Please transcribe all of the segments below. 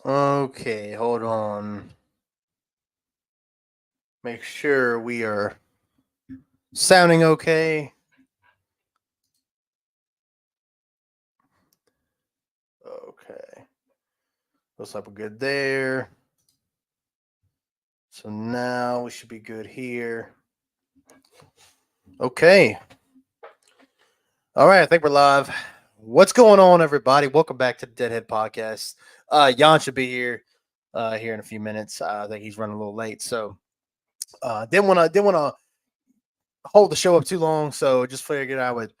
Okay, hold on. Make sure we are sounding okay. Okay. Looks like we're good there. So now we should be good here. Okay. All right, I think we're live. What's going on, everybody? Welcome back to the Deadhead Podcast. Jan should be here in a few minutes. I think he's running a little late, so didn't want to hold the show up too long. So just figured I would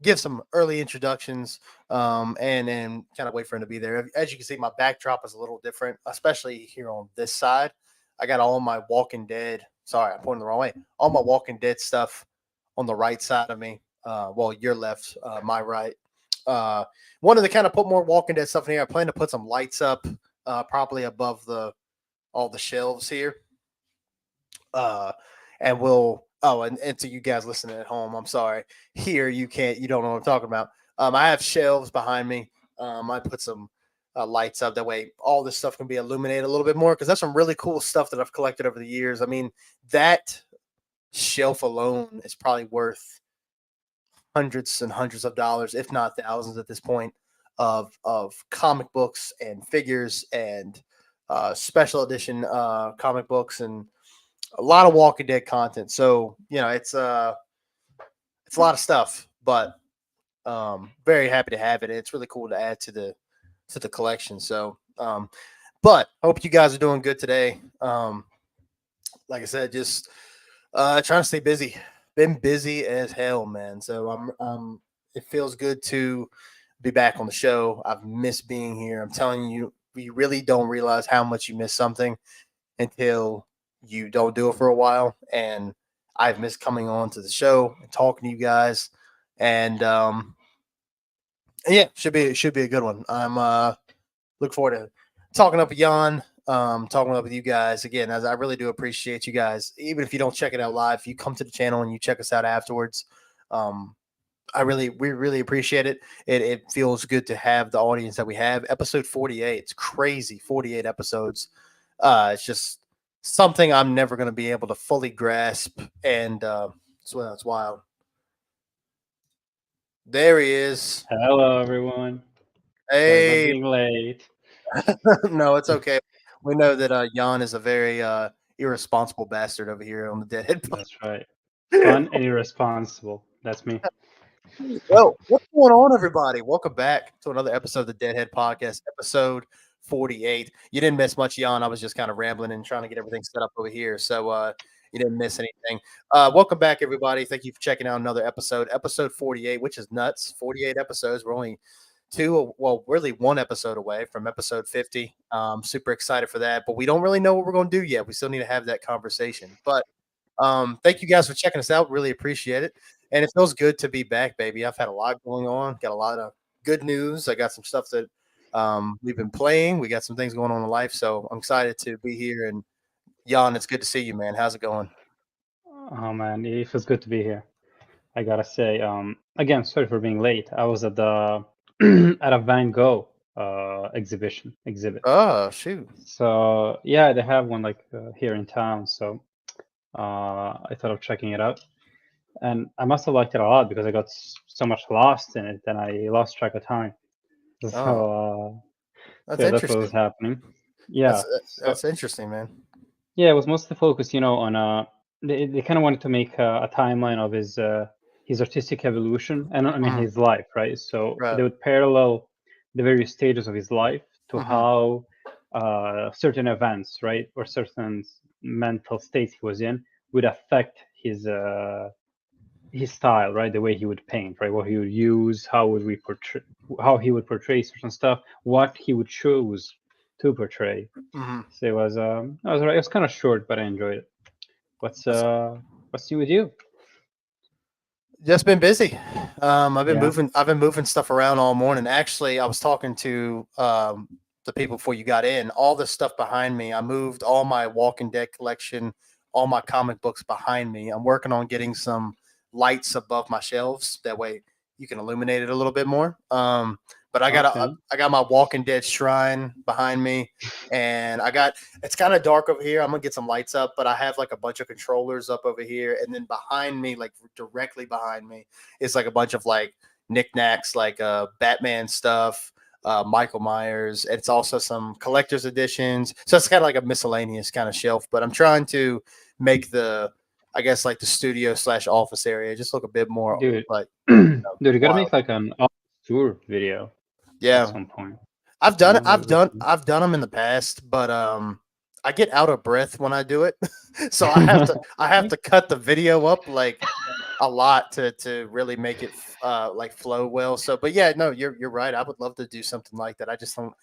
give some early introductions, and then kind of wait for him to be there. As you can see, my backdrop is a little different, especially here on this side. I got all my Walking Dead. Sorry, I pointed the wrong way. All my Walking Dead stuff on the right side of me. Well, your left, my right. Uh, Wanted to kind of put more Walking Dead stuff in here. I plan to put some lights up, probably above the all the shelves here. Uh, and we'll and to you guys listening at home, I'm sorry. Here you don't know what I'm talking about. I have shelves behind me. I put some lights up that way all this stuff can be illuminated a little bit more because that's some really cool stuff that I've collected over the years. I mean, that shelf alone is probably worth hundreds and hundreds of dollars, if not thousands at this point, of comic books and figures and special edition comic books and a lot of Walking Dead content. So it's a lot of stuff, but very happy to have it. It's really cool to add to the collection. So, but I hope you guys are doing good today. Like I said, just trying to stay busy. Been busy as hell, man. So it feels good to be back on the show. I've missed being here. I'm telling you, you really don't realize how much you miss something until you don't do it for a while. And I've missed coming on to the show and talking to you guys. And yeah, should be a good one. I'm look forward to talking up with Jan, talking up with you guys again. As I really do appreciate you guys, even if you don't check it out live, if you come to the channel and you check us out afterwards. Um, we really appreciate it. It feels good to have the audience that we have. Episode 48, it's crazy. 48 episodes. It's just something I'm never going to be able to fully grasp, and it's wild. There he is. Hello, everyone. Sorry about Hey, being late. no, it's okay. We know that Jan is a very irresponsible bastard over here on the Deadhead. That's right. Fun and irresponsible. That's me. Well, what's going on, everybody? Welcome back to another episode of the Deadhead Podcast, episode 48. You didn't miss much, Jan. I was just kind of rambling and trying to get everything set up over here. So you didn't miss anything. Welcome back, everybody. Thank you for checking out another episode 48, which is nuts. 48 episodes. We're only well, really one episode away from episode 50. Super excited for that, but we don't really know what we're going to do yet. We still need to have that conversation. But thank you guys for checking us out. Really appreciate it. And it feels good to be back, baby. I've had a lot going on, got a lot of good news. I got some stuff that we've been playing. We got some things going on in life. So I'm excited to be here. And Jan, it's good to see you, man. How's it going? Oh man, it feels good to be here. I gotta say, again, sorry for being late. I was at the at a Van Gogh exhibit. Oh, shoot. So yeah, they have one like here in town. So I thought of checking it out, and I must have liked it a lot because I got so much lost in it, and I lost track of time. Oh, So that's yeah, that's what was interesting. happening. That's Yeah. So that's interesting, man. yeah, it was mostly focused, on they kind of wanted to make a timeline of his artistic evolution and I mean Mhm. his life, right? So Right. they would parallel the various stages of his life to Hmm. how certain events, right, or certain mental states he was in would affect his style, right? The way he would paint, right? What he would use, how he would portray certain stuff, what he would choose to portray. Hmm. So it was kind of short, but I enjoyed it. What's That's uh what's new with you? just been busy. Yeah. I've been moving stuff around all morning. Actually, I was talking to the people before you got in. All the stuff behind me, I moved all my Walking Dead collection, all my comic books behind me. I'm working on getting some lights above my shelves. That way, you can illuminate it a little bit more. But I got Okay. I got my Walking Dead shrine behind me, and it's kind of dark over here. I'm gonna get some lights up, but I have like a bunch of controllers up over here, and then behind me, like directly behind me, is like a bunch of like knickknacks, like Batman stuff, Michael Myers. It's also some collector's editions, so it's kind of like a miscellaneous kind of shelf. But I'm trying to make I guess like the studio slash office area just look a bit more Dude, like dude, you gotta wild. make like an office tour video at Yeah, some point. I've You done it. know, I've done them in the past, but I get out of breath when I do it, so I have to cut the video up like a lot to really make it like flow well. So, but yeah, no, you're right. I would love to do something like that. I just don't.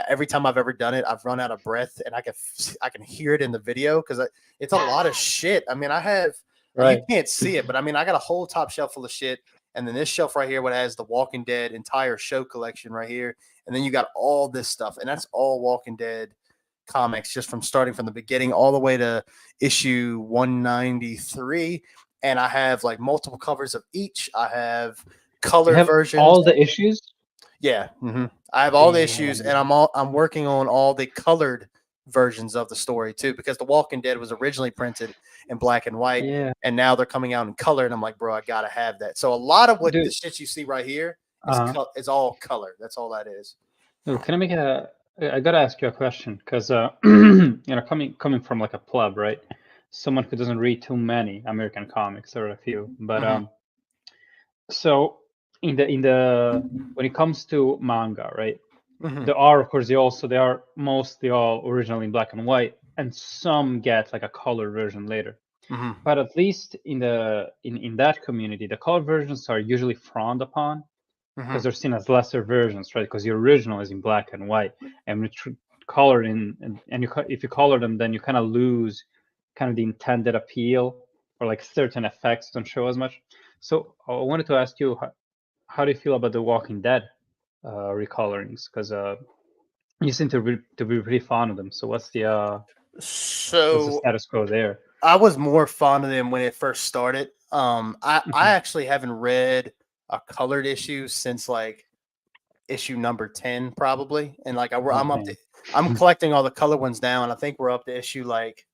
Every time I've ever done it, I've run out of breath, and I can hear it in the video because it's a lot of shit. I mean, you right. can't see it, but I mean, I got a whole top shelf full of shit, and then this shelf right here, what has the Walking Dead entire show collection right here, and then you got all this stuff, and that's all Walking Dead comics, just from starting from the beginning all the way to issue 193. And I have like multiple covers of each. I have You colored have versions. all the issues? Yeah, I have all the issues, and Damn. I'm working on all the colored versions of the story too, because The Walking Dead was originally printed in black and white, Yeah. and now they're coming out in color, and I'm like, bro, I gotta have that. So a lot of what the Dude, shit you see right here uh, is all color. That's all that is. dude, can I make I gotta ask you a question, because you know, coming from like a pleb, right? Someone who doesn't read too many American comics, or a few, but Mhm, so in the when it comes to manga, right? mhm, There are, of course, they are mostly all originally in black and white, and some get like a color version later. mhm, But at least in that community, the color versions are usually frowned upon because mhm. they're seen as lesser versions, right? Because the original is in black and white, and when you color in, and if you color them, then you kind of lose kind of the intended appeal, or like certain effects don't show as much. So I wanted to ask you, how do you feel about the Walking Dead recolorings? Because you seem to be pretty fond of them. So what's the So status quo there? I was more fond of them when it first started. I Mhm. actually haven't read a colored issue since like issue number 10 probably, and like Oh I'm up to damn. I'm collecting all the color ones now, and I think we're up to issue like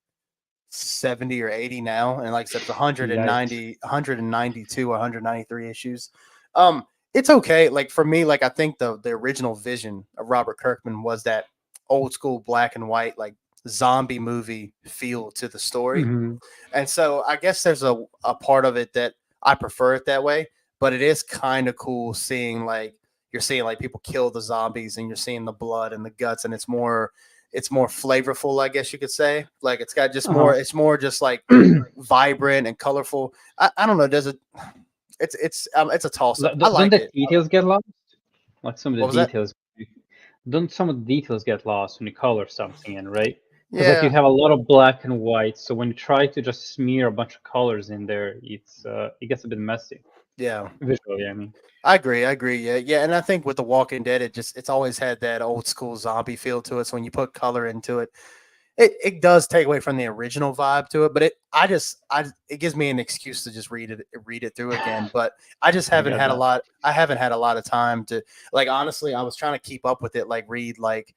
70 or 80 now, and like I said, it's Yikes. 192 or 193 issues. um it's okay, like for me, like I think the original vision of Robert Kirkman was that old school black and white like zombie movie feel to the story, Hmm. and so I guess there's a part of it that I prefer it that way, but it is kind of cool seeing like you're seeing like people kill the zombies, and you're seeing the blood and the guts, and it's more flavorful, I guess you could say. Like it's got just Uh-huh. it's more just like vibrant and colorful. I don't know, does it it's a toss up. I Don't like the it. details get lost? Like some of the What was that? details, don't some of the details get lost when you color something in, right? Because like you Yeah. have a lot of black and white, so when you try to just smear a bunch of colors in there, it gets a bit messy Yeah. visually. I mean, I agree. I agree. Yeah, yeah. And I think with The Walking Dead, it's always had that old school zombie feel to it. So when you put color into it, it does take away from the original vibe to it. But it gives me an excuse to just read it through again. But I just I haven't get had a that. lot. I haven't had a lot of time to, like, honestly, I was trying to keep up with it, like read like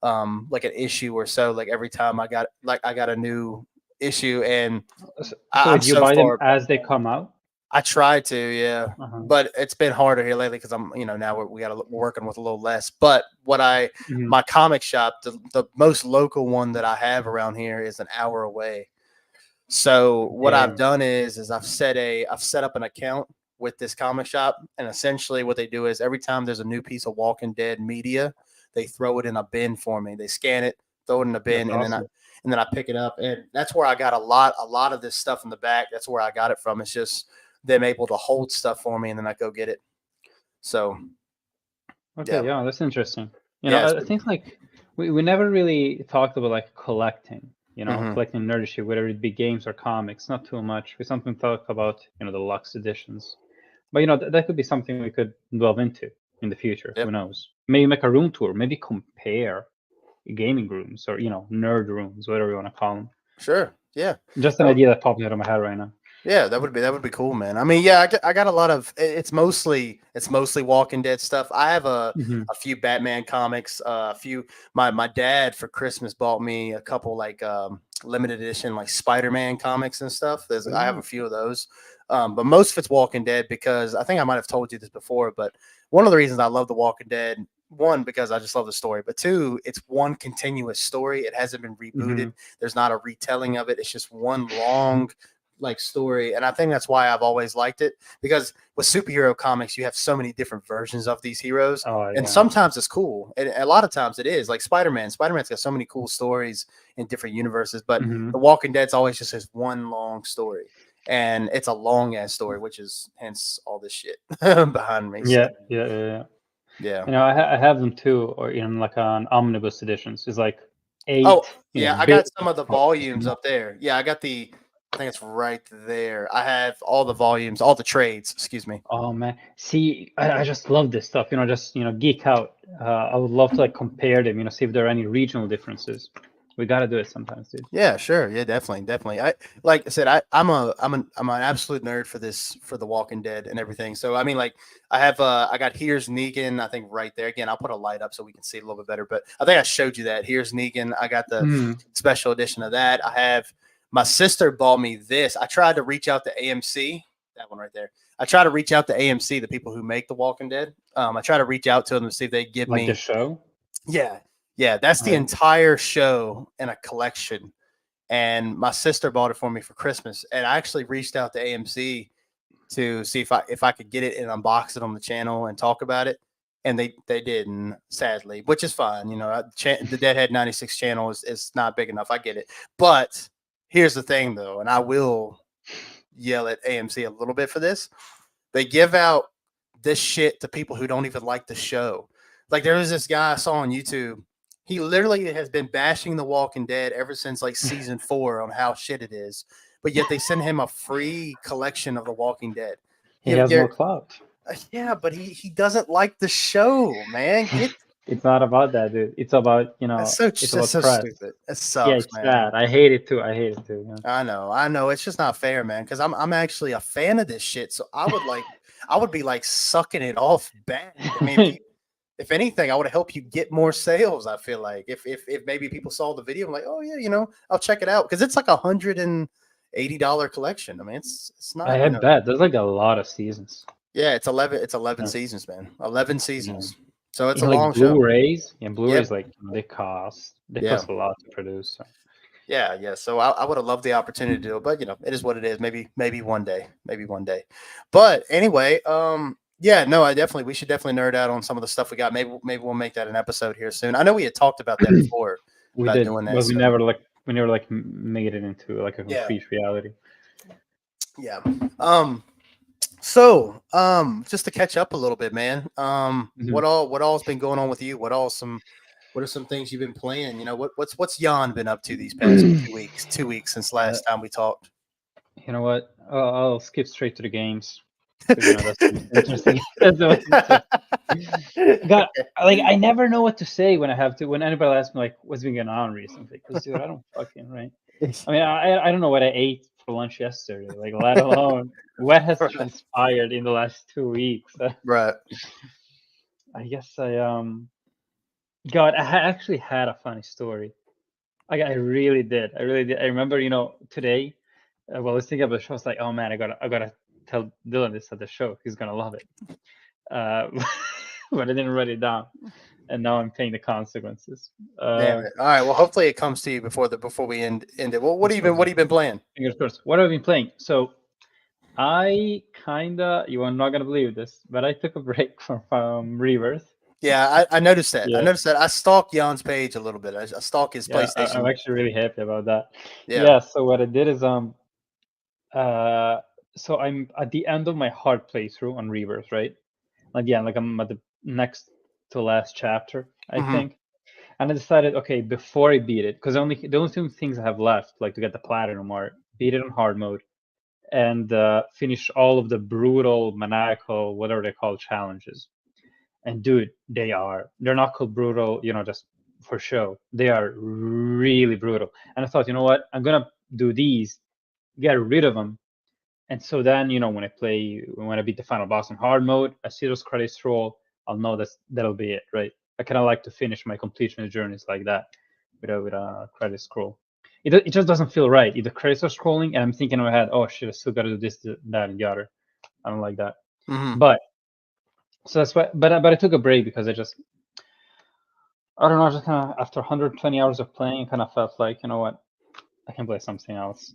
an issue or so, like every time I got a new issue, and So I'm wait, you so buy them far. as they come out? I try to, yeah, Uh-huh. but it's been harder here lately because I'm, now we're working with a little less. But Mhm. my comic shop, the most local one that I have around here is an hour away. So what I've Damn. done is I've set up an account with this comic shop, and essentially what they do is every time there's a new piece of Walking Dead media, they throw it in a bin for me. They scan it, throw it in a That's bin, awesome. and then I pick it up, and that's where I got a lot of this stuff in the back. That's where I got it from. It's just them able to hold stuff for me, and then I go get it. So Okay, yeah, yeah, that's interesting. You know, yeah, I think like we never really talked about like collecting, mm-hmm, collecting nerd shit, whether it be games or comics, not too much. We sometimes talk about, the luxe editions. But that could be something we could delve into in the future. Who yep, knows? Maybe make a room tour, maybe compare gaming rooms, or nerd rooms, whatever you want to call them. sure, yeah. Just an No, idea that popped out of my head right now. Yeah, that would be cool, man. I mean, yeah, I got a lot of. It's mostly Walking Dead stuff. I have Hmm. a few Batman comics. A few. My dad for Christmas bought me a couple like limited edition like Spider Man comics and stuff. I have a Ooh. few of those. But most of it's Walking Dead because I think I might have told you this before. But one of the reasons I love The Walking Dead, one, because I just love the story, but two, it's one continuous story. It hasn't been rebooted. Hmm. There's not a retelling of it. It's just one long like story, and I think that's why I've always liked it, because with superhero comics you have so many different versions of these heroes, Oh and yeah. sometimes it's cool, and a lot of times it is like Spider-Man's got so many cool stories in different universes, but Hmm. The Walking Dead's always just this one long story, and it's a long ass story, which is hence all this shit behind me. So Yeah, yeah, yeah, yeah. yeah. I have them too, or in like an omnibus editions. It's like Oh, eight, yeah, I big got some of the books, volumes up there. Yeah, I think it's right there. I have all the volumes, all the trades, excuse me. Oh man, see, I just love this stuff. Just geek out. I would love to like compare them. See if there are any regional differences. We gotta do it sometimes, dude. Yeah, sure. Yeah, definitely, definitely. I like I said, I'm an absolute nerd for this, for The Walking Dead and everything. So I mean, like I got Here's Negan, I think right there. Again, I'll put a light up so we can see it a little bit better. But I think I showed you that. Here's Negan. I got the Mm. special edition of that. I have my sister bought me this. I tried to reach out to AMC, that one right there. I try to reach out to AMC, the people who make The Walking Dead. I try to reach out to them to see if they give Like the me. show. Yeah, yeah, that's the Right. entire show in a collection, and my sister bought it for me for Christmas. And I actually reached out to AMC to see if I could get it and unbox it on the channel and talk about it. And they didn't, sadly, which is fine. The Deadhead 96 channel is not big enough. I get it. But here's the thing though, and I will yell at AMC a little bit for this. They give out this shit to people who don't even like the show. Like there was this guy I saw on YouTube. He literally has been bashing The Walking Dead ever since like season 4 on how shit it is. But yet they send him a free collection of The Walking Dead. He has You're, more clout. yeah, but he doesn't like the show, man. It's not about that, dude. It's about it's That's about so press. stupid. It Yeah, sucks, it's man. sad. I hate it too. I hate it too. I know. It's just not fair, man. Because I'm actually a fan of this shit. So I would be like sucking it off bad. I mean, Yeah. if anything, I would help you get more sales. I feel like if maybe people saw the video, I'm like, oh yeah, I'll check it out because it's like $180 collection. I mean, it's not, I bet there's like a lot of seasons. yeah, it's 11 Yeah. seasons, man. 11 Yeah. seasons. So it's a In like long show. Blu-rays, and Yep. Blu-rays like they Yeah. cost a lot to produce. So. Yeah, yeah. So I would have loved the opportunity to do it, but it is what it is. Maybe one day, maybe one day. But anyway, yeah, no, we should definitely nerd out on some of the stuff we got. Maybe we'll make that an episode here soon. I know we had talked about that before We about did, doing that. but So we never like made it into like a yeah, complete reality. yeah. So just to catch up a little bit, man. Mhm. What all's been going on with you? What are some things you've been playing? What's Jan been up to these past 2 weeks? 2 weeks since Uh, last time we talked. you know what? I'll skip straight to the games because that's the most interesting. That's the most interesting. God, like I never know what to say when when anybody asks me like what's been going on recently. Because dude, I don't fucking right. I mean, I don't know what I ate for lunch yesterday. Like, let alone what has Right. transpired in the last 2 weeks. Right. I guess God, actually had a funny story. I really did. I really did. I remember, today, while I was thinking about the show, I was like, oh man, I gotta tell Dylan this at the show. He's gonna love it. Uh, but I didn't write it down, and now I'm paying the consequences. Damn it. All right. Well, hopefully it comes to you before we end it. Well, what have you been playing? Fingers crossed. What have I been playing? So I kinda, you are not gonna believe this, but I took a break from Rebirth. Yeah, I noticed that. I Yeah, noticed that. I stalked Jan's page a little bit. I stalk his yeah, I'm PlayStation. actually really happy about that. Yeah. Yeah, so what I did is uh so I'm at the end of my hard playthrough on Rebirth, right? Like yeah, like I'm at the next to last chapter, I Hmm. think. And I decided, okay, before I beat it, because the only two things I have left, like to get the platinum, are beat it on hard mode and finish all of the brutal, maniacal, whatever they call challenges. And dude, they're not called brutal, just for show. They are really brutal. And I thought, you know what? I'm gonna do these, get rid of them, And so then, when I beat the final boss in hard mode, I see those credits roll, I'll know that'll be it, right? I kind of like to finish my completion journeys like that, with a credit scroll. It just doesn't feel right. If the credits are scrolling and I'm thinking in my head, oh shit, I still got to do this, that, and the other. I don't like that. Mhm. But so that's why. But I took a break because I don't know, just kind of after 120 hours of playing, kind of felt like, you know what, I can play something else.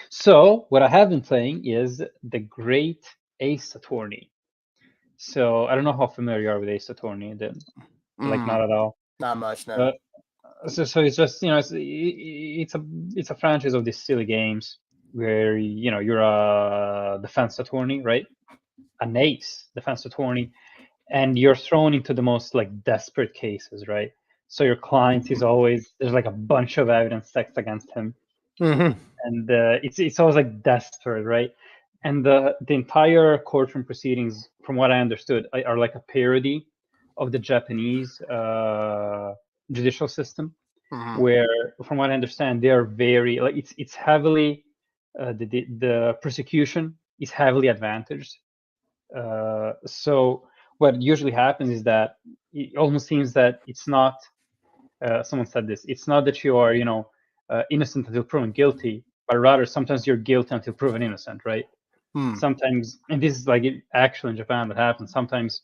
So what I have been playing is the Great Ace Attorney. So I don't know how familiar you are with Ace Attorney. Like not at all. Not much, no. Uh, so it's just it's a franchise of these silly games where you're a defense attorney, right? An ace defense attorney, and you're thrown into the most like desperate cases, right? So your client is always there's like a bunch of evidence stacked against him, Mm-hmm. and it's always like desperate, right? And the entire courtroom proceedings, from what I understood, are like a parody of the Japanese judicial system, Mm-hmm. where, from what I understand, they are very like it's heavily the prosecution is heavily advantaged. So what usually happens is that it almost seems that it's not. Someone said this. It's not that you are, innocent until proven guilty, but rather sometimes you're guilty until proven innocent, right? Sometimes, and this is like actually in Japan that happens. Sometimes,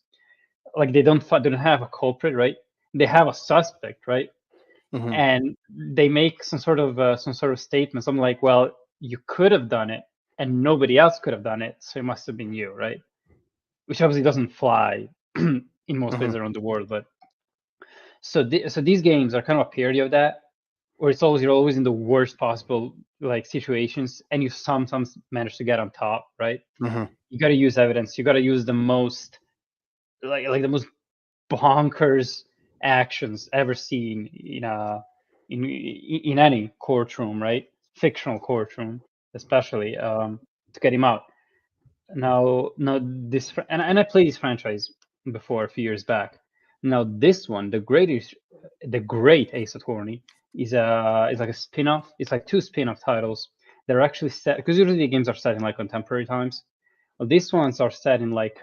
like they don't have a culprit, right? They have a suspect, right? Mm-hmm. And they make some sort of statement, something like, "Well, you could have done it, and nobody else could have done it, so it must have been you," right? Which obviously doesn't fly in most places around the world. But so these games are kind of a parody of that, where you're always in the worst possible like situations, and you sometimes manage to get on top, right? Mm-hmm. You got to use evidence. You got to use the most like the most bonkers actions ever seen in any courtroom, right? Fictional courtroom, especially, to get him out. Now this and I played this franchise before a few years back. Now this one, the Great Ace Attorney, is like a spin-off. It's like two spin-off titles. They're actually set because usually the games are set in like contemporary times. Well, these ones are set in like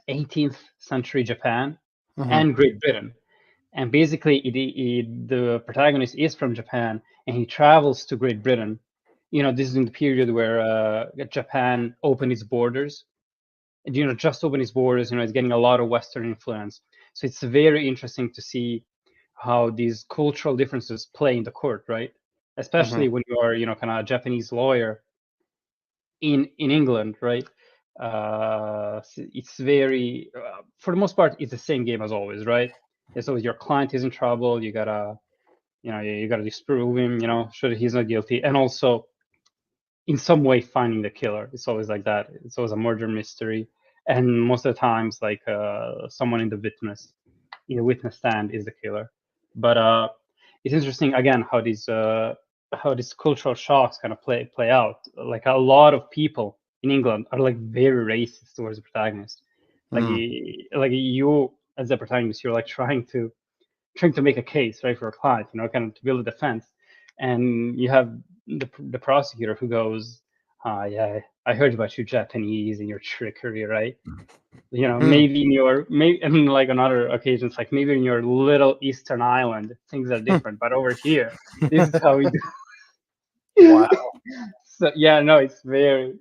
18th century Japan Mm-hmm. and Great Britain. And basically, the protagonist is from Japan, and he travels to Great Britain. This is in the period where Japan opened its borders. Just opened its borders. It's getting a lot of Western influence. So it's very interesting to see how these cultural differences play in the court, right? Especially when you are, kind of a Japanese lawyer in England, right? It's very, for the most part, it's the same game as always, right? So your client is in trouble, you gotta disprove him, show that he's not guilty, and also in some way finding the killer. It's always like that. It's always a murder mystery, and most of the times, like someone in the witness stand is the killer. But it's interesting again how these cultural shocks kind of play out. Like a lot of people in England are like very racist towards the protagonist. Like you as the protagonist, you're like trying to make a case, right, for a client, kind of to build a defense, and you have the prosecutor who goes, yeah, I heard about you Japanese and your trickery, right? Maybe and like on other occasions, like maybe in your little Eastern island, things are different, but over here, this is how we do. Wow. So yeah, no, it's very,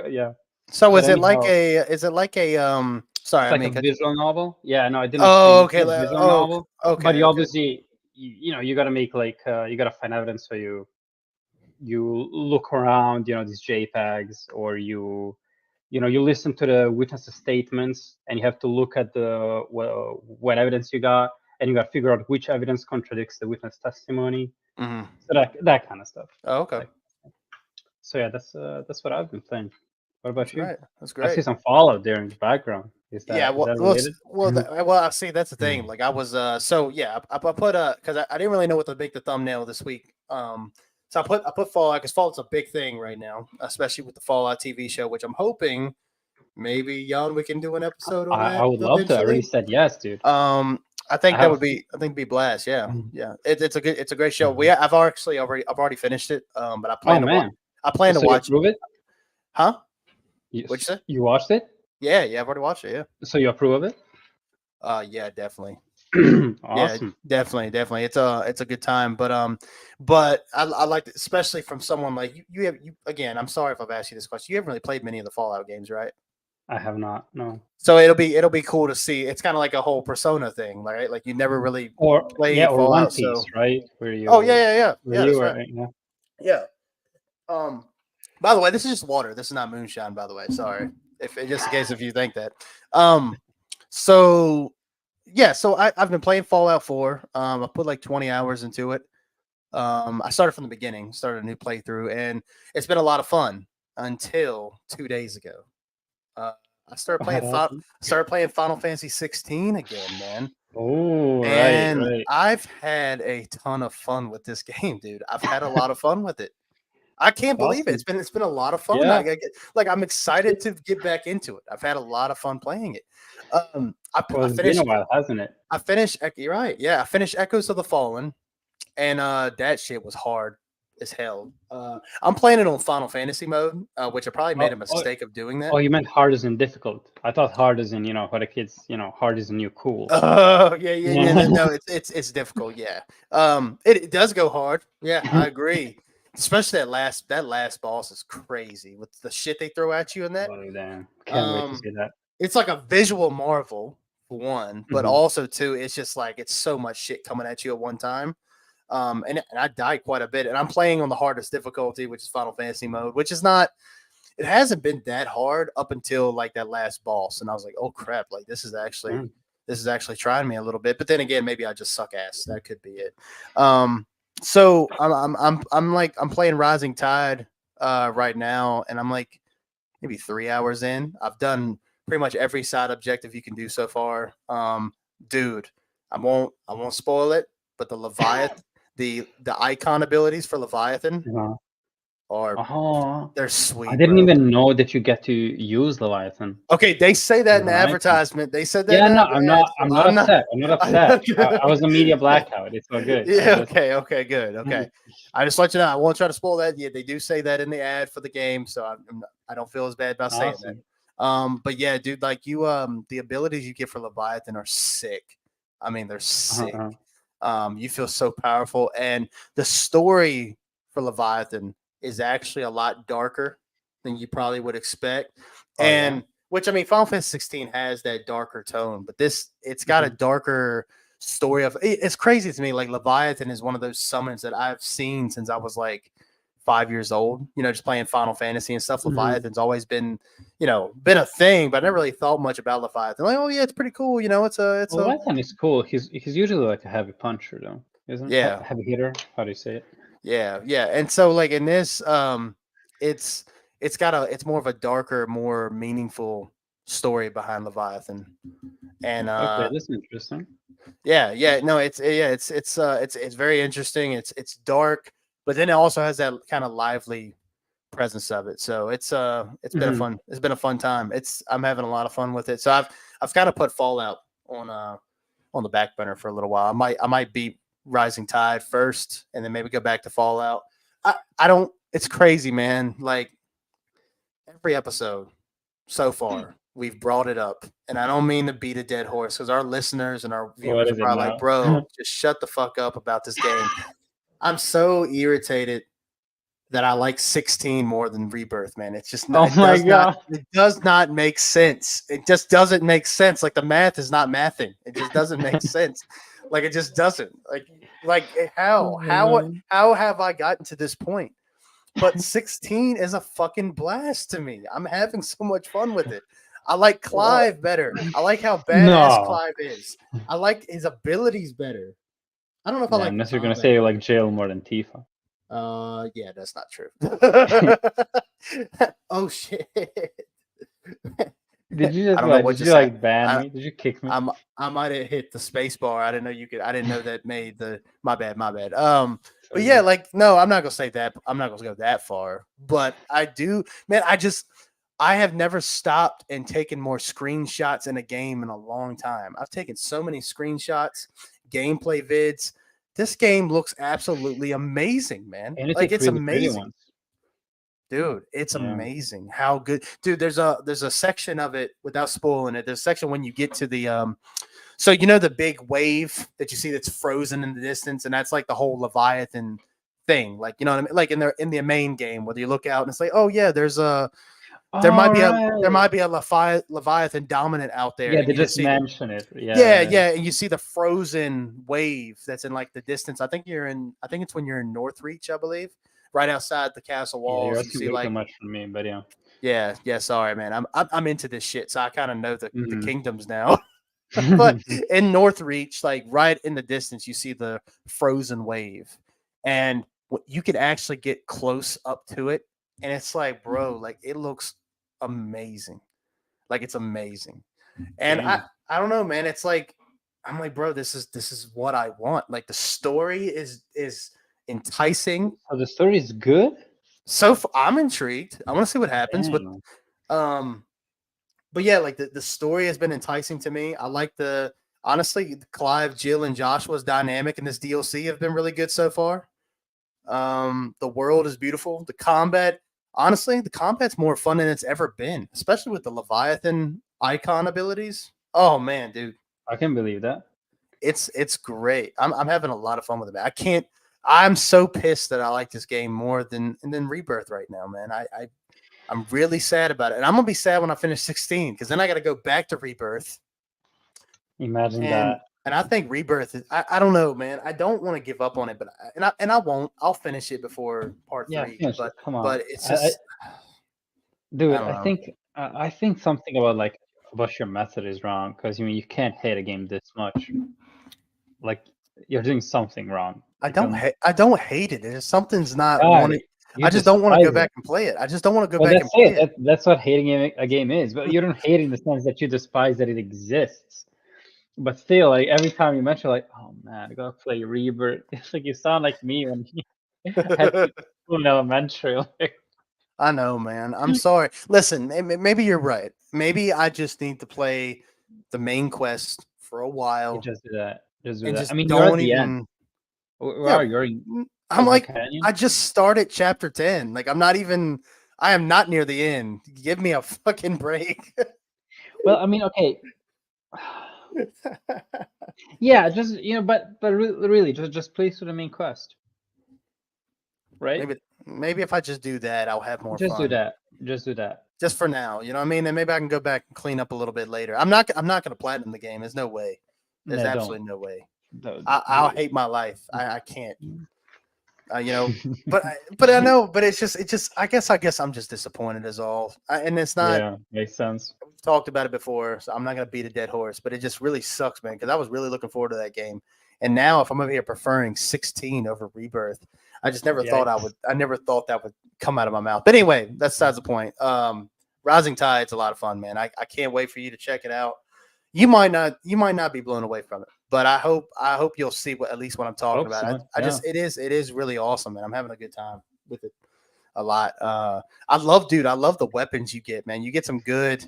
yeah. So But is it like anyhow, sorry, it's I like mean, a visual novel. Yeah, no, I didn't oh, explain. okay, It's a visual oh, novel, but okay, you okay. obviously, you got to make like you got to find evidence. So you look around, these JPEGs, or you listen to the witnesses' statements, and you have to look at what evidence you got, and you got to figure out which evidence contradicts the witness testimony. Mm-hmm. So that kind of stuff. Oh, okay. So yeah, that's what I've been playing. What about That's you? great. That's I see great. some Fallout there in the background. Is Yeah, that well, related? I see. That's the thing. Like, I was, so yeah, I put because I didn't really know what to make the thumbnail this week. So I put Fallout because Fallout's a big thing right now, especially with the Fallout TV show, which I'm hoping maybe Jan we can do an episode on I that would love to. I already eventually. said yes, dude. I think I have be blast. Yeah, yeah. It's a great show. Mhm. I've already finished it. But I Oh plan to watch. man. I plan to So you watch. approve it? Huh? You, What'd you say? you watched it? Yeah, I've already watched it. Yeah. So you approve of Yeah, definitely. it? Yeah, Awesome. definitely. It's a good time, but I like, especially from someone like you. You again. I'm sorry if I've asked you this question. You haven't really played many of the Fallout games, right? I have not. No. So it'll be cool to see. It's kind of like a whole Persona thing, right? Like you never really Or yeah, played or One Fallout, Piece, so right? oh yeah. You That's were right. yeah. Yeah. Um. By the way, this is just water. This is not moonshine. By the way, sorry if just in case if you think that. Um. So yeah, so I've been playing Fallout 4. I put like 20 hours into it. I started from the beginning, started a new playthrough, and it's been a lot of fun until 2 days ago. Uh, I started What playing Final, happened? started playing Final Fantasy 16 again, man. Oh, right, And right. I've had a ton of fun with this game, dude. I've had a lot of fun with it. I can't believe it. Awesome. It's been a lot of fun. Yeah. Like I'm excited to get back into it. I've had a lot of fun playing it. Well, I it's been a finished. while, hasn't it? You're right. Yeah, I finished Echoes of the Fallen, and that shit was hard as hell. I'm playing it on Final Fantasy mode, which I probably made a Oh, oh, mistake of doing that. oh, you meant hard as in difficult. I thought hard as in, for the kids, hard as in you cool. Oh yeah. Yeah. No, it's difficult. Yeah. It does go hard. Yeah, I agree. Especially that last boss is crazy with the shit they throw at you in that. Oh, damn. Can't wait to Um, see that. it's like a visual marvel for one, but Mhm. also too, it's just like it's so much shit coming at you at one time. And I died quite a bit, and I'm playing on the hardest difficulty, which is Final Fantasy mode, which is not. It hasn't been that hard up until like that last boss, and I was like, oh crap, like Mm. this is actually trying me a little bit. But then again, maybe I just suck ass. That could be it. So I'm playing Rising Tide right now, and I'm like maybe 3 hours in. I've done pretty much every side objective you can do so far. Dude, I won't spoil it, but the Leviathan, the icon abilities for Leviathan Uh-huh. are Oh, they're I sweet, didn't bro. even know that you get to use Leviathan. Okay, they say that in the Leviathan. advertisement. They said that Yeah, in no, the I'm ad, not. so I'm not I'm not. upset. I'm not upset. I was a media blackout. It's all good. I Yeah. just. Okay. Good. Okay. I just let you know. I won't try to spoil that. Yeah, they do say that in the ad for the game, so I don't feel as bad about saying that. Awesome. But yeah, dude, like the abilities you get for Leviathan are sick. I mean, they're Uh-huh, sick. uh-huh. You feel so powerful, and the story for Leviathan is actually a lot darker than you probably would expect. Oh yeah. And which I mean, Final Fantasy 16 has that darker tone, but it's got a Mhm. darker story of. It's crazy to me. Like Leviathan is one of those summons that I've seen since I was like 5 years old. Just playing Final Fantasy and stuff. Mhm. Leviathan's always been a thing, but I never really thought much about Leviathan. Like, oh yeah, it's pretty cool. It's Well, a Leviathan is cool. He's usually like a heavy puncher though, isn't he? yeah. Heavy hitter. How do you say it? Yeah. And so like in this, it's it's more of a darker, more meaningful story behind Leviathan. And Okay, that's interesting. no, it's very interesting. It's dark, but then it also has that kind of lively presence of it. So Mhm. it's been a fun time. I'm having a lot of fun with it. So I've kind of put Fallout on the back burner for a little while. I might beat Rising Tide first, and then maybe go back to Fallout. I don't. It's crazy, man. Like every episode so far, we've brought it up, and I don't mean to beat a dead horse because our listeners and our What viewers are is it probably like, now? "Bro, just shut the fuck up about this game." I'm so irritated that I like 16 more than Rebirth, man. It's just not, Oh my god. it does not make sense. It just doesn't make sense. Like the math is not mathing. It just doesn't make sense. Like it just doesn't. Oh man. how have I gotten to this point? But 16 is a fucking blast to me. I'm having so much fun with it. I like What? Clive better. I like how badass No. Clive is. I like his abilities better. I don't know if I Yeah, like unless you're gonna say combat. you like jail more than Tifa. Yeah, that's not true. Oh shit. Did you I just don't know like? what Did you just happened. like ban I me? Did you kick me? I might have hit the space bar. I didn't know you could. I didn't know that made the. My bad. My bad. It's But all yeah, good. like no, I'm not gonna say that. I'm not gonna go that far. But I do, man. I have never stopped and taken more screenshots in a game in a long time. I've taken so many screenshots, gameplay vids. This game looks absolutely amazing, man. And you Like take it's really pretty amazing. ones. Dude, it's Yeah. amazing how good. Dude, there's a section of it without spoiling it. There's a section when you get to the so you know the big wave that you see that's frozen in the distance, and that's like the whole Leviathan thing. Like you know what I mean? Like in the main game, whether you look out and it's like, oh yeah, All there right. might be a Leviathan dominant out there, Yeah, and they you just just see the mention it. yeah, Yeah. yeah, and you see the frozen wave that's in like the distance. I think it's when you're in Northreach, I believe, right outside the castle Yeah, you're walls. You asking see way too like much from me, but yeah. yeah, yeah. Sorry, man. I'm into this shit, so I kind of know the Mhm. kingdoms now. But in Northreach, like right in the distance, you see the frozen wave, and you can actually get close up to it, and it's like, bro, like it looks amazing. Like it's amazing, and I Damn. I don't know, man. It's like I'm like, bro, this is what I want. Like the story is enticing. So the story is good? I'm intrigued. I want to see what happens, Damn. um, but yeah, like the story has been enticing to me. I like the honestly, Clive, Jill, and Joshua's dynamic in this DLC have been really good so far. The world is beautiful. The combat, honestly, the combat's more fun than it's ever been, especially with the Leviathan icon abilities. Oh man, dude, I can believe that. it's great. I'm having a lot of fun with it. Man. I can't. I'm so pissed that I like this game more than Rebirth right now, man. I'm really sad about it, and I'm gonna be sad when I finish 16 because then I got to go back to Rebirth, Imagine and that. I think Rebirth is. I don't know, man. I don't want to give up on it, but I won't. I'll finish it before part Yeah, three. finish it. Come on. But it's I just I dude, don't I know. think I think something about your method is wrong because you can't hate a game this much. Like you're doing something wrong. You feel me? I don't hate it. It's something's not God, wanting. you I just don't want to go despise back it. and play it. I just don't want to go Well, back that's and play it. it. That's what hating a game is. But you don't hate in the sense that you despise that it exists. But still, like every time you mention, like, oh man, I gotta play Rebirth. It's like you sound like me when I had to in elementary. Like, I know, man. I'm sorry. Listen, maybe you're right. Maybe I just need to play the main quest for a you while just do that. Just do and that. I just mean, you're at don't the end. even. Where Yeah, are you? You're in I'm Cosmo like, Canyon. I just started chapter 10. Like, I'm not even. I am not near the end. Give me a fucking break. Well, I mean, okay. Yeah, just but really, just play through the main quest, right? maybe maybe if I just do that, I'll have more Just do fun. that. Just do that. Just for now, you know what I mean? And maybe I can go back and clean up a little bit later. I'm not going to platinum the game. There's no way. There's No, don't. absolutely no way. Don't do I'll it. hate my life. I can't. You know, but I know, but it's just I guess I'm just disappointed as all. And it's not Yeah, makes sense. we've talked about it before, so I'm not gonna beat a dead horse. But it just really sucks, man, because I was really looking forward to that game. And now, if I'm over here preferring 16 over Rebirth, I just never thought I Yikes. would. I never thought that would come out of my mouth. But anyway, that's besides the point. Rising Tide's a lot of fun, man. I can't wait for you to check it out. You might not be blown away from it, but I hope you'll see what at least what I'm talking Hope about. so. I Yeah. just it is really awesome, and I'm having a good time with it a lot. I love, dude. I love the weapons you get, man. You get some good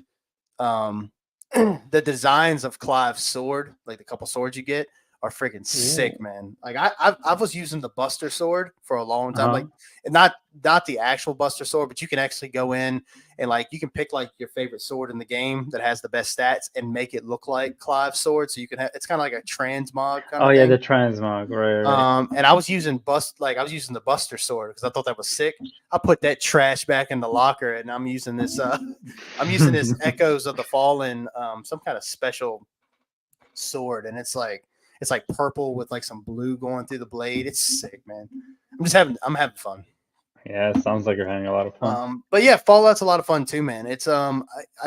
um the designs of Clive's sword, like the couple swords you get, are freaking Ooh. sick, man. Like I was using the Buster sword for a long time, Uh-huh. like not the actual Buster sword, but you can actually go in and like you can pick like your favorite sword in the game that has the best stats and make it look like Clive's sword, so you can have it's kind of like a transmog kind Oh of yeah, thing. the transmog. Right. And I was using I was using the Buster sword because I thought that was sick. I put that trash back in the locker, and I'm using this. I'm using this Echoes of the Fallen, some kind of special sword, and it's like purple with like some blue going through the blade. It's sick, man. I'm having fun. Yeah, it sounds like you're having a lot of fun. But yeah, Fallout's a lot of fun too, man. It's I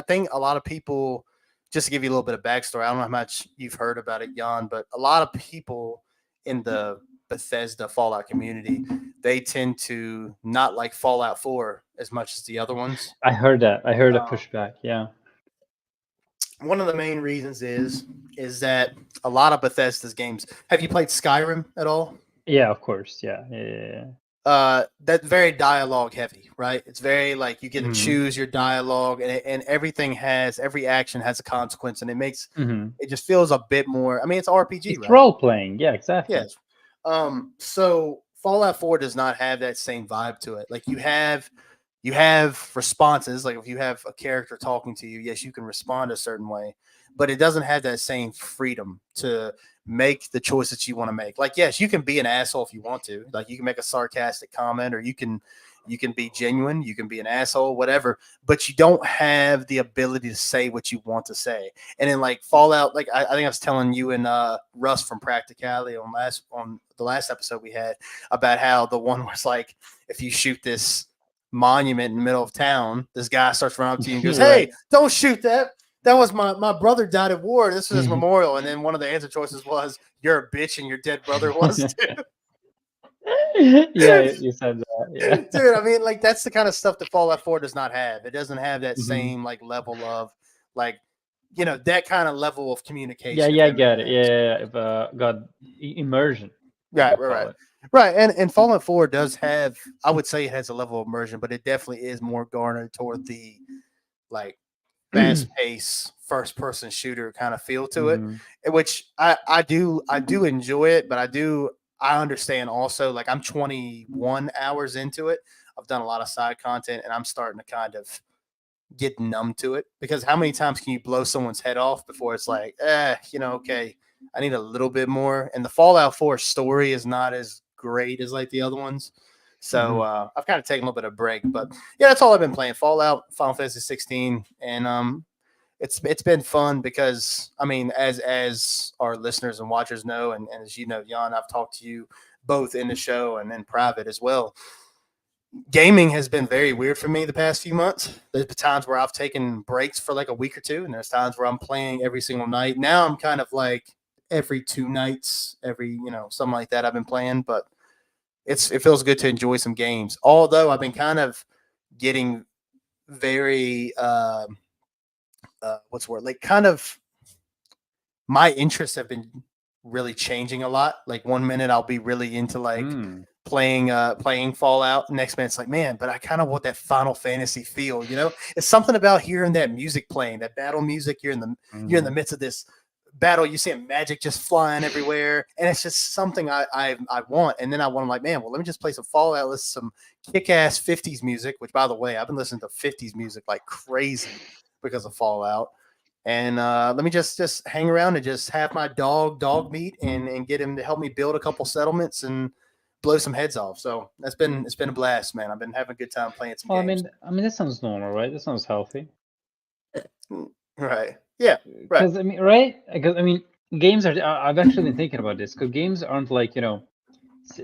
think a lot of people, just to give you a little bit of backstory, I don't know how much you've heard about it, Jan, but a lot of people in the Bethesda Fallout community, they tend to not like Fallout 4 as much as the other ones. I heard that. I heard a Um, pushback. Yeah. one of the main reasons is that a lot of Bethesda's games. Have you played Skyrim at all? Yeah, of course. Yeah. That's very dialogue heavy, right? It's very like you get to Mhm. choose your dialogue, and every action has a consequence, and Mhm. it just feels a bit more. I mean, it's RPG, It's right? role playing. Yeah, exactly. Yes. So Fallout 4 does not have that same vibe to it. Like you have responses. Like if you have a character talking to you, yes, you can respond a certain way, but it doesn't have that same freedom to make the choice that you want to make. Like, yes, you can be an asshole if you want to. Like you can make a sarcastic comment, or you can be genuine, you can be an asshole, whatever, but you don't have the ability to say what you want to say. And then like Fallout, like I think I was telling you and Russ from Practicality on the last episode we had about how the one was like, if you shoot this monument in the middle of town, this guy starts running up to you and goes, Right. "Hey, don't shoot that. That was my brother died at war. This is his memorial." And then one of the answer choices was, "You're a bitch and your dead brother was too." Yeah, you said that. Yeah. Dude, I mean, like that's the kind of stuff that Fallout 4 does not have. It doesn't have that Mhm. same like level of like, that kind of level of communication. Yeah, If I that makes get it. sense. Yeah. God, immersion. You Right, could right, call right, it. right. And Fallout 4 does have, I would say, it has a level of immersion, but it definitely is more garnered toward the like fast paced first person shooter kind of feel to it, Mhm. which I do enjoy it, but I understand also, like I'm 21 hours into it. I've done a lot of side content and I'm starting to kind of get numb to it, because how many times can you blow someone's head off before it's like, okay, I need a little bit more. And the Fallout 4 story is not as great as like the other ones. So Mhm. I've kind of taken a little bit of break, but yeah, that's all I've been playing. Fallout, Final Fantasy 16, and it's been fun because I mean, as our listeners and watchers know, and as you know, Jan, I've talked to you both in the show and in private as well. Gaming has been very weird for me the past few months. There's been times where I've taken breaks for like a week or two, and there's times where I'm playing every single night. Now I'm kind of like every 2 nights, something like that. I've been playing, but it feels good to enjoy some games. Although I've been kind of getting very what's the word, like kind of my interests have been really changing a lot. Like one minute I'll be really into like Mm. playing Fallout. Next minute it's like, man, but I kind of want that Final Fantasy feel. It's something about hearing that music playing, that battle music. You're in the Mhm. midst of this battle. You see magic just flying everywhere, and it's just something I want. And then I want, I'm like, man, well, let me just play some Fallout, listen to some kick ass '50s music. Which, by the way, I've been listening to '50s music like crazy because of Fallout. And let me just hang around and just have my dog meat and get him to help me build a couple settlements and blow some heads off. So it's been a blast, man. I've been having a good time playing some Well, games. I mean, that sounds normal, right? That sounds healthy. Right. Yeah. Right. Because I mean, right? Because I mean, games are. I've actually been thinking about this. Because games aren't like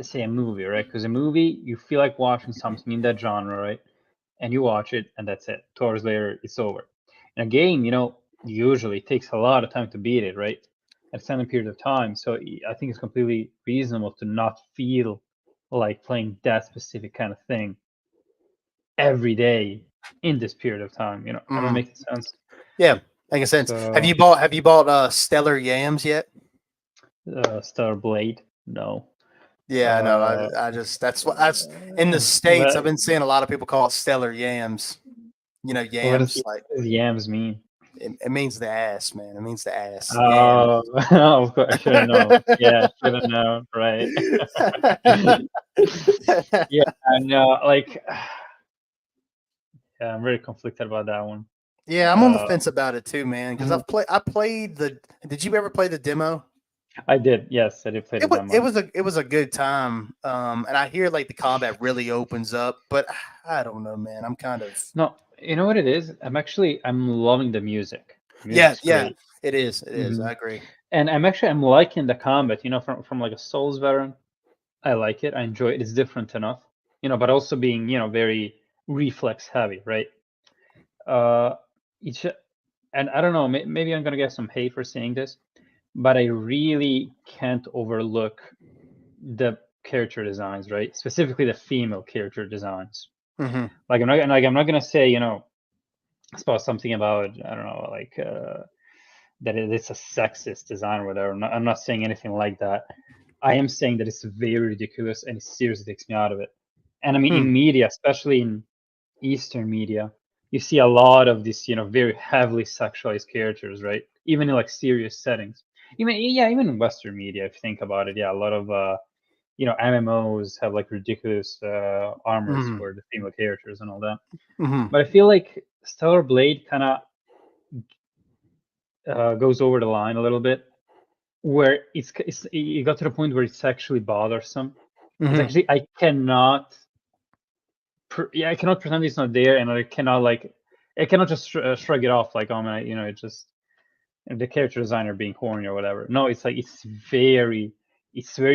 say a movie, right? Because a movie, you feel like watching something in that genre, right? And you watch it, and that's it. 2 hours later, it's over. In a game, usually takes a lot of time to beat it, right? At a certain period of time. So I think it's completely reasonable to not feel like playing that specific kind of thing every day in this period of time. Am I Mm. making sense? Yeah. Makes sense. Have So, you bought Stellar Yams yet? Stellar Blade, no. Yeah, no. Uh, I just that's in the states. I've what been seeing a lot of people call it Stellar Yams. what does, Yams like what does yams mean? it means the ass, man. It means the ass. Yams. Oh, of course, I should have known. Yeah, I should have known, right? Yeah, I know. Like, yeah, I'm very conflicted about that one. Yeah, I'm on the Uh, fence about it too, man. Because mhm. I played the. Did you ever play the demo? I did. Yes, I did play the It demo. was a good time. And I hear like the combat really opens up, but I don't know, man. I'm kind of No, you know what it is? I'm loving the music. The yeah, music's yeah. great. It is. It is. Hmm. I agree. And I'm liking the combat. From like a Souls veteran, I like it. I enjoy it. It's different enough. But also being very reflex heavy, right? Uh, it's and I don't know. Maybe I'm gonna get some hate for saying this, but I really can't overlook the character designs, right? Specifically the female character designs. Hmm. I'm not gonna say about something about I don't know like that it's a sexist design or whatever. I'm not saying anything like that. I am saying that it's very ridiculous and it seriously takes me out of it. And I mean, Hmm. in media, especially in Eastern media, you see a lot of these, very heavily sexualized characters, right? Even in like serious settings. Even in Western media, if you think about it, yeah, a lot of MMOs have like ridiculous armors Mhm. for the female characters and all that. Mhm. But I feel like Stellar Blade kind of goes over the line a little bit, where it got to the point where it's actually bothersome. It's Mhm. actually I cannot pretend it's not there, and I cannot just shrug it off like, oh man, it just the character designer being horny or whatever. No, it's like it's very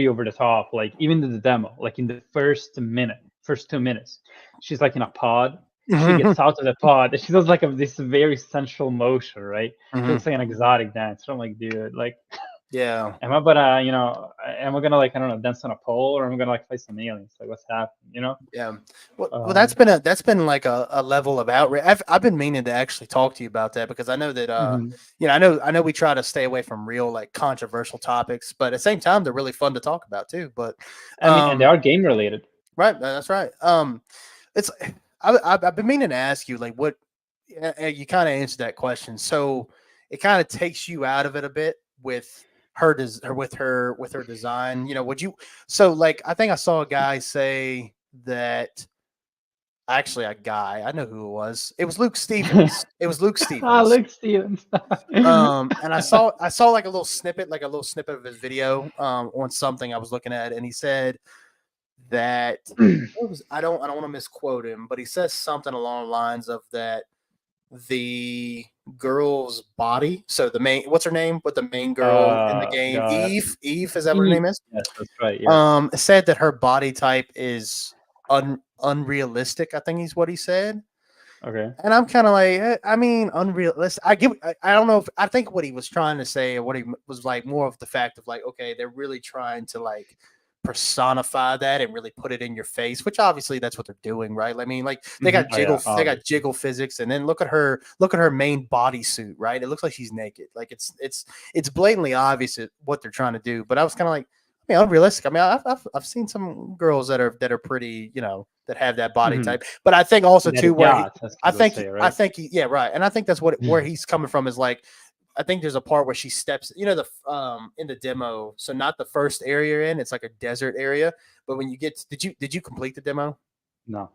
over the top. Like even in the demo, like in the first 2 minutes, she's like in a pod. She Mhm. gets out of the pod and she does like this very sensual motion, right? She Mhm. looks like an exotic dancer. I'm like, dude, like, Yeah. am I gonna like, I don't know, dance on a pole, or am I gonna like fight some aliens? Like, what's happening? Yeah. Well, Um, that's been like a level of outrage. I've been meaning to actually talk to you about that because I know that mhm. I know we try to stay away from real like controversial topics, but at the same time they're really fun to talk about too. But I mean, and they are game related. right, that's right. It's I've been meaning to ask you like what you kind of answered that question. So it kind of takes you out of it a bit with with her design. Would you? So like I think I saw a guy say that actually a guy I know who it was. It was Luke Stevens. It was Luke Stevens. Luke Stevens. And I saw like a little snippet of his video on something I was looking at, and he said that I don't want to misquote him, but he says something along the lines of that the girl's body. So the main, what's her name? What the main girl in the game, God. Eve, is that what her name is? Yes, that's right. Yeah. Said that her body type is unrealistic. I think he's what he said. Okay. And I'm kind of like, I mean, unrealistic. I don't know if I think what he was trying to say, or what he was like, more of the fact of like, okay, they're really trying to like personify that and really put it in your face, which obviously that's what they're doing, right? I mean, like Oh yeah. they got jiggle physics, and then look at her main bodysuit, right? It looks like she's naked. Like it's blatantly obvious what they're trying to do. But I was kind of like, I mean, unrealistic. I mean, I've seen some girls that are pretty, that have that body Mhm. type. But I think also That too is where yachts, as people say, right? yeah, right. And I think that's where he's coming from is like, I think there's a part where she steps, in the demo. So not the first area you're in, it's like a desert area. But when you get, did you complete the demo? No.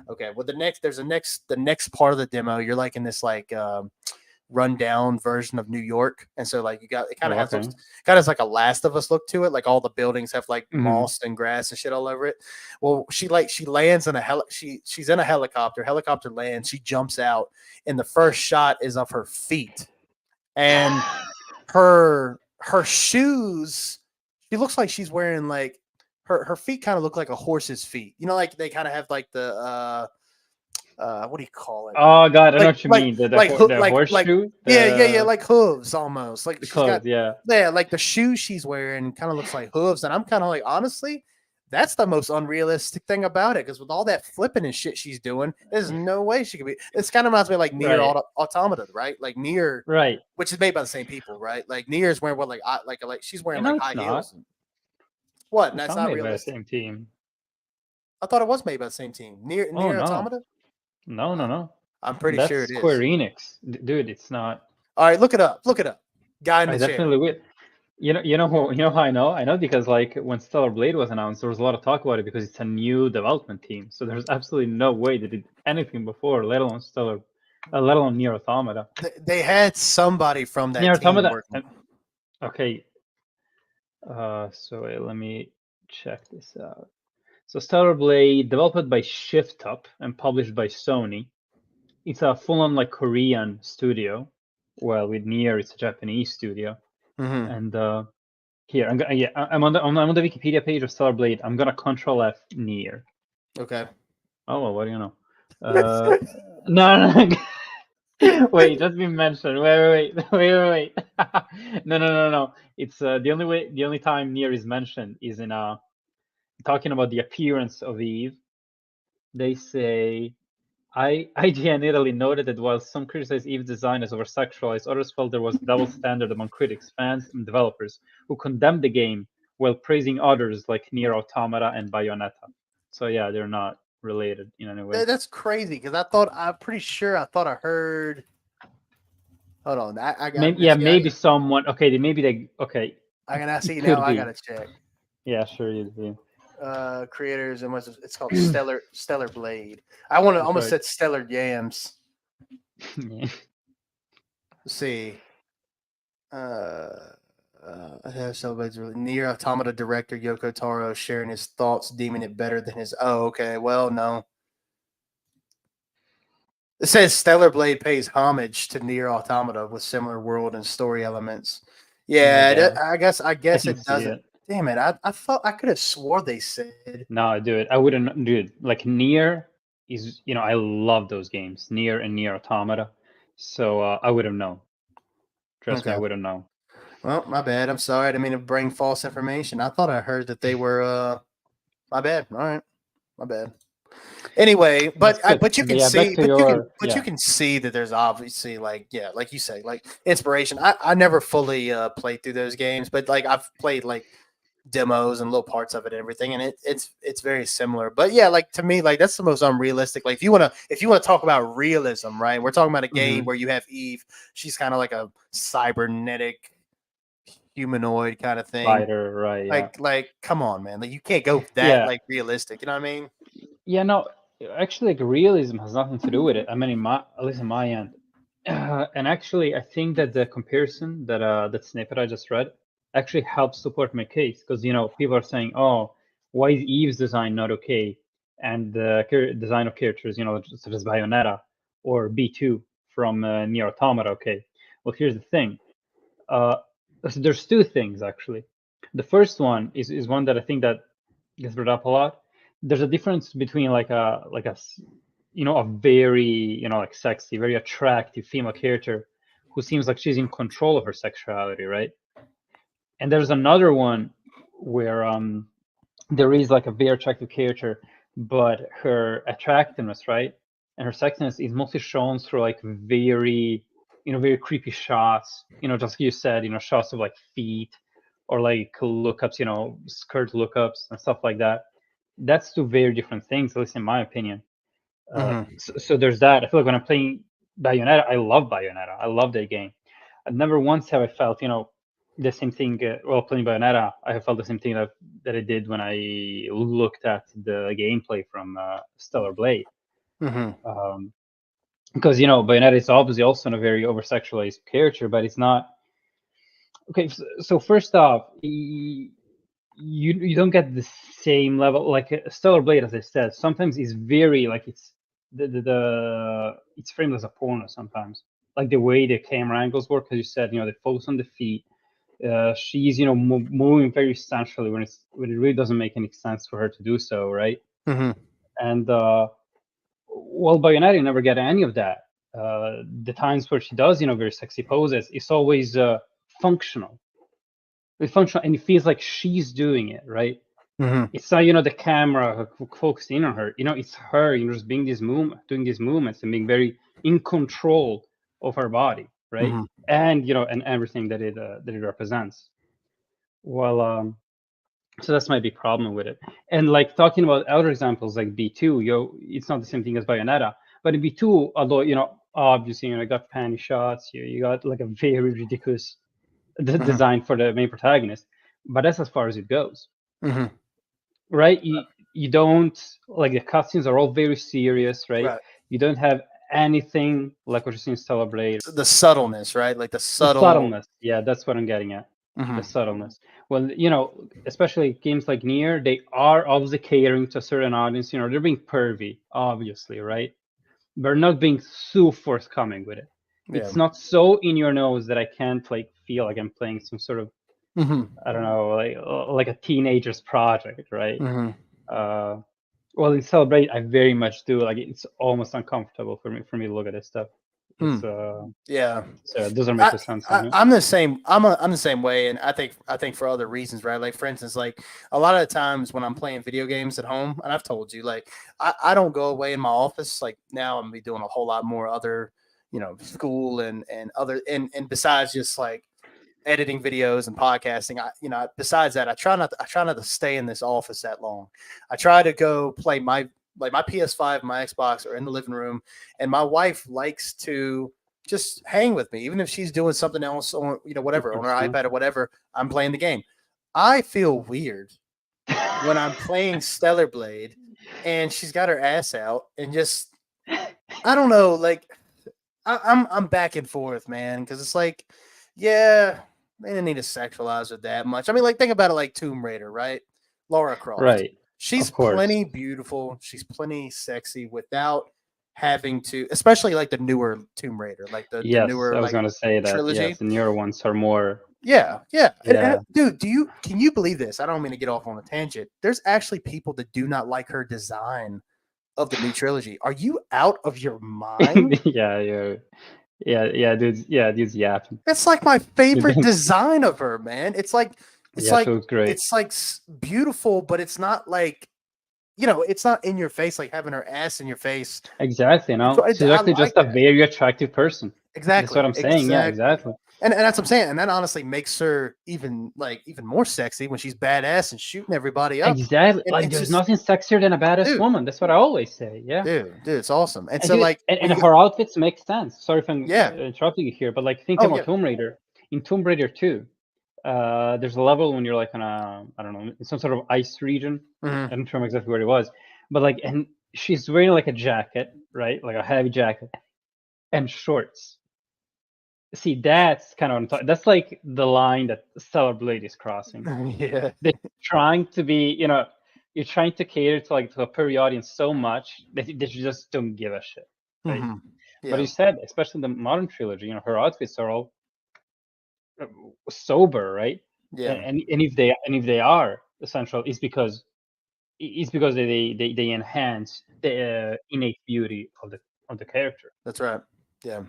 Okay. Well, the next part of the demo, you're like in this like rundown version of New York, and so like you got it kind Oh, of has okay. kind of like a Last of Us look to it. Like all the buildings have like Mhm. moss and grass and shit all over it. Well, she lands in she's in a helicopter. Helicopter lands. She jumps out, and the first shot is of her feet, and her shoes. She looks like she's wearing like her feet kind of look like a horse's feet. Like they kind of have like the what do you call it? Oh God, I know Like what you mean. The horseshoe, yeah, like hooves almost. Like the she's got clothes. Yeah. like the shoes she's wearing kind of looks like hooves, and I'm kind of like, honestly, that's the most unrealistic thing about it, because with all that flipping and shit she's doing, there's no way she could be. It's kind of reminds me of like Near Right. Automata, right? Like Near, Right. which is made by the same people, right? Like Near is wearing what like she's wearing No, like it's high not. heels. What? And It's that's not not made by the realistic. same team. I thought it was made by the same team. Oh Near no. Automata. No, no, no. I'm pretty sure That's it Square is. Enix, dude. It's not. All right, look it up. Look it up. Guy in I the chair. definitely will. You know how I know? I know because like when Stellar Blade was announced, there was a lot of talk about it because it's a new development team. So there's absolutely no way they did anything before, let alone let alone Nier Automata. They had somebody from that Nier team Automata. working. Okay. Let me check this out. So Stellar Blade, developed by Shift Up and published by Sony. It's a full-on like Korean studio. Well, with Nier, it's a Japanese studio. Mm-hmm. And here, I'm on the Wikipedia page of Stellar Blade. I'm gonna Control F Nier. Okay. Oh well, what do you know? No. Wait, just been mentioned. Wait. No. It's the only time Nier is mentioned is in talking about the appearance of Eve. They say IGN Italy noted that while some criticized Eve's design as over-sexualized, others felt there was a double standard among critics, fans, and developers who condemned the game while praising others like Nier Automata and Bayonetta. So yeah, they're not related in any way. That's crazy because I'm pretty sure I thought I heard. Hold on, I got Maybe someone. Okay, maybe they. Okay, I gotta see it now. could I be. gotta check. Yeah, sure you do. Creators and it's called Stellar Blade. I want to That's almost right. said Stellar Yams. Yeah. Let's see. I have celebrated really near Automata director Yoko Taro sharing his thoughts, deeming it better than his. Oh, okay. Well, no. It says Stellar Blade pays homage to Near Automata with similar world and story elements. I Yeah, guess I I guess can it see doesn't. it. Damn it! I thought I could have swore they said. No, dude, I wouldn't, dude. Like Nier is, I love those games, Nier and Nier Automata. So I would have known. Trust me, I Okay. would have known. Well, my bad. I'm sorry. I didn't mean to bring false information. I thought I heard that they were. My bad. All right. My bad. Anyway, That's good. but you But can yeah, back see, to your but you yeah. can see that there's obviously like yeah, like you say, like inspiration. I never fully played through those games, but like I've played like demos and little parts of it and everything, and it's very similar. But yeah, like to me, like that's the most unrealistic. Like if you wanna talk about realism, right? We're talking about a game Hmm. where you have Eve. She's kind of like a cybernetic humanoid kind of thing. Fighter, right? Yeah. Like come on, man. Like you can't go that Yeah. like realistic. You know what I mean? Yeah, no, actually, like realism has nothing to do with it. I mean, at least in my end, and actually, I think that the comparison that snippet I just read actually helps support my case because people are saying, "Oh, why is Eve's design not okay?" and the design of characters, such as Bayonetta or B2 from Nier Automata, okay. Well, here's the thing. Uh, so there's two things actually. The first one is one that I think that gets brought up a lot. There's a difference between a very like sexy, very attractive female character who seems like she's in control of her sexuality, right? And there's another one where there is like a very attractive character, but her attractiveness, right, and her sexiness is mostly shown through like very creepy shots. Just like you said, shots of like feet or like lookups, skirt lookups and stuff like that. That's two very different things, at least in my opinion. Mm-hmm. So there's that. I feel like when I'm playing Bayonetta, I love Bayonetta. I love that game. And never once have I felt, the same thing while playing Bayonetta. I have felt the same thing that I did when I looked at the gameplay from Stellar Blade. Mm-hmm. Because Bayonetta is obviously also a very over sexualized character, but it's not. Okay, so first off, you don't get the same level like Stellar Blade, as I said. Sometimes it's very like it's framed as a porno sometimes, like the way the camera angles work, as you said. They focus on the feet. She's moving very sensually when it really doesn't make any sense for her to do so, right? Mm-hmm. And well, Bayonetta, you never get any of that. The times where she does very sexy poses, it's always functional. It's functional, and it feels like she's doing it, right? Mm-hmm. It's not the camera focusing on her. It's her just being doing these movements and being very in control of her body, right? Mm-hmm. And and everything that it represents. Well, so that's my big problem with it. And like talking about other examples like B2, it's not the same thing as Bayonetta, but in B2, although obviously you got panty shots, you got like a very ridiculous Mm-hmm. design for the main protagonist, but that's as far as it goes. Mm-hmm. Right? You don't like the cutscenes are all very serious, right? Right. You don't have anything like what you see in Stellar Blade. The subtleness, right? Like the The subtle. subtleness, yeah, that's what I'm getting at. The Mm-hmm. subtleness. Well, especially games like Nier, they are obviously catering to a certain audience. They're being pervy, obviously, right? They're not being so forthcoming with it. Yeah. It's not so in your nose that I can't like feel like I'm playing some sort of, Mm-hmm. I don't know, like a teenager's project, right? Mm-hmm. Uh, well, in Celebrate, I very much do. Like, it's almost uncomfortable for me to look at this stuff. It's Yeah. so it doesn't make the sense on it. I'm the same. I'm the same way, and I think for other reasons, right? Like for instance, like a lot of the times when I'm playing video games at home, and I've told you, like I don't go away in my office. Like now, I'm gonna be doing a whole lot more other, school and other and besides just like editing videos and podcasting. Besides that, I try not to stay in this office that long. I try to go play my PS5, my Xbox, or in the living room, and my wife likes to just hang with me, even if she's doing something else on Of whatever on her course, yeah. iPad or whatever. I'm playing the game. I feel weird when I'm playing Stellar Blade and she's got her ass out and just I don't know, like I'm back and forth, man, because it's like, yeah, they didn't need to sexualize her that much. I mean, like think about it, like Tomb Raider, right? Laura Croft, Right. she's Of course. plenty beautiful, she's plenty sexy without having to, especially like the newer Tomb Raider, like the Yes, newer I was like gonna say that. trilogy. Yes, the newer ones are more. Yeah, yeah. And Yeah. dude, can you believe this? I don't mean to get off on a tangent. There's actually people that do not like her design of the new trilogy. Are you out of your mind? Yeah, yeah, yeah, dude. Yeah, dude's yapping. It's like my favorite design of her, man. Yeah, she looks great. it's like beautiful, but it's not like, you know, it's not in your face like having her ass in your face. Exactly. So No, she's I actually just like a that. very attractive person. That's what Exactly. I'm saying. Yeah, Exactly. exactly. And that's what I'm saying. And that honestly makes her even more sexy when she's badass and shooting everybody up. Exactly. And Like, it's there's just, nothing sexier than a badass dude, woman. That's what I always say. Yeah. dude, it's awesome. And And so dude, like when and you, her outfits make sense. Sorry if I'm yeah, interrupting you here, but like, think oh about yeah, Tomb Raider. In Tomb Raider 2, there's a level when you're like on a, I don't know, in some sort of ice region. hmm I don't remember exactly where it was, but like, and she's wearing like a jacket, right? Like a heavy jacket and shorts. See, that's kind of what I'm talking. That's like the line that Stellar Blade is crossing. yeah, They're trying to be, you're trying to cater to like to a per audience so much that you just don't give a shit, right? hmm But yeah, you said, especially the modern trilogy, her outfits are all uh, sober, right? yeah. And if they are essential, it's because they enhance the innate beauty of the character. That's right. Yeah,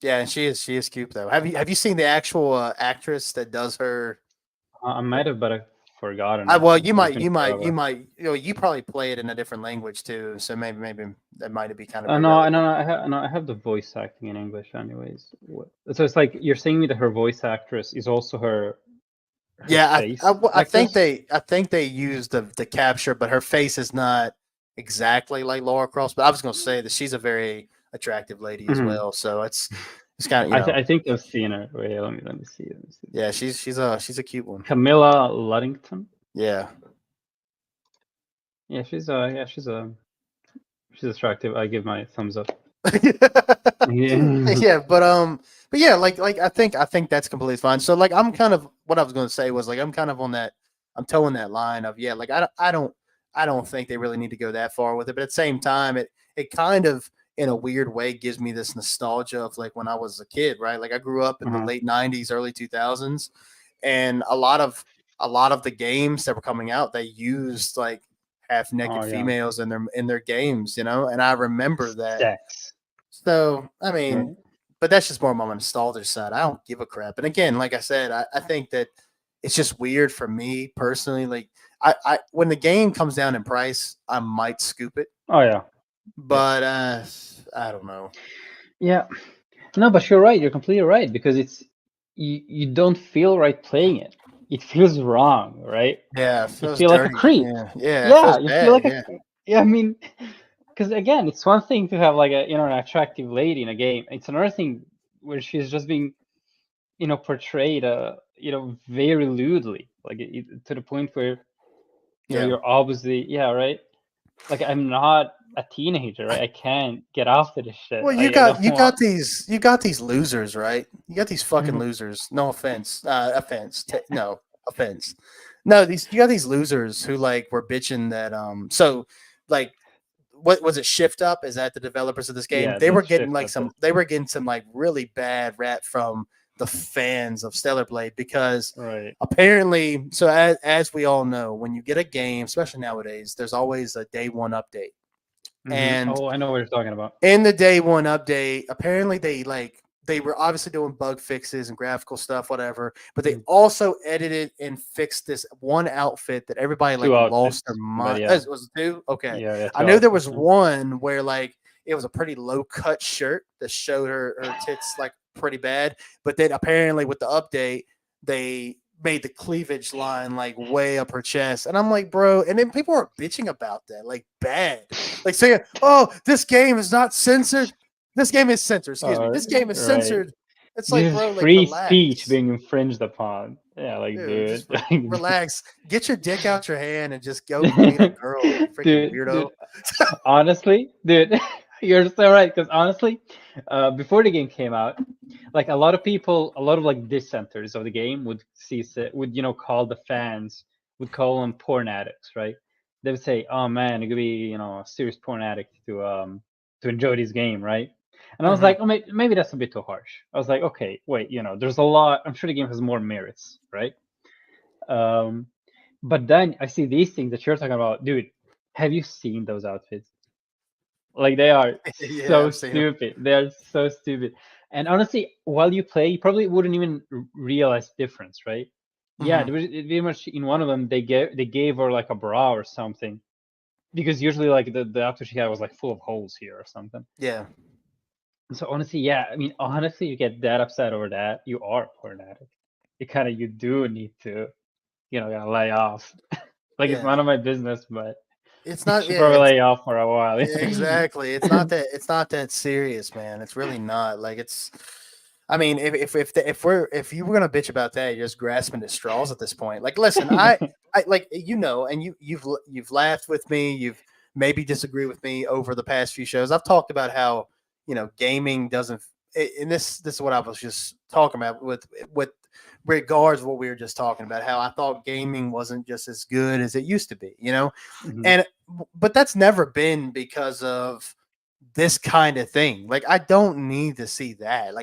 yeah. And she is cute though. Have you seen the actual actress that does her? I might have, but I've forgotten it. Well, It's been forever. you know, you probably play it in a different language too. So maybe that might be kind of No, irrelevant. no, I have the voice acting in English, anyways. So it's like you're saying me that her voice actress is also her Yeah, face actress. I think they used the capture, but her face is not exactly like Laura Croft. But I was going to say that she's a very attractive lady as Mhm. well. So it's kind of, you know, I think I've seen her. Wait, let me see. Let me see. yeah, she's a cute one. Camilla Luddington. Yeah. Yeah, she's attractive. I give my thumbs up. Yeah. Yeah, but yeah, like I think that's completely fine. So like I'm kind of, what I was going to say was like I'm kind of on that, I'm towing that line of, yeah, like I don't think they really need to go that far with it, but at the same time it kind of in a weird way gives me this nostalgia of like when I was a kid, right? Like I grew up in the Uh-huh. late 90s, early 2000s, and a lot of the games that were coming out, they used like half naked Oh yeah. females in their games, you know, and I remember that. Sex. So, I Right. mean, but that's just more on my nostalgia side. I don't give a crap. And again, like I said, I think that it's just weird for me personally. Like, I when the game comes down in price, I might scoop it, Oh yeah. Yeah. but I don't know. Yeah. No, but you're right. You're completely right because you don't feel right playing it. It feels wrong, right? Yeah, it You feels feel like a dirty. creep. Yeah, yeah, it Yeah, feels you feel bad. like Yeah, yeah. I mean, because again, it's one thing to have like a an attractive lady in a game. It's another thing where she's just being portrayed very lewdly, like to the point where yeah. you're obviously yeah right. Like I'm not a teenager, right? I can't get after this shit. Well, I don't want. you got these losers, right? You got these fucking Mhm. losers. No offense, no offense. No, these you got these losers who like were bitching that so like what was it? Shift Up, is that the developers of this game? Yeah, that's shift up. They were getting some like really bad rap from the fans of Stellar Blade because Right. apparently, so as we all know, when you get a game, especially nowadays, there's always a day one update, and Oh, I know what you're talking about. in the day one update, apparently they were obviously doing bug fixes and graphical stuff, whatever, but they Mhm. also edited and fixed this one outfit that everybody like Two lost their outfits, but mind. yeah, Was it two? Okay. yeah, I two knew there was outfits. Yeah. one where like it was a pretty low cut shirt that showed her tits like pretty bad, but then apparently with the update, they made the cleavage line like way up her chest. And I'm like, bro, and then people are bitching about that, like bad. Like saying, "Oh, this game is not censored. This game is censored. Excuse me. This game is Right. censored It's This like, is bro, like free speech relax. being infringed upon. Yeah, like, Dude, dude. just relax. Get your dick out your hand and just go meet a girl, you freaking Dude, weirdo. honestly, dude, you're so right. Because honestly, before the game came out, like a lot of people, a lot of like dissenters of the game would would call the fans, would call them porn addicts, right? They would say, "Oh man, it could be a serious porn addict to enjoy this game, right?" And I was Mhm. like, "Oh, maybe that's a bit too harsh." I was like, "Okay, wait, there's a lot. I'm sure the game has more merits, right?" Um, but then I see these things that you're talking about, dude. Have you seen those outfits? Like they are Yeah, so I've seen him. stupid. They are so stupid. And honestly, while you play, you probably wouldn't even realize difference, right? Yeah, Mhm. there was very much in one of them they gave her like a bra or something because usually like the outfit she had was like full of holes here or something. Yeah. So honestly, yeah, I mean honestly, you get that upset over that, you are a porn addict. You do need to lay off. Like it's Yeah. none of my business, but It's you not should yeah, probably it's lay off for a while. exactly. It's not that serious, man. It's really not. Like it's I mean, if you were gonna bitch about that, you're just grasping at straws at this point. Like, listen, I like and you've laughed with me, you've maybe disagree with me over the past few shows. I've talked about how gaming doesn't, and this is what I was just talking about with regards to what we were just talking about, how I thought gaming wasn't just as good as it used to be, Mhm. and but that's never been because of this kind of thing. Like I don't need to see that.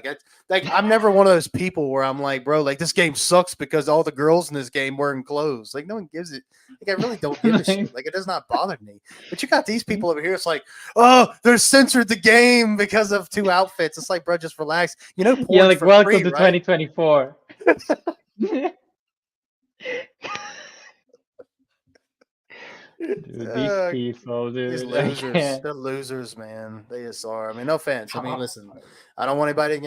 I'm never one of those people where I'm like, bro, like this game sucks because all the girls in this game wearing clothes. Like no one gives it. Like I really don't give a shit. Like it does not bother me. But you got these people over here. It's like, oh, they're censored the game because of two outfits. It's like, bro, just relax. Yeah, Porn's like for welcome free, to right? 2024. Dude, these Uh, people, These dude, I losers, can't. they're losers, man. They just are. I mean, no offense. I mean, listen, I don't want anybody,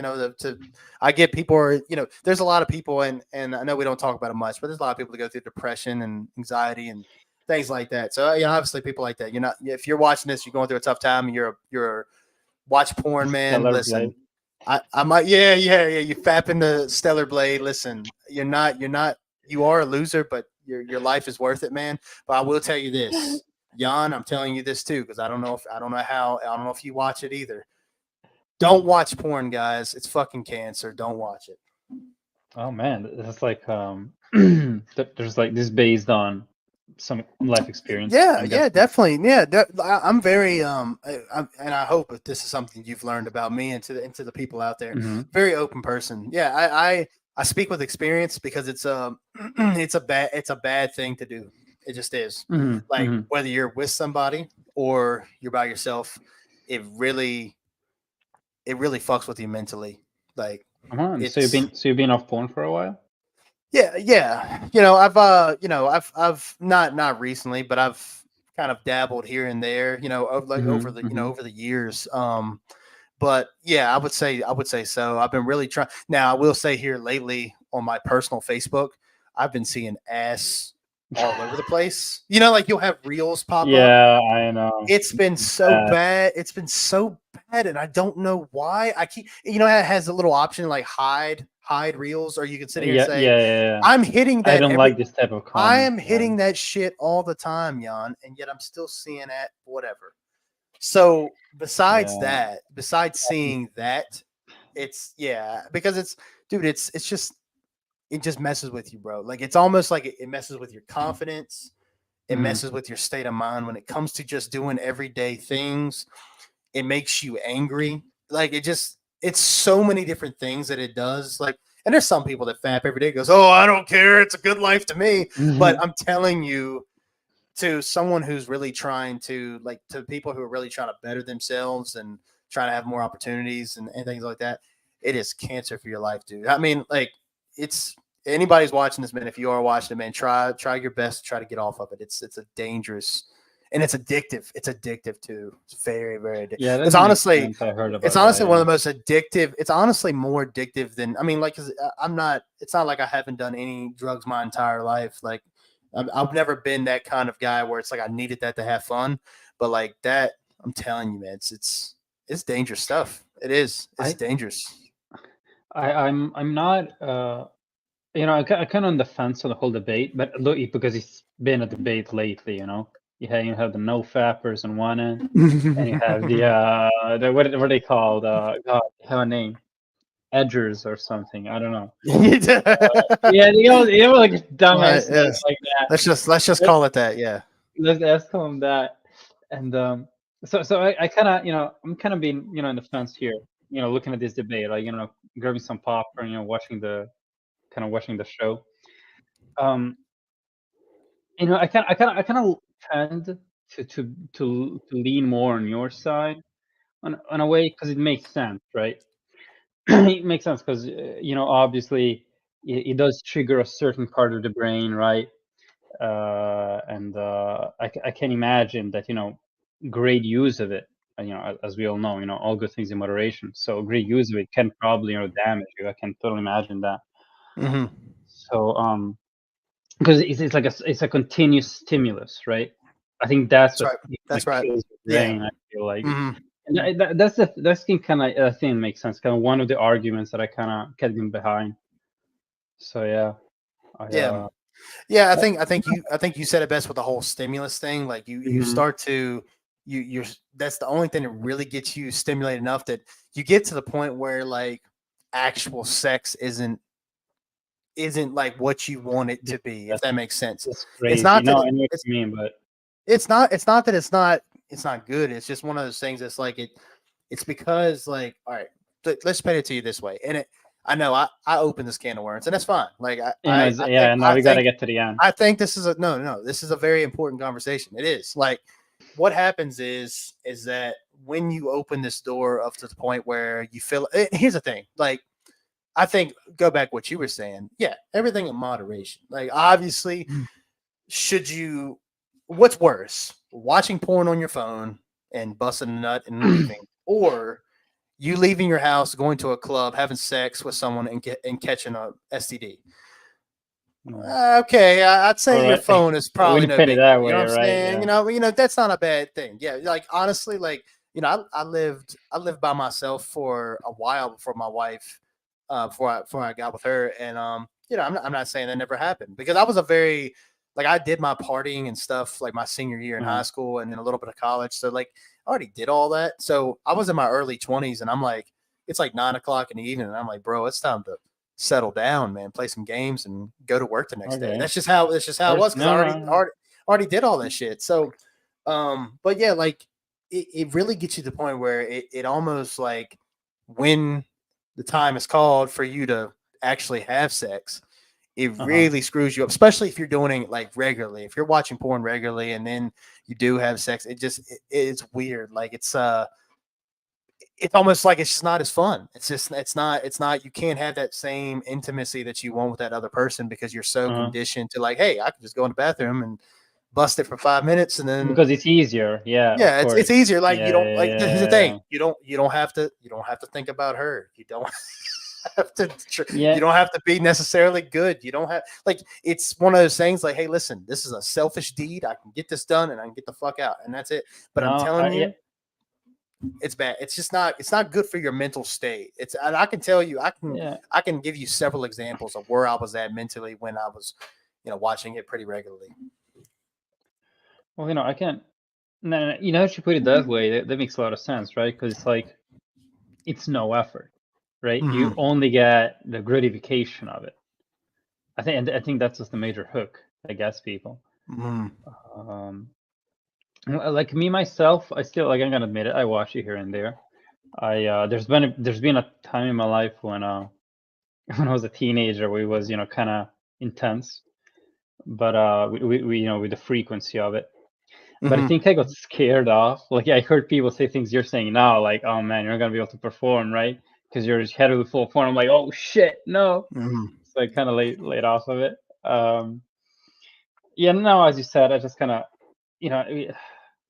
I get people are, there's a lot of people, and I know we don't talk about it much, but there's a lot of people that go through depression and anxiety and things like that. So, obviously, people like that. You're not, if you're watching this, you're going through a tough time, and you're a watch porn, man. Stellar Blade. Listen, I might, yeah. You fapping the Stellar Blade. Listen, you're not, you are a loser, but your life is worth it, man. But I will tell you this, Jan, I'm telling you this too, because I don't know if you watch it either. Don't watch porn, guys. It's fucking cancer. Don't watch it. Oh man, that's like there's like this based on some life experience, Yeah, I'm yeah, guessing. definitely. Yeah, I'm very and I hope that this is something you've learned about me and to the people out there. Hmm. Very open person. Yeah, I speak with experience because it's it's a bad thing to do. It just is. Hmm. Like Hmm. whether you're with somebody or you're by yourself, it really it really fucks with you mentally. Like Come on, so it's you've been off porn for a while? yeah. I've not recently, but I've kind of dabbled here and there, Hmm. Hmm. over the years. But yeah, I would say so. I've been really trying. Now, I will say here lately on my personal Facebook, I've been seeing ass all over the place. Like you'll have reels pop up. Yeah, I know. It's been so Bad. bad. It's been so bad, and I don't know why. I keep, it has a little option like hide reels, or you can sit here and Yeah, say, yeah, yeah, yeah. I'm hitting I that don't like this type of I content. am Yeah. hitting that shit all the time, Jan, and yet I'm still seeing that whatever. So Yeah. besides seeing that, it's yeah, because dude, it's just it just messes with you, bro. Like it's almost like it messes with your confidence. It Hmm. messes with your state of mind when it comes to just doing everyday things. It makes you angry. Like it's so many different things that it does. Like, and there's some people that fap every day goes, oh, I don't care. It's a good life to me. But I'm telling you, to someone who's really trying to to people who are really trying to better themselves and trying to have more opportunities and things like that, it is cancer for your life, dude. I mean, like it's anybody's watching this, man. If you are watching it, man, try your best to try to get off of it. It's a dangerous and it's addictive. It's addictive too. It's very, very addictive. Yeah, It's that makes honestly sense. I heard it's about that. honestly one Yeah. of the most addictive. It's honestly more addictive than I mean, like, 'cause I'm not. It's not like I haven't done any drugs my entire life. Like, I've never been that kind of guy where it's like I needed that to have fun, but like that, I'm telling you, man, it's dangerous stuff. It is. It's I dangerous. I'm not I kind of on the fence on the whole debate, but look, because it's been a debate lately. You have the no fappers on one end, and you have the what are they called? God, they have a name, edgers or something. I don't know. Yeah, like Right, dumbass names yes. like that. Let's just Let, call it that. Yeah. let's call them that. And so I kind of I'm kind of being in the fence here. Looking at this debate, like grabbing some popcorn, watching the show. Um, I kind of tend to lean more on your side on a way because it makes sense, right? It makes sense because obviously it does trigger a certain part of the brain, right? And I can imagine that great use of it. As we all know, all good things in moderation. So great use of it can probably damage you. I can totally imagine that. Hmm. So because it's like it's a continuous stimulus, right? I think that's That's what right. kind That's of right. kills the Yeah. brain. I feel like, Hmm. and that's kind of I think makes sense. Kind of one of the arguments that I kind of getting behind. So yeah, I Yeah. Yeah. I think you said it best with the whole stimulus thing. Like you mhm, start to you're that's the only thing that really gets you stimulated enough that you get to the point where like actual sex isn't like what you want it yeah, to be, if that's that makes sense. that's It's crazy. not No, that I know what it's you mean, but it's not that it's not good. It's just one of those things that's like it's because like all right, let's put it to you this way. And I know I opened this can of worms and that's fine. Like I think yeah. Now I we gotta think get to the end. I think this is a no, this is a very important conversation. It is. Like what happens is that when you open this door up to the point where you feel here's the thing. Like I think go back what you were saying. Yeah, everything in moderation. Like obviously, Mm. should you what's worse? Watching porn on your phone and busting a nut and leaving, or you leaving your house, going to a club, having sex with someone and catching a STD. Yeah. Okay, I'd All say your right, phone is when probably you no put it big that deal. You know way, what I'm right? saying? Yeah. That's not a bad thing. Yeah, like honestly, like I lived by myself for a while before my wife, before I got with her, and I'm not saying that never happened because I was a very like I did my partying and stuff like my senior year in high Uh-huh. school and then a little bit of college, so like I already did all that. So I was in my early 20s, and I'm like, it's like 9 o'clock in the evening, and I'm like, bro, it's time to settle down, man, play some games and go to work the next day. Okay. That's just how it was because I No, already no. already already did all that shit. So but yeah, like it really gets you to the point where it almost like when the time is called for you to actually have sex, it Uh-huh. really screws you up, especially if you're doing it like regularly. If you're watching porn regularly and then you do have sex, it's weird. Like it's almost like it's just not as fun. It's not you can't have that same intimacy that you want with that other person because you're so Uh-huh. conditioned to like, hey, I can just go in the bathroom and bust it for 5 minutes and then Because it's easier. Yeah, of yeah, it's course. easier. Like you Yeah, don't yeah, like here's the thing. yeah. You don't have to think about her. You don't have to you Yeah. don't have to be necessarily good. You don't have like it's one of those things like, hey, listen, this is a selfish deed. I can get this done and I can get the fuck out. And that's it. But I'm No, telling yeah, you, it's bad. It's not good for your mental state. It's and I can tell you, yeah. I can give you several examples of where I was at mentally when I was, watching it pretty regularly. Well, I can't. No, no, if you put it that way, that makes a lot of sense, right? Because it's like it's no effort, right? You Hmm. only get the gratification of it. I think that's just the major hook, I guess, people. Hmm. Um, like me myself, I still like I'm gonna admit it. I watch it here and there. There's been a time in my life when when I was a teenager, where it was kind of intense, but we with the frequency of it. But I Hmm. think I got scared off. Like I heard people say things you're saying now, like, "Oh man, you're not gonna be able to perform, right? Because you're heavily full of porn." I'm like, "Oh shit, no!" Hmm. So I kind of laid off of it. Yeah, no, as you said, I just kind of, you know, I-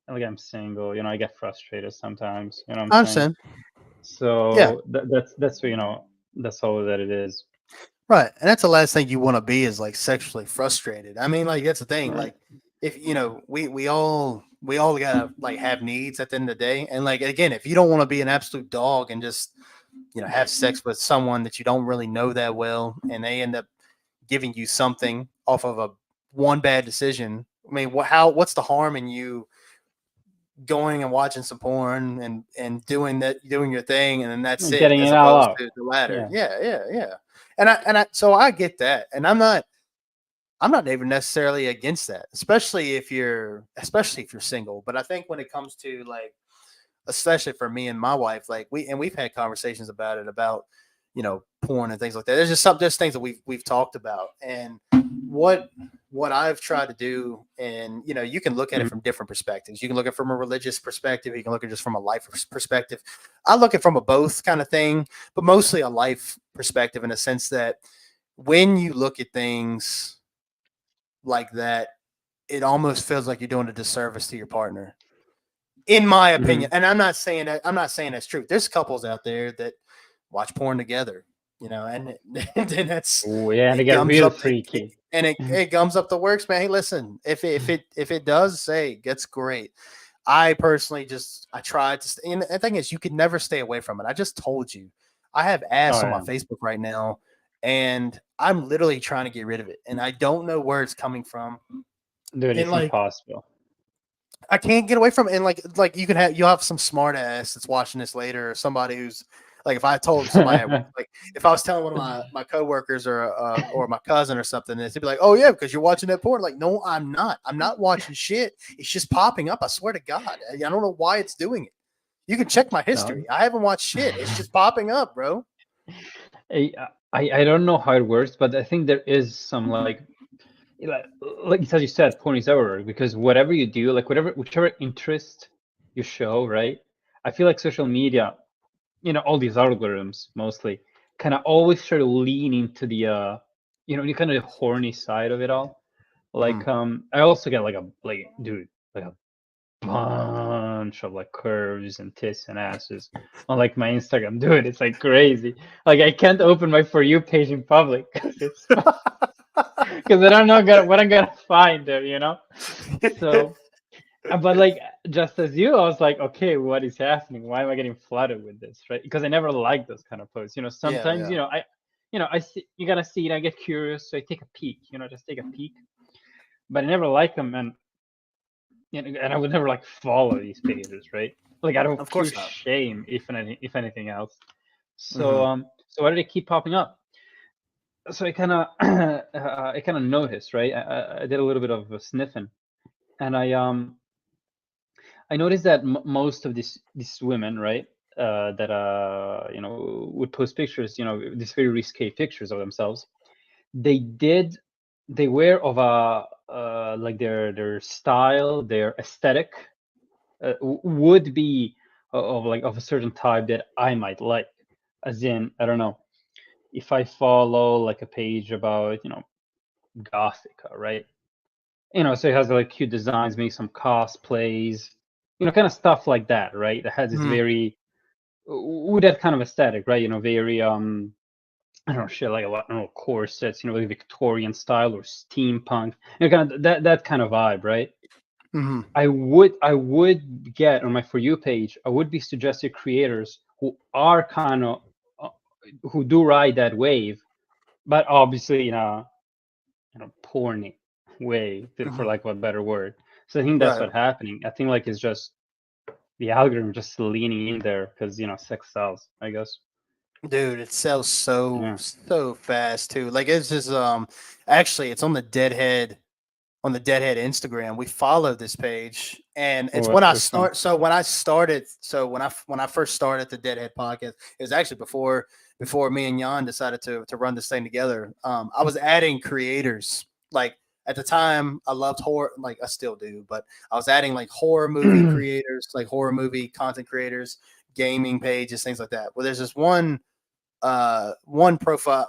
like I'm single. I get frustrated sometimes. You know what I'm I saying? understand. Yeah. So that's all that it is, Right. And that's the last thing you want to be is like sexually frustrated. I mean, like that's the thing. right? Like if we all gotta like have needs at the end of the day. And like again, if you don't want to be an absolute dog and just have sex with someone that you don't really know that well, and they end up giving you something off of a one bad decision. I mean, what's the harm in you going and watching some porn and doing your thing, and then that's And it, getting as it all opposed out. to the latter. Yeah. Yeah. So I get that, and I'm not even necessarily against that, especially if you're single. But I think when it comes to, like, especially for me and my wife, like, we've had conversations about it, about porn and things like that. There's things that we've talked about, and what I've tried to do, and you can look at it Mhm. from different perspectives. You can look at it from a religious perspective. You can look at it just from a life perspective. I look at it from a both kind of thing, but mostly a life perspective, in a sense that when you look at things like that, it almost feels like you're doing a disservice to your partner, in my opinion. Mhm. And I'm not saying that's true. There's couples out there that watch porn together, and then Oh yeah, and they it get gums real up freaky. it gums up the works, man. Hey, listen, if it does, say, that's great. I personally I tried to and the thing is, you could never stay away from it. I just told you, I have Oh ass on my yeah, Facebook right now, and I'm literally trying to get rid of it, and I don't know where it's coming from. dude, And, it's like, impossible. I can't get away from it. And, like you'll have some smart ass that's watching this later, or somebody who's like, if I told somebody at work, like, if I was telling one of my coworkers, or my cousin or something, they'd be like, "Oh yeah, because you're watching that porn." Like, no, I'm not. I'm not watching shit. It's just popping up. I swear to God, I don't know why it's doing it. You can check my No. history. I haven't watched shit. It's just popping up, bro. I, I don't know how it works, but I think there is some like as you said, porn is everywhere, because whatever you do, like whichever interest you show, right? I feel like social media, all these algorithms mostly kind of always try to lean into the kind of horny side of it all. Mhm. Like I also get dude, like a bunch of like curves and tits and asses on like my Instagram. Dude, it's like crazy. Like I can't open my For You page in public because because I don't know what I'm gonna find there. So, but like just as you, I was like, okay, what is happening? Why am I getting flooded with this, right? Because I never liked those kind of posts. Yeah, Sometimes yeah. I see you gotta see it. I get curious, so I take a peek. Just take a peek. But I never like them, and I would never like follow these pages, right? Like out of Of pure course not. shame, if anything else. Hmm. So why did they keep popping up? So I kind of noticed, right? I did a little bit of sniffing, and I noticed that most of these women, right, that would post pictures, these very risque pictures of themselves. They did, they were of a like their style, their aesthetic would be of a certain type that I might like. As in, I don't know, if I follow like a page about Gothica, right? So it has like cute designs, maybe some cosplays, kind of stuff like that, right? It has this Hmm. very with that kind of aesthetic, right? Very I don't know, shit like a lot, I don't know, corsets, like Victorian style or steampunk, kind of that kind of vibe, right? Hmm. I would get on my For You page, I would be suggested creators who are kind of uh, who do ride that wave, but obviously porny way, for Hmm. like a better word. So I think that's Right. what's happening. I think like it's just the algorithm just leaning in there because sex sells, I guess. Dude, it sells so Yeah. so fast too. Like, it's just actually, it's on the Deadhead Instagram. We follow this page, and it's when I Which one? start. So when I first started the Deadhead podcast, it was actually before me and Jan decided to run this thing together. I was adding creators. Like, at the time, I loved horror. Like, I still do, but I was adding, like, horror movie creators, like horror movie content creators, gaming pages, things like that. Well, there's this one profile,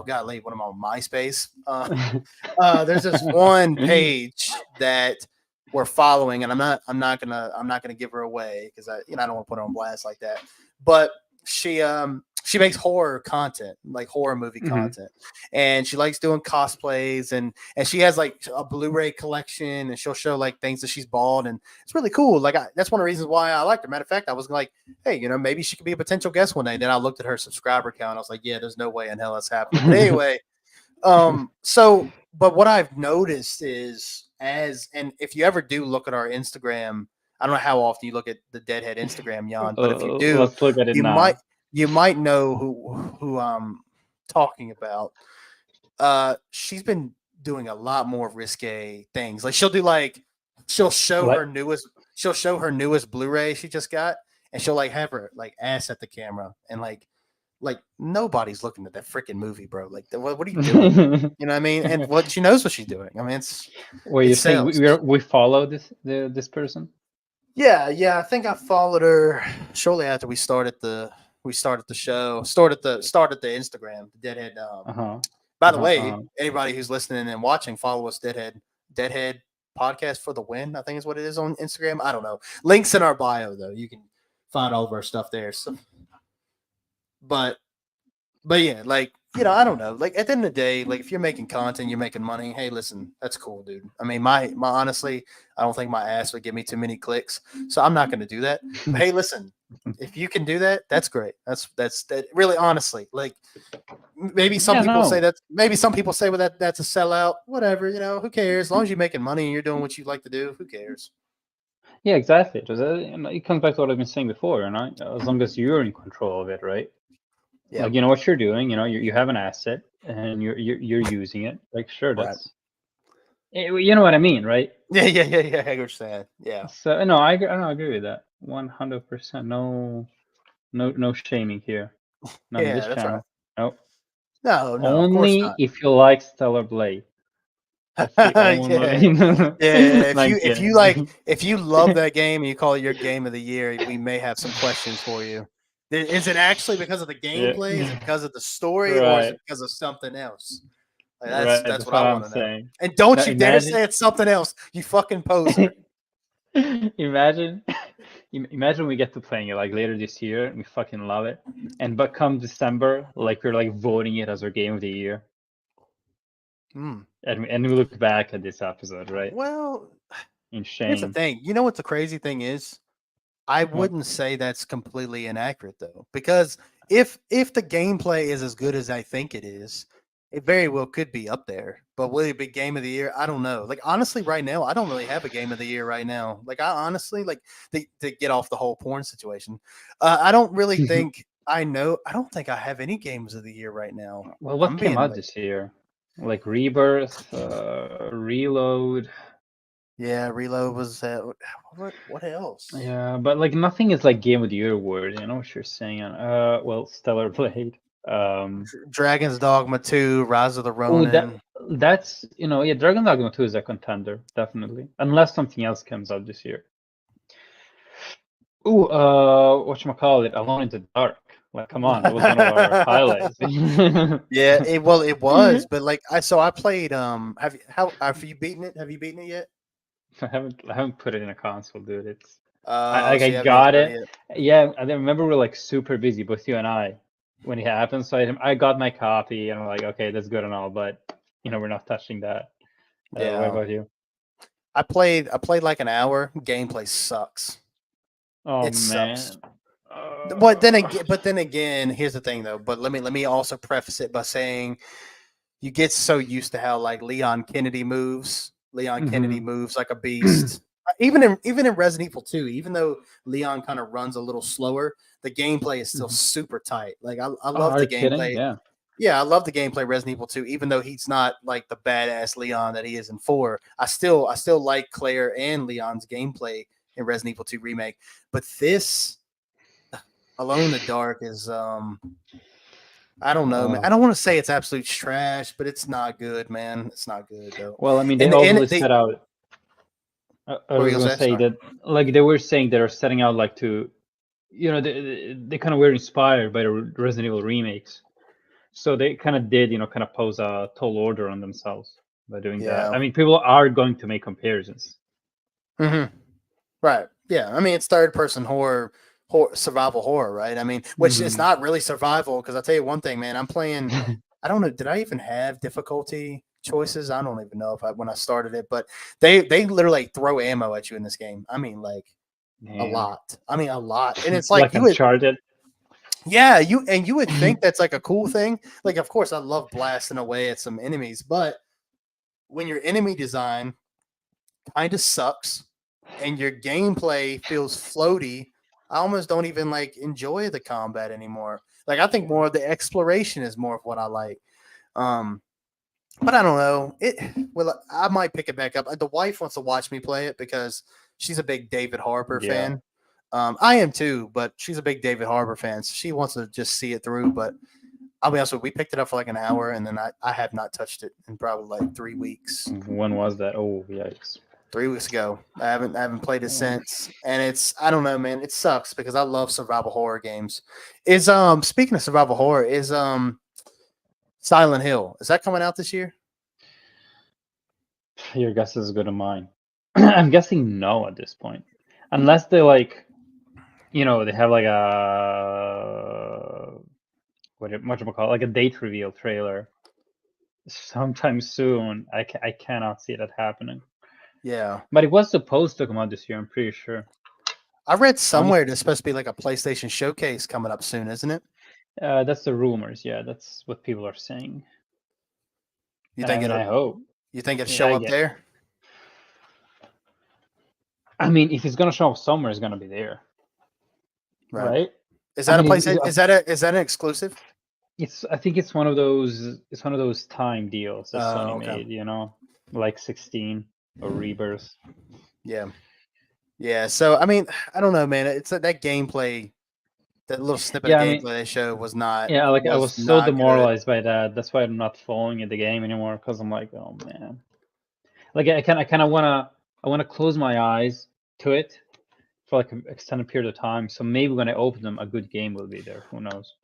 golly, what am I on, MySpace? There's this one page that we're following, and I'm not gonna give her away, because I don't want to put her on blast like that. But she she makes horror content, like horror movie Mhm. content, and she likes doing cosplays, and she has like a Blu-ray collection, and she'll show like things that she's bought, and it's really cool. Like that's one of the reasons why I liked her. Matter of fact, I was like, hey, maybe she could be a potential guest one day. Then I looked at her subscriber count. I was like, yeah, there's no way in hell that's happening. But anyway, but what I've noticed is and if you ever do look at our Instagram, I don't know how often you look at the Deadhead Instagram, Jan, but if you do, Let's look at it you now. might know who I'm talking about. She's been doing a lot more risque things. Like she'll show Like- her newest Blu-ray she just got, and she'll like have her like ass at the camera and like nobody's looking at that freaking movie, bro. Like, what are you doing? You know what I mean? And what she knows what she's doing. I mean, Wait, it you're saying sells. we follow this person? Yeah. I think I followed her shortly after we started the show. Started the Instagram, the Deadhead. By the way, anybody who's listening and watching, follow us, Deadhead Podcast for the Win. I think is what it is on Instagram. I don't know. Links in our bio though. You can find all of our stuff there. So, but yeah, like, I don't know. Like at the end of the day, like if you're making content, you're making money. Hey, listen, that's cool, dude. I mean, my honestly, I don't think my ass would give me too many clicks, so I'm not going to do that. But hey, listen, if you can do that, that's great. That's that. Really, honestly, like maybe some people say that. Maybe some people say, well, that's a sellout. Whatever, who cares? As long as you're making money and you're doing what you like to do, who cares? Yeah, exactly. It comes back to what I've been saying before, as long as you're in control of it, right? Yeah. Like, what you're doing, you have an asset and you're using it. Like, sure, that's you know what I mean, right? Yeah. I get what you're saying. Yeah. So no, I agree with that. 100%. No shaming here. Not in this that's channel. right. Nope. No, only of course not. If you like Stellar Blade. That's the only. If you love that game and you call it your game of the year, we may have some questions for you. Is it actually because of the gameplay? Is it because of the story, or is it because of something else? Like, that's what I want to know. And don't you dare say it's something else, you fucking poser. Imagine we get to playing it like later this year and we fucking love it, but come December, like we're like voting it as our game of the year. And we look back at this episode, right? Well, in shame. Here's the thing. You know what the crazy thing is? I wouldn't say that's completely inaccurate though, because if the gameplay is as good as I think it is, it very well could be up there. But will it be game of the year? I don't know. Like honestly, right now, I don't really have a game of the year right now. Like I honestly like to get off the whole porn situation. I don't really think I don't think I have any games of the year right now. Well, what came out this year? Like Rebirth, Reload. Yeah, Reload was what else? Yeah, but like nothing is like game of the year word. You know what you're saying? Well, Stellar Blade. Dragon's Dogma 2, Rise of the Ronin. That's Dragon's Dogma 2 is a contender, definitely. Unless something else comes out this year. Ooh, whatchamacallit, Alone in the Dark. Like, come on, that was one of our highlights. Yeah, it was, but like I played have you beaten it? Have you beaten it yet? I haven't put it in a console, dude. It's I got it. Yeah, I remember we're like super busy, both you and I, when it happened. So I got my copy and I'm like, okay, that's good and all, but we're not touching that. Yeah. What about you? I played like an hour. Gameplay sucks. Oh it man. Sucks. But then again, here's the thing though. But let me also preface it by saying you get so used to how like Leon Kennedy moves. Kennedy moves like a beast. Even in Resident Evil 2, even though Leon kind of runs a little slower, the gameplay is still super tight. Like I love the gameplay. Yeah, I love the gameplay Resident Evil 2, even though he's not like the badass Leon that he is in 4. I still like Claire and Leon's gameplay in Resident Evil 2 Remake. But this Alone in the Dark is I don't know, man. I don't want to say it's absolute trash, but it's not good, man. It's not good though. Well, I mean, they always set out. I was gonna say that, like, they were saying they're setting out like to, they kind of were inspired by the Resident Evil remakes, so they kind of did, kind of pose a tall order on themselves by doing that. I mean, people are going to make comparisons. Right. Yeah. I mean, it's third-person horror survival horror, right? I mean, which is Mhm. not really survival because I'll tell you one thing, man. I'm playing. I don't know. Did I even have difficulty choices? I don't even know if I when I started it, but they literally throw ammo at you in this game. I mean, like a Damn. lot. I mean, a lot, and it's like Like you would, Uncharted. yeah, you would think that's like a cool thing. Like, of course, I love blasting away at some enemies, but when your enemy design kind of sucks and your gameplay feels floaty, I almost don't even like enjoy the combat anymore. Like I think more of the exploration is more of what I like. Um, but I don't know. Well, I might pick it back up. The wife wants to watch me play it because she's a big David Harbour Yeah. fan. I am too, but she's a big David Harbour fan, so she wants to just see it through. But I'll be honest with you, we picked it up for like an hour, and then I have not touched it in probably like 3 weeks. When was that? Oh, yikes. 3 weeks ago. I haven't played it Oh. since, and it's I don't know, man. It sucks because I love survival horror games. Is speaking of survival horror, is Silent Hill, is that coming out this year? Your guess is as good as mine. I'm guessing no at this point, unless they like, they have like a what you call like a date reveal trailer sometime soon. I cannot see that happening. Yeah, But it was supposed to come out this year. I'm pretty sure. I read Honest, somewhere there's supposed to be like a PlayStation showcase coming up soon, isn't it? that's the rumors. Yeah, that's what people are saying. You And I think mean, it'll I hope. you think it'll Yeah, show I up get. there? I mean, if it's gonna show up somewhere, it's gonna be there, Right. right? Is I that a mean, PlayStation? Is that an exclusive? it's. I think it's one of those. It's one of those time deals that Sony Okay. made. Like 16 or Rebirth. Yeah. Yeah. So I mean, I don't know, man. It's that gameplay, that little snippet of Yeah, I mean, gameplay they showed was not yeah, like I was was so not good. demoralized by that. That's why I'm not following the game anymore because I'm like, oh man. Like I kind of wanna close my eyes to it for like an extended period of time. So maybe when I open them, a good game will be there. Who knows?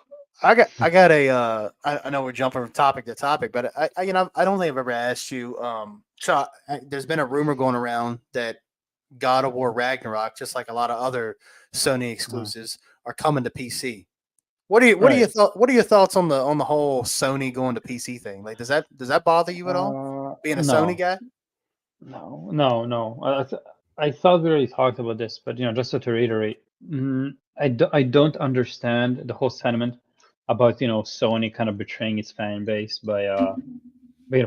I got a I know we're jumping from topic to topic, but I don't think I've ever asked you. There's been a rumor going around that God of War Ragnarok, just like a lot of other Sony Uh, exclusives, are coming to PC. What are your right. thoughts on the whole Sony going to PC thing? Like, does that bother you at all? Being a Sony No, guy? no. I thought we already talked about this, but just to reiterate, I don't understand the whole sentiment about Sony kind of betraying its fan base by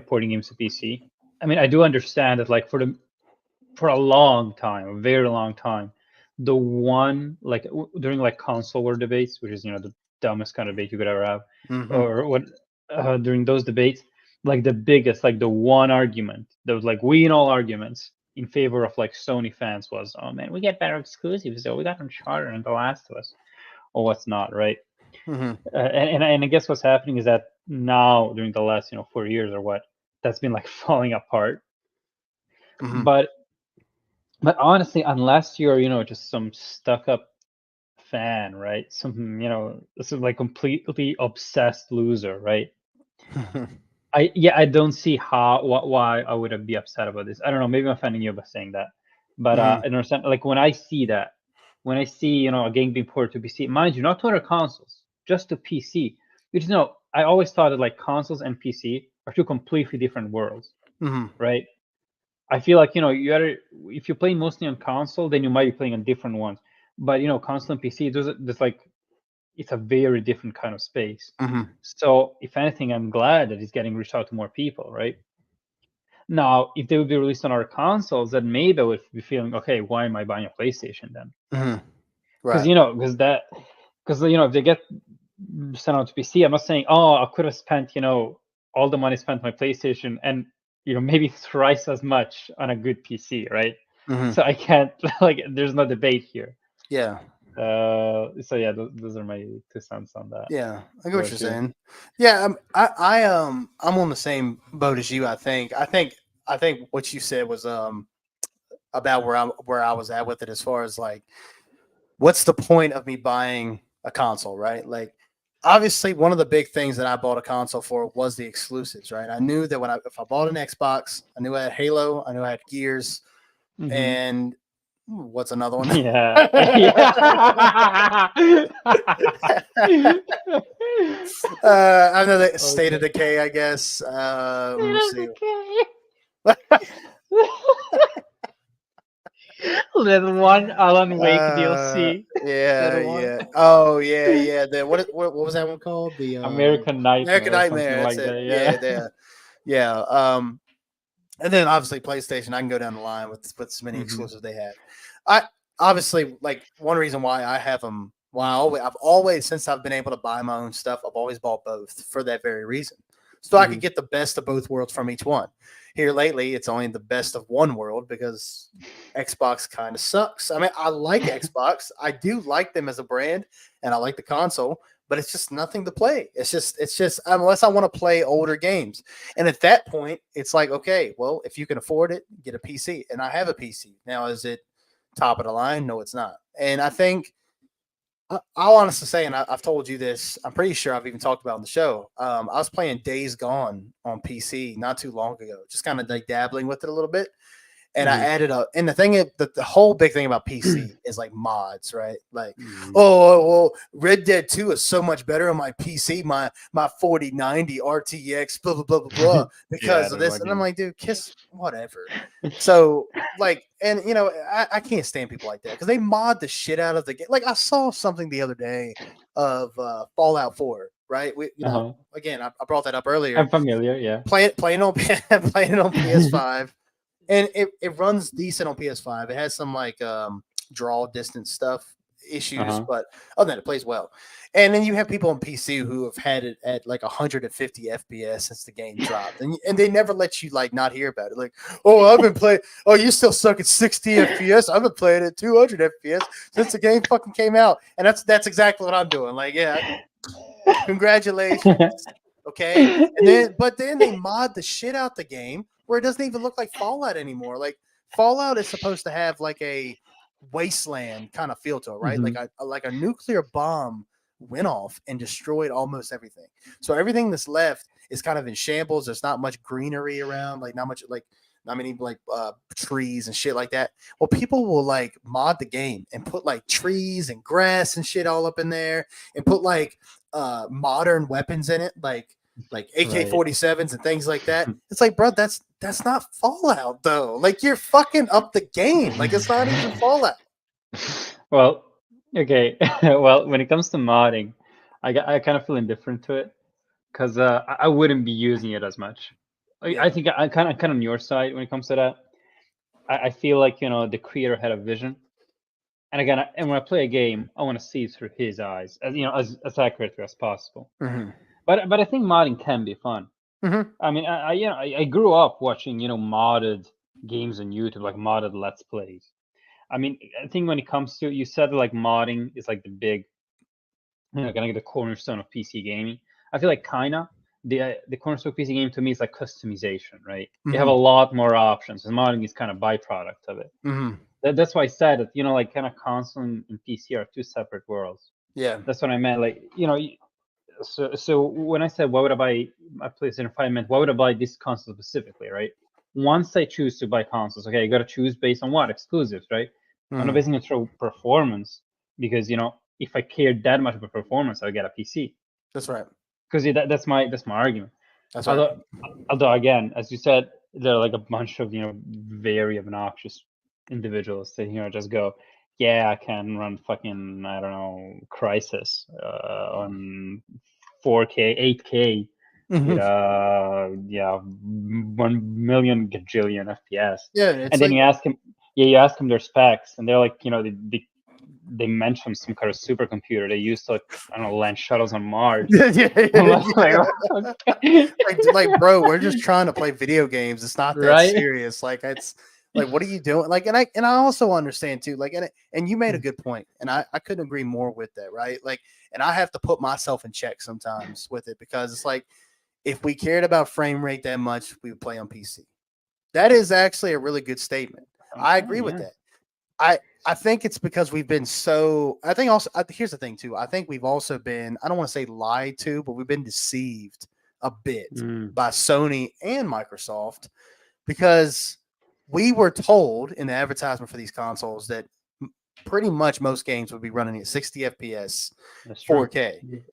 porting games to PC. I mean, I do understand that like for a long time, a very long time, the one like during like console war debates, which is the dumbest kind of debate you could ever have, Mm-hmm. or what during those debates, like the biggest, like the one argument that was like we in all arguments in favor of like Sony fans was, oh man, we get better exclusives though. We got Uncharted and The Last of Us, or what's not, right? Mm-hmm. And I guess what's happening is that now during the last 4 years or what, that's been like falling apart. Mm-hmm. But honestly, unless you're, just some stuck up fan, right? Some, this is like completely obsessed loser, right? I don't see why I would be upset about this. I don't know, maybe I'm offending you by saying that. But Mm-hmm. I don't understand, like when I see that, when I see, a game being ported to PC, mind you, not to other consoles, just to PC. Because I always thought that like consoles and PC are two completely different worlds, Mm-hmm. right? I feel like you either if you play mostly on console, then you might be playing on different ones. But console and PC, there's like it's a very different kind of space. Mm-hmm. So if anything, I'm glad that it's getting reached out to more people, right? Now, if they would be released on our consoles, then maybe I would be feeling okay. Why am I buying a PlayStation then? Mm-hmm. Because Right. if they get sent out to PC, I'm not saying I could have spent all the money spent on my PlayStation and maybe thrice as much on a good PC, right? Mm-hmm. So I can't like there's no debate here. Yeah. So yeah, those are my 2 cents on that. Yeah. I get What what you're about you? saying. Yeah. I'm on the same boat as you. I think what you said was about where I was at with it, as far as like, what's the point of me buying a console, right? Like, obviously, one of the big things that I bought a console for was the exclusives, right? I knew that if I bought an Xbox, I knew I had Halo, I knew I had Gears, Mm-hmm. and What's another one? Yeah. Another State of Okay. Decay, I guess. Let's see. Little one Alan Wake DLC. Yeah, Little one. yeah. Oh, yeah, yeah. What was that one called? The American American Nightmare or something Nightmare. That's like it. that. Yeah, Yeah. yeah. And then obviously PlayStation. I can go down the line with so many Mhm. exclusives they have. I obviously like one reason why I have them. Why I've always since I've been able to buy my own stuff, I've always bought both for that very reason, so I could Mhm. get the best of both worlds from each one. Here lately, it's only the best of one world because Xbox kind of sucks. I mean, I like Xbox. I do like them as a brand, and I like the console, but it's just nothing to play. It's just unless I want to play older games. And at that point, it's like, okay, well, if you can afford it, get a PC. And I have a PC. Now, is it top of the line? No, it's not. And I think I'll honestly say, and I've told you this, I'm pretty sure I've even talked about on the show. I was playing Days Gone on PC not too long ago, just kind of like dabbling with it a little bit. And I Mhm. added up, and the thing is, the whole big thing about PC is like mods, right? Like, Mhm. well, Red Dead 2 is so much better on my PC, my 4090 RTX, blah blah blah blah blah, Yeah, because of the this. And I'm fucking. like, dude, kiss whatever. So like, and I can't stand people like that because they mod the shit out of the game. Like I saw something the other day of Fallout 4, right? Uh-huh. Again, I brought that up earlier. I'm familiar. Yeah. Playing on playing on PS5, and it runs decent on PS5. It has some like draw distance stuff issues, Uh-huh. but other than that, it plays well. And then you have people on PC who have had it at like 150 FPS since the game dropped, and they never let you like not hear about it. Like, oh, I've been playing. Oh, you still suck at 60 FPS. I've been playing at 200 FPS since the game fucking came out, and that's exactly what I'm doing. Like, yeah, congratulations. Okay. But then they mod the shit out the game where it doesn't even look like Fallout anymore. Like Fallout is supposed to have like a wasteland kind of feel to it, right? Mhm. Like a nuclear bomb went off and destroyed almost everything. So everything that's left is kind of in shambles. There's not much greenery around, like not much like not many like trees and shit like that. Well, people will like mod the game and put like trees and grass and shit all up in there and put like modern weapons in it, like Right. AK-47s and things like that. It's like, bro, that's not Fallout though. Like you're fucking up the game. Like it's not even Fallout. Well, okay. Well, when it comes to modding, I kind of feel indifferent to it because I wouldn't be using it as much. I Yeah. think I'm kind of on your side when it comes to that. I feel like the creator had a vision, and again, and when I play a game, I want to see it through his eyes, as accurately as possible. Mm-hmm. But I think modding can be fun. Mm-hmm. I mean, I grew up watching modded games on YouTube, like modded Let's Plays. I mean, I think when it comes to you said like modding is like the big, kind of the cornerstone of PC gaming. I feel like kinda the cornerstone of PC game to me is like customization, right? You have a Mm-hmm. lot more options, and modding is kind of byproduct of it. Mm-hmm. That's why I said that like kind of console and PC are two separate worlds. Yeah. That's what I meant. Like so when I said why would I buy my PlayStation 5, I meant why would I buy this console specifically, right? Once I choose to buy consoles, okay, I gotta choose based on what? Exclusives, right? I'm not Mm-hmm. basing it through performance because if I care that much about performance, I'll get a PC. That's right. Because that's my argument. That's right. Although again, as you said, there are like a bunch of very obnoxious individuals that just go, yeah, I can run fucking I don't know Crisis on 4K, 8K with Mm-hmm. 1 million gajillion FPS, Yeah. It's and then like you ask them their specs, and they're like, they mention some kind of supercomputer they use to, like, I don't know, land shuttles on Mars. yeah, yeah, I'm yeah. like, okay. like, bro, we're just trying to play video games. It's not that Right? serious. Like, it's like, what are you doing? Like, and I also understand too. Like, and you made a good point, and I couldn't agree more with that. Right? Like, and I have to put myself in check sometimes with it because it's like, if we cared about frame rate that much, we would play on PC. That is actually a really good statement. I Okay, agree with yeah. that. I think it's because we've been so. I think also here's the thing too. I think we've also been. I don't want to say lied to, but we've been deceived a bit Mm, by Sony and Microsoft because we were told in the advertisement for these consoles that pretty much most games would be running at 60 FPS, That's true. 4K.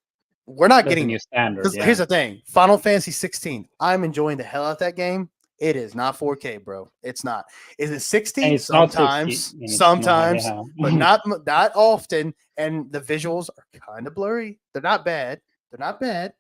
We're not That's the getting new it. standard. Because Yeah. here's the thing: Final Fantasy 16. I'm enjoying the hell out of that game. It is not 4K, bro. It's not. Is it And 60? it's not 60. Sometimes, And it's not, sometimes, yeah. but not often. And the visuals are kind of blurry. They're not bad. They're not bad.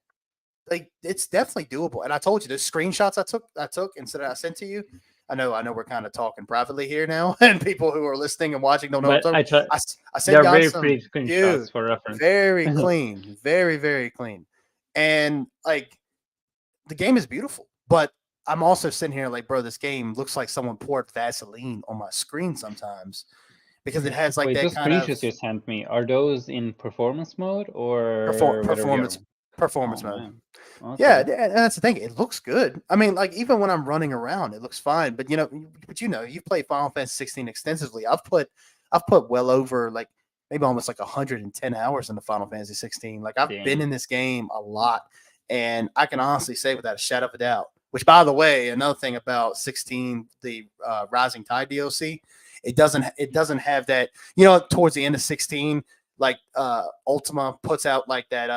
Like it's definitely doable. And I told you the screenshots I took instead of I sent to you. I know we're kind of talking privately here now, and people who are listening and watching don't know what But I'm I try. I sent They're Jan very some, pretty screenshots dude, for reference. very clean, very, very clean. And like the game is beautiful, but I'm also sitting here like, bro, this game looks like someone poured Vaseline on my screen sometimes because it has like Wait, that those kind of screenshots you sent me, are those in performance mode or whatever the other performance one? Oh, mode. man. Yeah, Okay. and that's the thing. It looks good. I mean, like even when I'm running around, it looks fine. But you've played Final Fantasy 16 extensively. I've put well over like maybe almost like 110 hours into Final Fantasy 16. Like I've been Damn. in this game a lot, and I can honestly say without a shadow of a doubt. Which, by the way, another thing about 16, the Rising Tide DLC, it doesn't have that. Towards the end of 16, like Ultima puts out like that.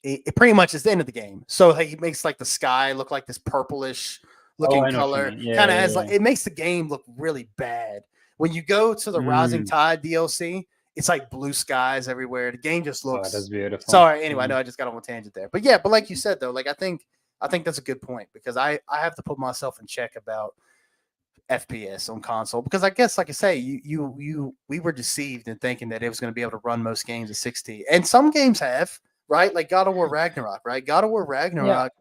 It pretty much is the end of the game. So like, he makes like the sky look like this purplish Oh, looking I know what you color. mean. Yeah, Kind of yeah, has yeah. like it makes the game look really bad. When you go to the Rising Tide DLC, it's like blue skies everywhere. The game just Oh, that's looks. beautiful. Sorry, anyway, I Mhm. know I just got on a tangent there, but yeah, but like you said though, like I think that's a good point because I have to put myself in check about FPS on console because I guess like I say we were deceived in thinking that it was going to be able to run most games at 60, and some games have, right? Like God of War Ragnarok, right? God of War Yeah. Ragnarok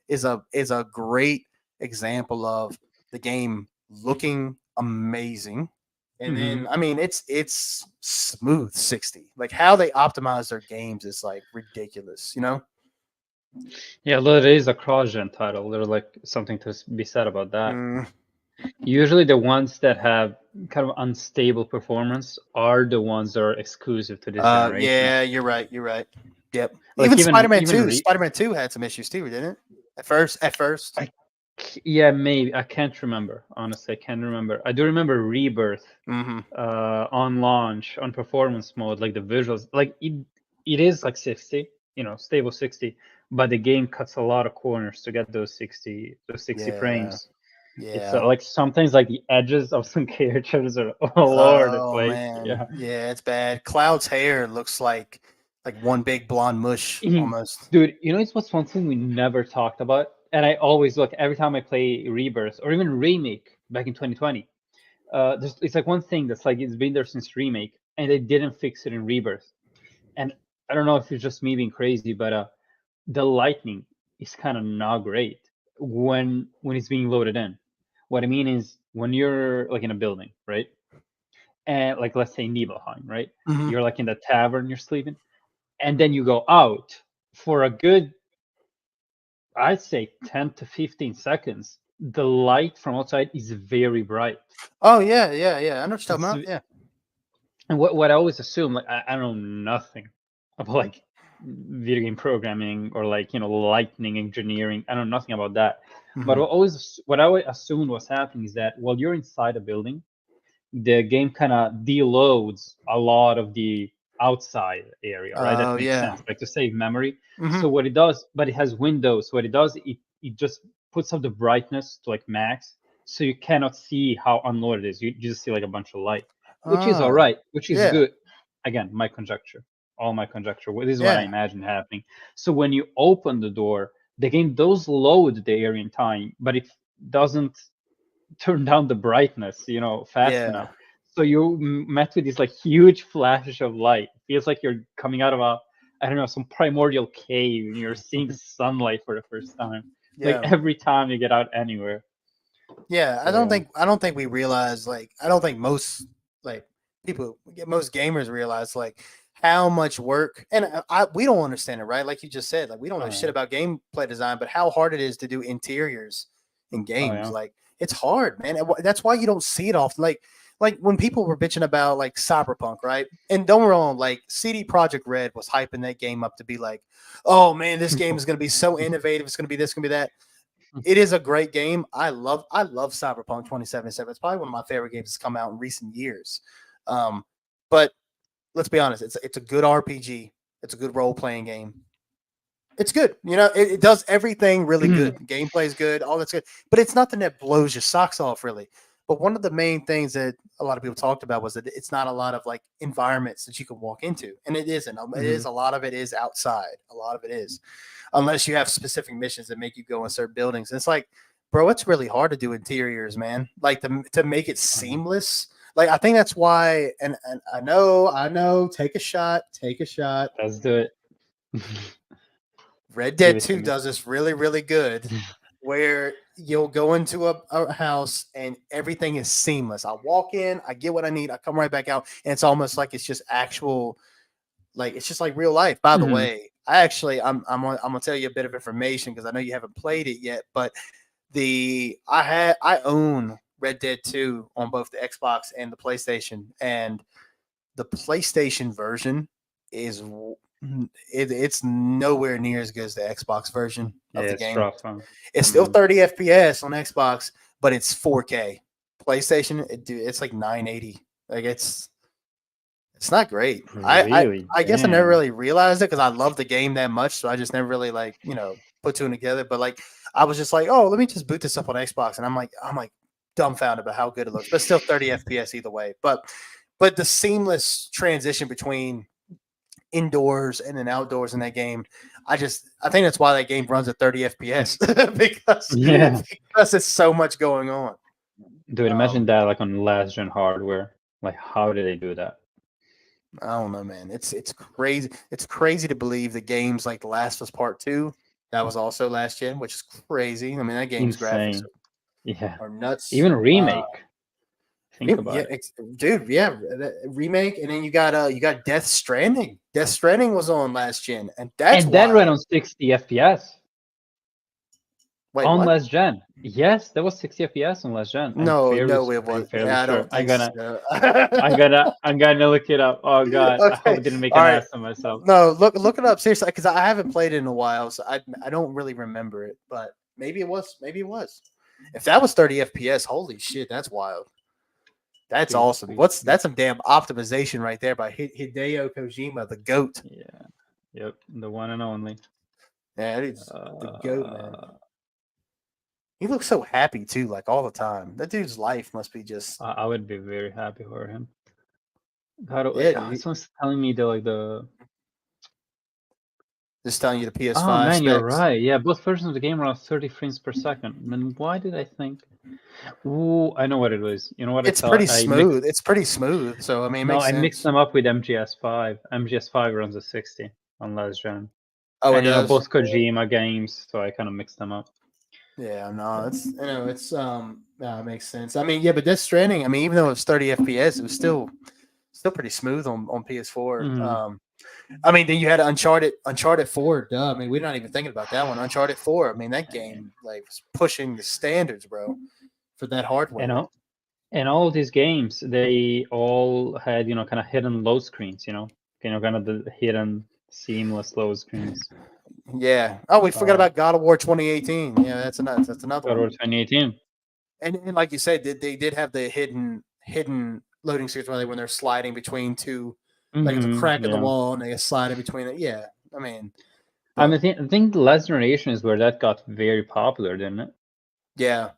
is a great example of the game looking amazing. And then Mhm. I mean it's smooth 60. Like how they optimize their games is like ridiculous, you know? Yeah, well, it is a cross-gen title. There's like something to be said about that. Mm, Usually, the ones that have kind of unstable performance are the ones that are exclusive to this generation. yeah, you're right. You're right. Yep. Like Even Spider-Man even 2, Spider-Man 2 had some issues too, didn't it? At first. yeah, maybe I can't remember. Honestly, I can't remember. I do remember Rebirth Mm-hmm. on launch on performance mode, like the visuals, like it is like 60, stable 60, but the game cuts a lot of corners to get those 60 Yeah. frames. It's Yeah. like sometimes like the edges of some characters are all over the Oh place. man. Yeah, it's bad. Cloud's hair looks like one big blonde mush almost. Dude, it's what's one thing we never talked about, and I always look every time I play Rebirth or even Remake back in 2020. It's like one thing that's like it's been there since Remake, and they didn't fix it in Rebirth. And I don't know if it's just me being crazy, but the lightning is kind of not great when it's being loaded in. What I mean is when you're like in a building, right? And like let's say Nibelheim, right? Mhm. You're like in the tavern, you're sleeping, and then you go out for a good, I'd say 10 to 15 seconds. The light from outside is very bright. Oh yeah, yeah, yeah. I know what you're talking It's about. Yeah. and what I always assume, like I know nothing about like video game programming or like lightning engineering. I know nothing about that. But Mhm. what I always assumed was happening is that while you're inside a building, the game kind of deloads a lot of the outside area, right? That Oh makes yeah. sense, like to save memory. Mhm. So what it does, but it has windows. What it does, it just puts up the brightness to like max, so you cannot see how unloaded it is. You just see like a bunch of light, which is all Oh. right, which is Yeah. good. Again, my conjecture, all my conjecture. This is what I Yeah. imagine happening. So when you open the door, the game does load the area in time, but it doesn't turn down the brightness, fast Yeah. enough. So you met with this like huge flash of light. It feels like you're coming out of I don't know, some primordial cave and you're seeing sunlight for the first time. Like Yeah. every time you get out anywhere. Yeah. I So don't yeah. think I don't think we realize like I don't think most like people most gamers realize like how much work and we don't understand it, right? Like you just said, like we don't know Oh shit yeah. about gameplay design, but how hard it is to do interiors in Oh games. yeah. Like it's hard, man. And that's why you don't see it often. Like when people were bitching about like Cyberpunk, right? And don't get me wrong, like CD Projekt Red was hyping that game up to be like, oh man, this game is going to be so innovative. It's going to be this, going to be that. it is a great game. I love Cyberpunk 2077. It's probably one of my favorite games that's come out in recent years. But let's be honest, it's a good RPG. It's a good role playing game. It's good. It does everything really good. Gameplay is good. All that's good. But it's nothing that blows your socks off, really. But one of the main things that a lot of people talked about was that it's not a lot of like environments that you can walk into, and it isn't. It is a lot of it is outside. A lot of it is, unless you have specific missions that make you go in certain buildings. And it's like, bro, it's really hard to do interiors, man. Like to make it seamless. Like I think that's why. And I know. Take a shot. Let's do it. Red Dead 2 does this really, really good where you'll go into a house and everything is seamless. I walk in, I get what I need, I come right back out, and it's almost like it's just actual, like it's just like real life. By the way, I'm gonna tell you a bit of information because I know you haven't played it yet, but I own Red Dead 2 on both the Xbox and the PlayStation, and the PlayStation version is it's nowhere near as good as the Xbox version of the game. Rough, it's still 30 FPS on Xbox, but it's 4K. PlayStation, it's like 980. Like it's not great. Really? I guess I never really realized it because I love the game that much, so I just never really put two and together. But like I was just like, oh, let me just boot this up on Xbox, and I'm like dumbfounded about how good it looks. But still 30 FPS either way. But the seamless transition between indoors and then outdoors in that game, I think that's why that game runs at 30 FPS because it's so much going on. Dude, imagine that like on last gen hardware. Like, how did they do that? I don't know, man. It's crazy. It's crazy to believe the games like The Last of Us Part 2 that was also last gen, which is crazy. I mean, that game's graphics are nuts. Even remake. Think about it. Dude, yeah, remake, and then you got Death Stranding. Death Stranding was on last gen, and that ran on 60 FPS. Wait, on what? last gen. Yes, that was 60 FPS on last gen. No, it was. Yeah, I don't think so. I'm gonna look it up. Oh god, okay. I hope I didn't make an ass of myself. No, look it up seriously because I haven't played it in a while, so I don't really remember it. But maybe it was. If that was 30 FPS, holy shit, that's wild. That's awesome. That's some damn optimization right there by Hideo Kojima, the GOAT. Yeah. Yep. The one and only. Yeah, it's the GOAT, man. He looks so happy too, like all the time. That dude's life must be just. I would be very happy for him. Someone's telling me the. Just telling you the PS5. Oh man, specs. You're right. Yeah, both versions of the game are on 30 frames per second. And why did I think? Ooh, I know what it was. You know what? It's pretty smooth. It's pretty smooth. So I mean, I mixed them up with MGS5. MGS5 runs at 60 on last gen. Oh, and it does. Both Kojima games, so I kind of mixed them up. Yeah, no, it makes sense. I mean, yeah, but Death Stranding, I mean, even though it was 30 FPS, it was still pretty smooth on PS4. Mm-hmm. I mean, then you had Uncharted 4. Duh. I mean, we're not even thinking about that one. Uncharted 4. I mean, that game was pushing the standards, bro, for that hardware. And all of these games, they all had kind of hidden load screens. Kind of the hidden seamless load screens. Yeah. Oh, we forgot about God of War 2018. Yeah, that's another one. God of War 2018. And like you said, they did have the hidden loading screens when they're sliding between two. Like it's a crack in the wall and they slide in between it. Yeah, I mean, I think the last generation is where that got very popular, didn't it? Yeah,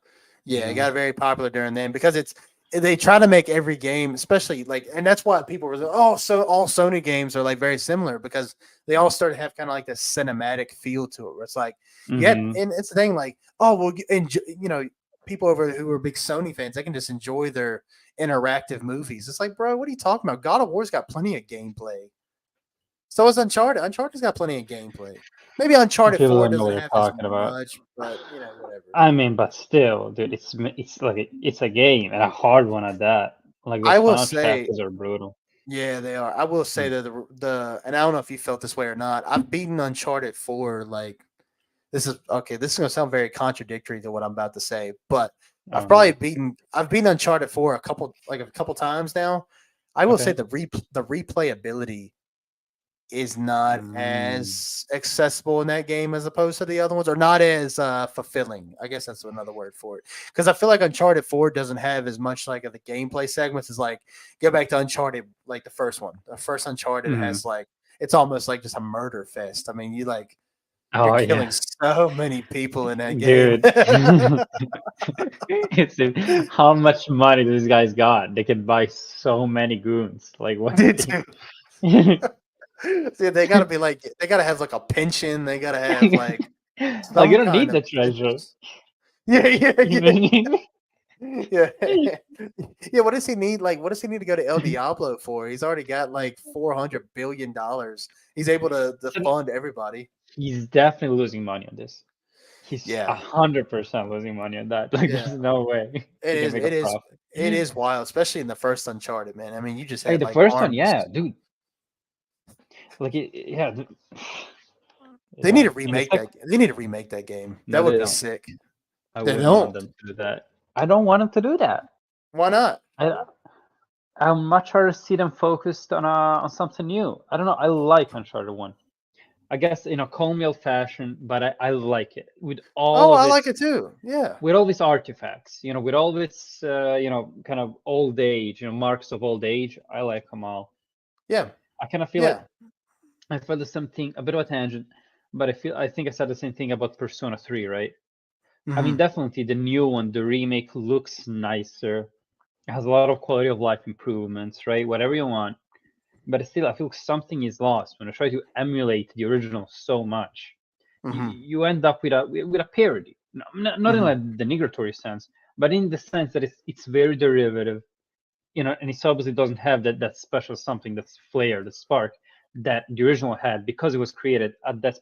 it got very popular during then because they try to make every game, especially and that's why people were all Sony games are like very similar because they all started to have kind of like this cinematic feel to it. Where it's like, and it's the thing like, oh well, people over who are big Sony fans, they can just enjoy their interactive movies. It's like, bro, what are you talking about? God of War's got plenty of gameplay. So is Uncharted. Uncharted's got plenty of gameplay. Maybe Uncharted 4 doesn't have as much, but whatever. I mean, but still, dude, it's like it's a game and a hard one at that. Like I will say, chapters are brutal. Yeah, they are. I will say that and I don't know if you felt this way or not. I've beaten Uncharted 4 like. This is going to sound very contradictory to what I'm about to say, but I've beaten Uncharted 4 a couple times now. I will say the replayability is not Mm. as accessible in that game as opposed to the other ones, or not as fulfilling. I guess that's another word for it. Because I feel like Uncharted 4 doesn't have as much like of the gameplay segments as like go back to Uncharted, like the first one. The first Uncharted Mhm. has like it's almost like just a murder fest. I mean, you're Oh killing yeah, so many people in that game. dude. How much money these guys got? They can buy so many goons. Like what? Dude, see, they gotta be like they gotta have like a pension. They gotta have like Like you some don't kind need of the treasure. business. Yeah, yeah, You know what I mean? yeah, yeah. What does he need? Like, what does he need to go to El Diablo for? He's already got like $400 billion. He's able to So fund everybody. he's definitely losing money on this. He's Yeah, 100% losing money on that. Like yeah. there's no way It he can is. make a It is. profit. It is wild, especially in the first Uncharted, man. I mean, you just Hey, had the like first one, armies. yeah, dude. Like yeah, They need yeah. to In the remake second, that. They need to remake that game. no, That they would be don't. sick. I They wouldn't want don't. them to do that. I don't want them to do that. Why not? I I'd much rather see them focused on something new. I don't know. I like Uncharted One. I guess call me old fashioned, but I like it with all Oh, of I like its it too. Yeah. with all these artifacts. With all its kind of old age, marks of old age. I like them all. Yeah. I kind of feel like Yeah. I felt the same thing, a bit of a tangent, but I think I said the same thing about Persona 3, right? I mean, Hmm. definitely the new one, the remake looks nicer. It has a lot of quality of life improvements, right? Whatever you want. But still, I feel something is lost when I try to emulate the original so much. You, Hmm. you end up with a parody, not in Hmm. like the denigratory sense, but in the sense that it's very derivative, and it obviously doesn't have that special something, that's flair, the spark that the original had because it was created at that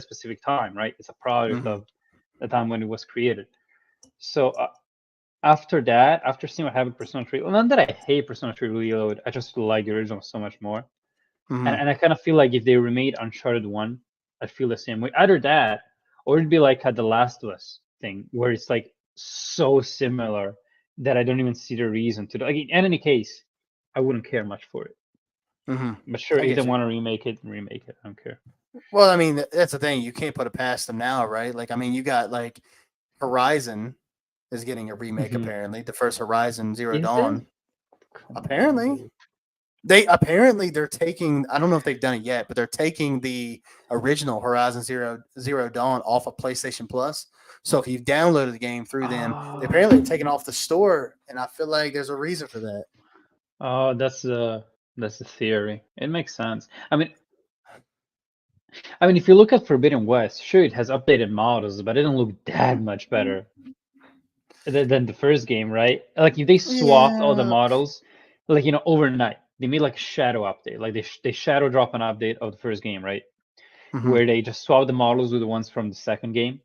specific time, right? It's a product Hmm. of the time when it was created. So after that, after seeing what happened with Persona 3, well, not that I hate Persona 3 Reload, I just like the original so much more. And, Hmm. and I kind of feel like if they remade Uncharted 1, I'd feel the same way. Either that, or it'd be like a The Last of Us thing, where it's like so similar that I don't even see the reason to do. Like in any case, I wouldn't care much for it. Hmm. But sure, I if they get you. want to remake it, remake it. I don't care. Well, I mean, that's the thing. You can't put it past them now, right? Like, I mean, you got like Horizon is getting a remake Hmm. apparently. The first Horizon Zero Is there? Dawn. Come on, Apparently. dude. They're taking, I don't know if they've done it yet, but they're taking the original Horizon Zero Dawn off of PlayStation Plus. So if you've downloaded the game through them, they Oh, apparently taken off the store, and I feel like there's a reason for that. oh, that's the theory. It makes sense. I mean, if you look at Forbidden West, sure, it has updated models, but it doesn't look that much better than the first game, right? Like if they swapped all the Yeah. models, like overnight, they made like a shadow update, like they shadow drop an update of the first game, right? Hmm. Where they just swap the models with the ones from the second game.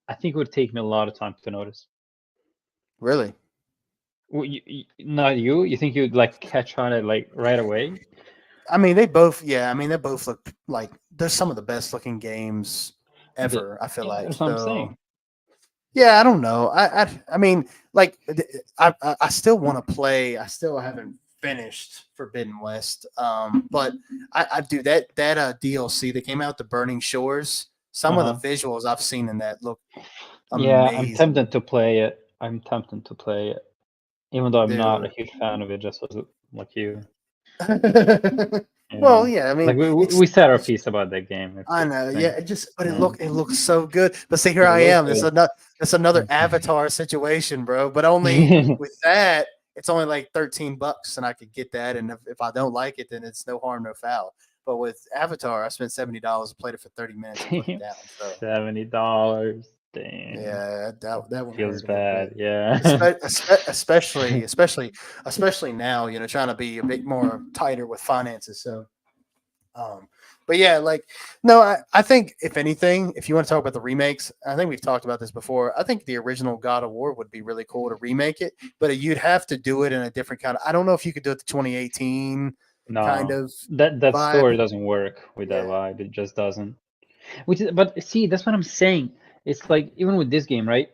I think it would take me a lot of time to notice. Really? Not you? You think you'd like catch on it like right away? I mean, they both. Yeah, I mean, they both look like they're some of the best looking games The, ever. I feel yeah, like that's what I'm so. saying. Yeah, I don't know. I mean, like, I still want to play. I still haven't finished Forbidden West. But I do that DLC that came out, the Burning Shores. Some of the Uh-huh. visuals I've seen in that look Yeah, I'm amazing. tempted to play it. I'm tempted to play it, even though I'm not a Dude. huge fan of it, just like you. Well, Yeah, yeah. I like mean, we said our piece about that game. It's I just know, the yeah. thing. But Yeah, it looks so good. But see, here it I looks am. good. It's another Avatar situation, bro. But only with that, it's only like $13, and I could get that. And if I don't like it, then it's no harm, no foul. But with Avatar, I spent $70 and played it for 30 minutes and put it down. So $70. Dang, yeah, that one feels hurt a little bit. bad. Yeah. Especially now, trying to be a bit more tighter with finances. So um, but yeah, like no, I think if anything, if you want to talk about the remakes, I think we've talked about this before. I think the original God of War would be really cool to remake it, but you'd have to do it in a different kind of. I don't know if you could do it the 2018 kind No, of that story vibe. doesn't work with that Yeah. vibe. It just doesn't. But see, that's what I'm saying. It's like even with this game, right?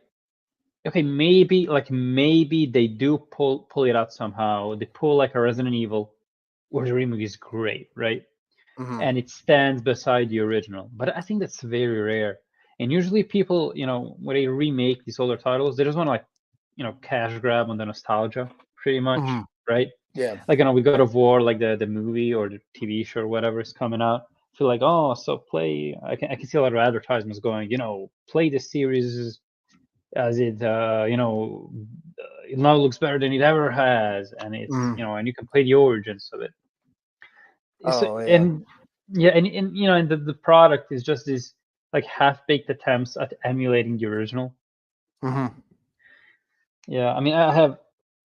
Okay, maybe they do pull it out somehow. They pull like a Resident Evil, where the remake is great, right? Mhm. and it stands beside the original. But I think that's very rare. And usually people, when they remake these older titles, they just want to like, cash grab on the nostalgia, pretty much, Mhm. right? Yeah. Like, we God of War, like the movie or the TV show or whatever is coming out. I feel like, oh, so play. I can see a lot of advertisements going, play the series as it now looks better than it ever has, and it's Mhm. and you can play the origins of it. So, Oh yeah. and yeah, and the product is just these like half-baked attempts at emulating the original. Mhm. Yeah, I mean, I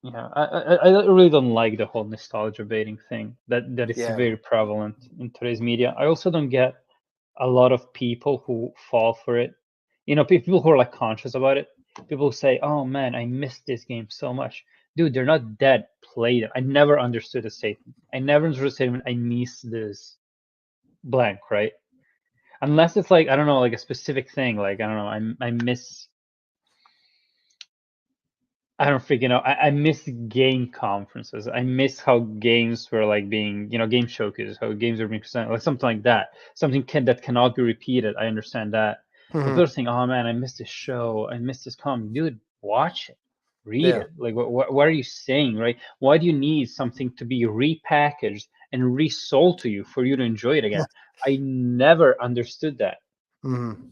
really don't like the whole nostalgia baiting thing that is Yeah. very prevalent in today's media. I also don't get a lot of people who fall for it. People who are like conscious about it. People who say, "Oh man, I missed this game so much." Dude, they're not dead. Play them. I never understood the statement. I never understood the statement. I miss this blank, right? Unless it's like, I don't know, like a specific thing. Like, I don't know. I miss. I don't freaking know. I miss game conferences. I miss how games were like being, game showcases, how games are being presented, like something like that. That cannot be repeated. I understand that. But people Mhm. are saying, "Oh man, I missed this show. I missed this comic." Dude, watch it, read Yeah. it. Like, what are you saying, right? Why do you need something to be repackaged and resold to you for you to enjoy it again? I never understood that. Mhm.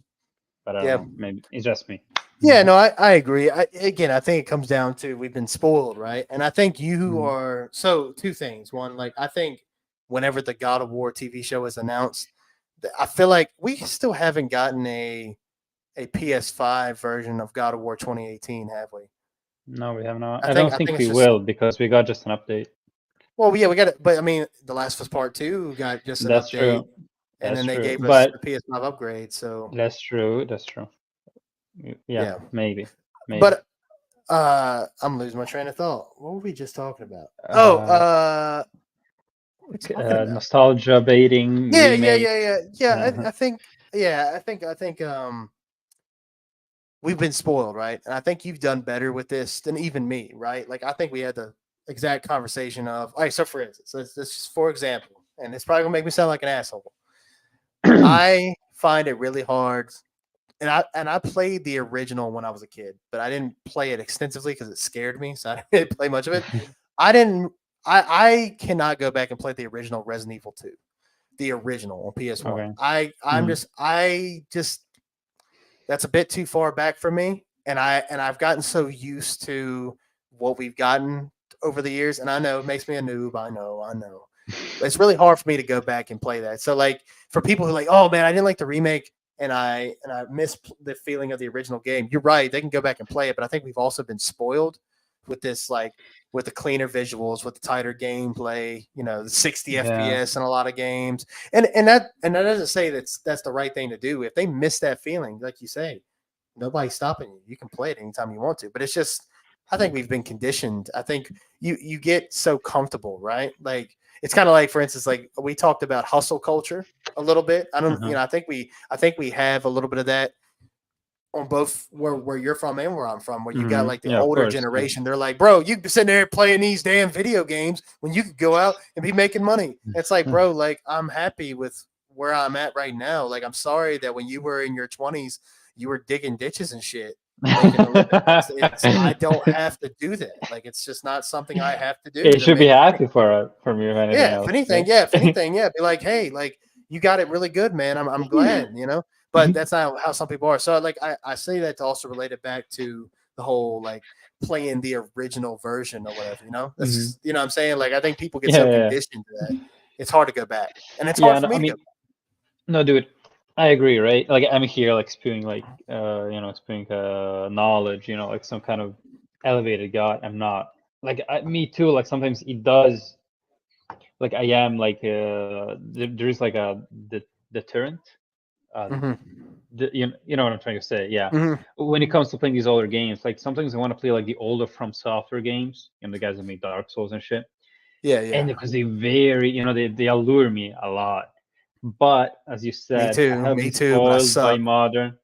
But I don't Yeah. know. Maybe it's just me. Yeah, no, I agree. Again, I think it comes down to we've been spoiled, right? And I think you Mhm. are so two things. One, like I think whenever the God of War TV show was announced, I feel like we still haven't gotten a PS5 version of God of War 2018, have we? No, we have not. I I think don't I think think it's we just will because we got just an update. well, yeah, we got it, but I mean, The Last of Us Part 2 got just an That's update, true. and That's then they true. gave us But the PS5 upgrade. So that's true. That's true. Yeah, yeah, maybe. Maybe. but I'm losing my train of thought. What were we just talking about? Oh, Uh, what were we talking about? Nostalgia baiting, Yeah, yeah, remake. yeah, yeah, yeah. Uh-huh. I think, yeah, I think, we've been spoiled, right? And I think you've done better with this than even me, right? Like, I think we had the exact conversation of, all right. So, for instance, let's just for example, and it's probably gonna make me sound like an asshole. I find it really hard, and I played the original when I was a kid, but I didn't play it extensively because it scared me, so I didn't play much of it. I didn't. I cannot go back and play the original Resident Evil 2, the original on PS1. Okay. I'm Mhm. just I just that's a bit too far back for me, and I've gotten so used to what we've gotten over the years, and I know it makes me a noob. I know. But it's really hard for me to go back and play that. So like for people who are like, oh man, I didn't like the remake and I miss the feeling of the original game. You're right. They can go back and play it, but I think we've also been spoiled with this like with the cleaner visuals, with the tighter gameplay, the 60 Yeah. FPS in a lot of games. And that doesn't say that's the right thing to do. If they miss that feeling, like you say, nobody's stopping you. You can play it anytime you want to. But it's just I think we've been conditioned. I think you get so comfortable, right? Like it's kind of like, for instance, like we talked about hustle culture a little bit. I don't, Uh-huh. I think we have a little bit of that on both where you're from and where I'm from, where you got like the Yeah, of older course. Yeah. generation. They're like, bro, you can be sitting there playing these damn video games when you could go out and be making money. It's like, bro, like I'm happy with where I'm at right now. Like I'm sorry that when you were in your 20s, you were digging ditches and shit, making a living. I don't have to do that. Like it's just not something I have to do You to should be make money. happy for me if anything else, right? If anything, yeah, be like, hey, like you got it really good, man. I'm glad. But that's not how some people are. So like I say that to also relate it back to the whole like playing the original version or whatever. That's Mhm. just what I'm saying. Like I think people get Yeah, so yeah, conditioned to that. It's hard to go back. And it's yeah. hard for No, me I to go mean, no, dude, I agree, right? Like I'm here, like spewing, like spewing knowledge, like some kind of elevated god. I'm not. Like me too. Like sometimes it does. Like I am like there is like a deterrent. Uh, back. Hmm. you know what I'm trying to say? Yeah. Hmm. When it comes to playing these older games, like sometimes I want to play like the older From Software games, the guys that make Dark Souls and shit, Yeah, and yeah. because they very, they allure me a lot. But as you Me said, I too. have Me been too. But I spoiled by suck. modern.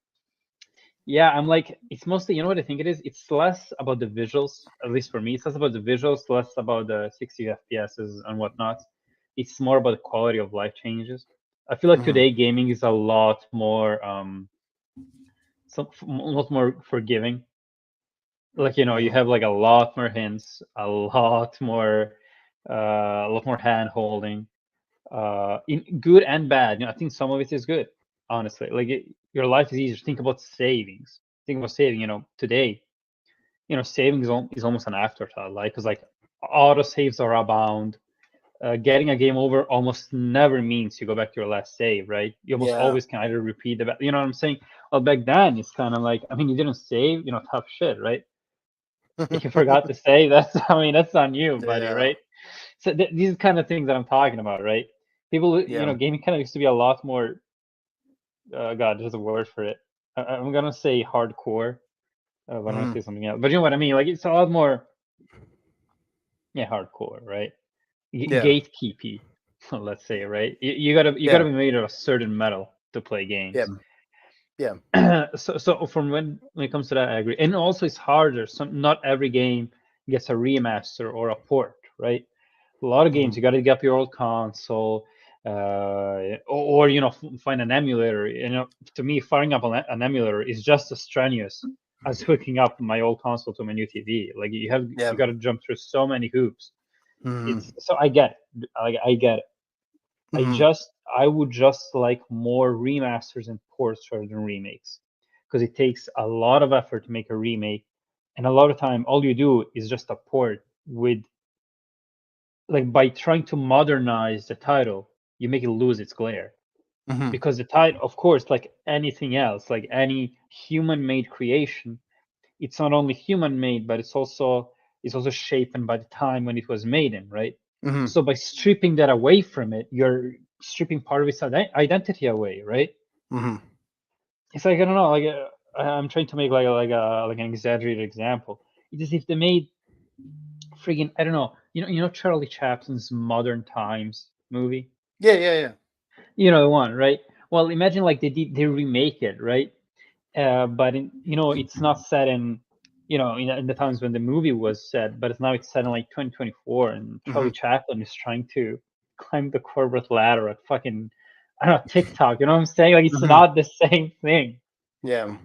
Yeah, I'm like, it's mostly, what I think it is? It's less about the visuals, at least for me. It's less about the visuals, less about the 60 FPSs and whatnot. it's more about the quality of life changes. I feel like Mhm. today gaming is a lot more a lot more forgiving. Like, you Mhm. have like a lot more hints, a lot more hand holding, in good and bad. I think some of it is good, honestly. Like your life is easier. Think about savings. Think about saving. Today, saving is almost an afterthought. Like, because like auto saves are abound. Getting a game over almost never means you go back to your last save, right? You almost Yeah. always can either repeat you know what I'm saying? Well, back then it's kind of like, I mean, you didn't save, tough shit, right? If you forgot to save, that's on you, buddy, Yeah. right? So these kind of things that I'm talking about, right? People, Yeah. gaming kind of used to be a lot more. God, there's a word for it. I'm gonna say hardcore, but I'm gonna Mhm. say something else. But you know what I mean? Like it's a lot more, yeah, hardcore, right? Yeah. Gatekeepy, let's say, right? You gotta Yeah. be made of a certain metal to play Yeah. games. Yeah. So from when it comes to that, I agree. And also, it's harder. Not every game gets a remaster or a port, right? A lot of games Mhm. you got to get up your old console, or find an emulator. To me, firing up an emulator is just as strenuous as hooking up my old console to my new TV. Like Yeah. you got to jump through so many hoops. Mhm. It's so I get it. I get it. Mhm. I would just like more remasters and ports rather than remakes, because it takes a lot of effort to make a remake, and a lot of time all you do is just a port with, like, by trying to modernize the title, you make it lose its glare, Mhm. because the title, of course, like anything else, like any human-made creation, it's not only human-made, but it's also shaped by the time when it was made in, right? Mhm. So by stripping that away from it, you're stripping part of its identity away, right? Mhm. It's like, I don't know, like I'm trying to make like an exaggerated example. It's as if they made friggin', I don't know, Charlie Chaplin's Modern Times movie. Yeah. Yeah. Yeah. You know the one, right? Well, imagine like they remake it, right? But it's not set in, in the times when the movie was set, but it's set in like 2024, and Charlie Mhm. Chaplin is trying to climb the corporate ladder at fucking, I don't know, TikTok. You know what I'm saying? Like it's Mhm. not the same thing. Yeah.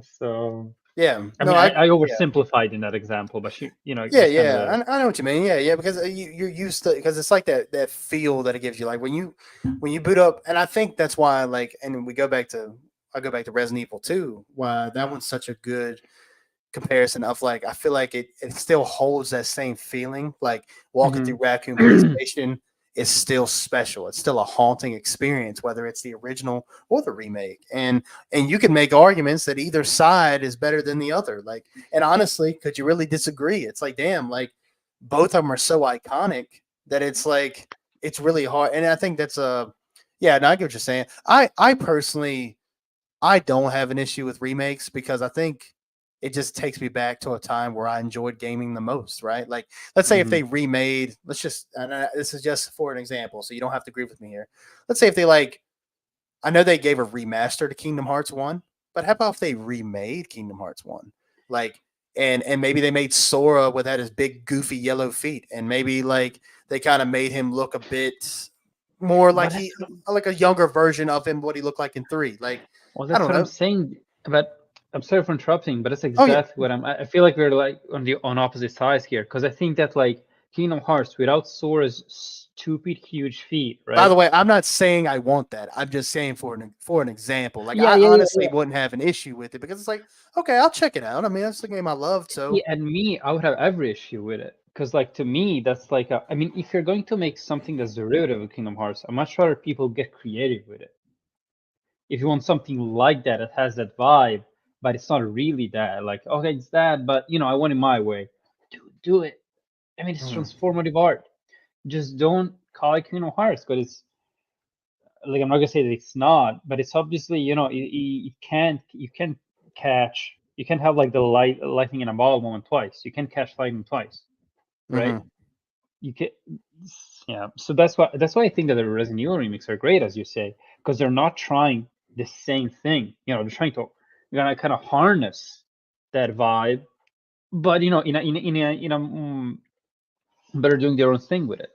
So Yeah. I No, mean, I I yeah. oversimplified in that example, but Yeah, just kind of yeah, I know what you mean. Yeah, yeah, because you're used to, because it's like that feel that it gives you, like when you boot up, and I think that's why, like, and we go back to I go back to Resident Evil 2, why that one's such a good comparison of, like, I feel like it still holds that same feeling, like walking through Mhm. Raccoon Police Station is still special. It's still a haunting experience, whether it's the original or the remake, and you can make arguments that either side is better than the other. Like, and honestly, could you really disagree? It's like, damn, like both of them are so iconic that it's like it's really hard. And I think that's a yeah. No, I get what you're saying. I personally I don't have an issue with remakes because I think it just takes me back to a time where I enjoyed gaming the most, right? Like, let's say if Mhm. they remade, let's just, and this is just for an example, so you don't have to agree with me here. Let's say if they, like, I know they gave a remaster to Kingdom Hearts 1, but how about if they remade Kingdom Hearts 1? Like, and maybe they made Sora with that his big goofy yellow feet, and maybe like they kind of made him look a bit more But like like a younger version of him, what he looked like in 3. Like, I that's don't what I'm know. saying. But I'm sorry for interrupting, but that's Oh yeah. exactly what I feel like we're like on opposite sides here, because I think that like Kingdom Hearts without Sora's stupid huge feet, By the right? way, I'm not saying I want that. I'm just saying for an example. Like, Yeah, I yeah, honestly yeah, wouldn't have an issue with it because it's like, okay, I'll check it out. I mean, that's the game I loved, yeah. so And me, I would have every issue with it, because like to me, that's like I mean, if you're going to make something that's derivative of Kingdom Hearts, I'd much rather people get creative with it. If you want something like that, that has that vibe, but it's not really that. Like, okay, it's that, but I want it my way. Do it. I mean, it's mhm, transformative art. Just don't call it Kingdom Hearts, because it's like, I'm not gonna say that it's not, but it's obviously, it can't, you can't have like the lightning in a ball moment twice. You can't catch lightning twice, right? mhm, You can, yeah. So that's why I think that the Resident Evil remakes are great, as you say, because they're not trying the same thing. They're trying to, kind of harness that vibe, but but they're doing their own thing with it.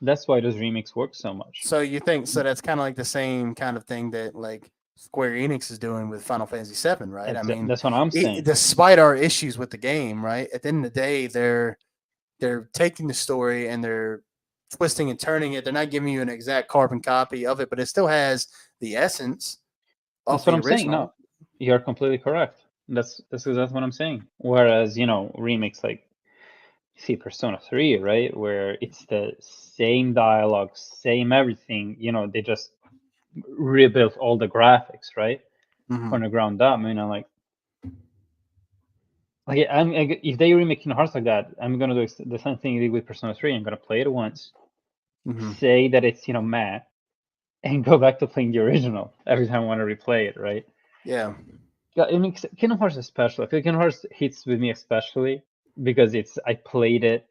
That's why those remakes work so much. So you think so? That's kind of like the same kind of thing that like Square Enix is doing with Final Fantasy VII, right? I mean, That's what I'm saying. despite our issues with the game, right? At the end of the day, they're taking the story and they're twisting and turning it. They're not giving you an exact carbon copy of it, but it still has the essence of That's what the I'm saying. original. No, you're completely correct. That's exactly what I'm saying. Whereas, remakes like see Persona 3, right? Where it's the same dialogue, same everything, they just rebuilt all the graphics, right? Mhm. From the ground up. If they remake Kingdom Hearts like that, I'm gonna do the same thing you did with Persona 3. I'm gonna play it once, Mhm. say that it's meh, and go back to playing the original every time I want to replay it, right? Yeah. Yeah, Kingdom Hearts is special. I feel Kingdom Hearts hits with me especially because I played it,